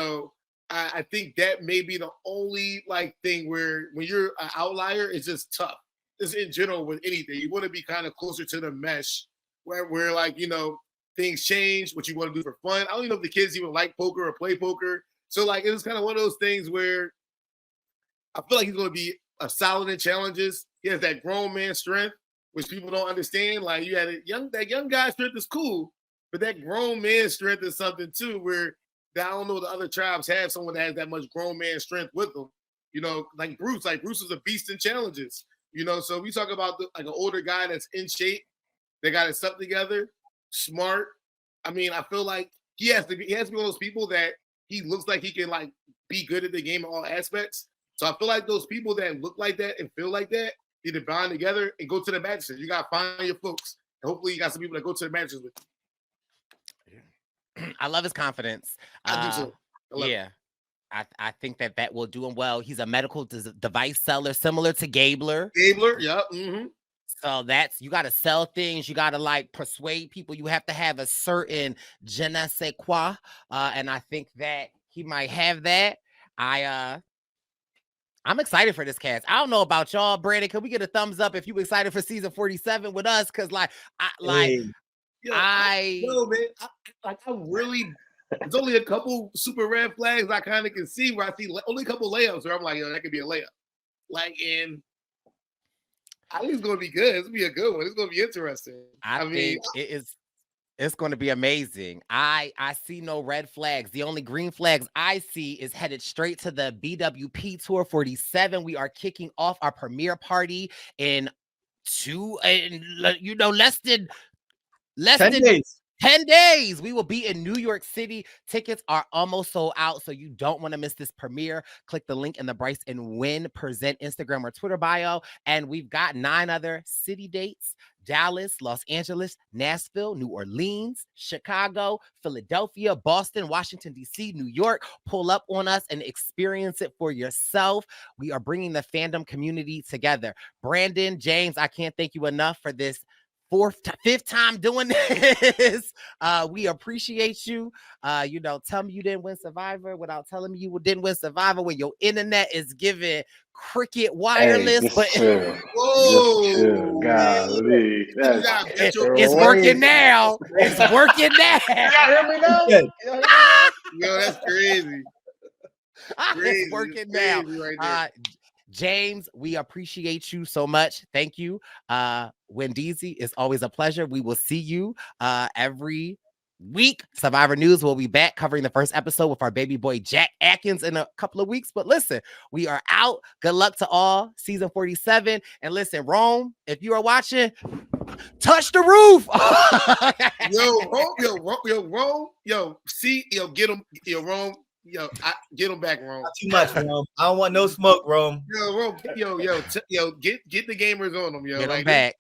I think that may be the only like thing where when you're an outlier, it's just tough. Just in general with anything, you want to be kind of closer to the mesh where like things change, what you want to do for fun. I don't even know if the kids even like poker or play poker. So like it was kind of one of those things where I feel like he's going to be a solid in challenges. He has that grown man strength, which people don't understand. Like you had that young guy strength is cool, but that grown man strength is something too. Where I don't know the other tribes have someone that has that much grown man strength with them. Like Bruce. Like Bruce is a beast in challenges. So we talk about like an older guy that's in shape, that got his stuff together. Smart. I mean, I feel like he has to be one of those people that he looks like he can like be good at the game in all aspects. So I feel like those people that look like that and feel like that need to bond together and go to the matches. You gotta find your folks. And hopefully you got some people that go to the matches with you. I love his confidence. I do too. I think that will do him well. He's a medical device seller, similar to Gabler. Yeah. Mm-hmm. So you got to sell things. You got to like persuade people. You have to have a certain je ne sais quoi. And I think that he might have that. I'm excited for this cast. I don't know about y'all, Brandon. Can we get a thumbs up if you excited for season 47 with us? Because Hey. Yo, man, I really. There's only a couple super red flags I kind of can see where I see only a couple layups where I'm like, yo, that could be a layup. Like, and I think it's gonna be good. It's gonna be a good one. It's gonna be interesting. I mean, it's going to be amazing. I see no red flags. The only green flags I see is headed straight to the BWP Tour 47. We are kicking off our premiere party in less than 10 days. 10 days. We will be in New York City. Tickets are almost sold out, so you don't want to miss this premiere. Click the link in the Brice and Win Present Instagram or Twitter bio. And we've got 9 other city dates: Dallas, Los Angeles, Nashville, New Orleans, Chicago, Philadelphia, Boston, Washington, D.C., New York. Pull up on us and experience it for yourself. We are bringing the fandom community together. Brandon, James, I can't thank you enough for this 5th time doing this. We appreciate you. Tell me you didn't win Survivor without telling me you didn't win Survivor when your internet is giving cricket wireless. Hey, whoa, golly, it's working now. It's working now. Y'all hear me now? Yo, that's crazy. It's working now. Right, James, we appreciate you so much. Thank you. Wendeezy, it's always a pleasure. We will see you every week. Survivor News will be back covering the first episode with our baby boy Jack Atkins in a couple of weeks. But listen, we are out. Good luck to all. Season 47. And listen, Rome, if you are watching, touch the roof. Rome, get him, Rome. Get him back, Rome. Not too much, Rome. I don't want no smoke, Rome. Rome, get the gamers on them, Get them back.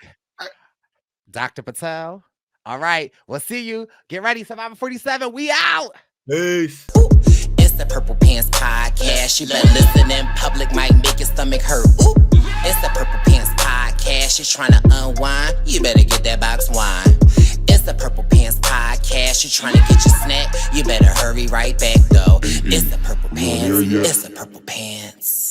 Dr. Patel. All right, we'll see you. Get ready, Survivor 47. We out. Peace. It's the Purple Pants Podcast. You better listen in public, might make your stomach hurt. Ooh. It's the Purple Pants Podcast. You're trying to unwind, you better get that box wine. It's the Purple Pants Podcast. You're trying to get your snack, you better hurry right back though. It's the Purple Pants. It's the Purple Pants.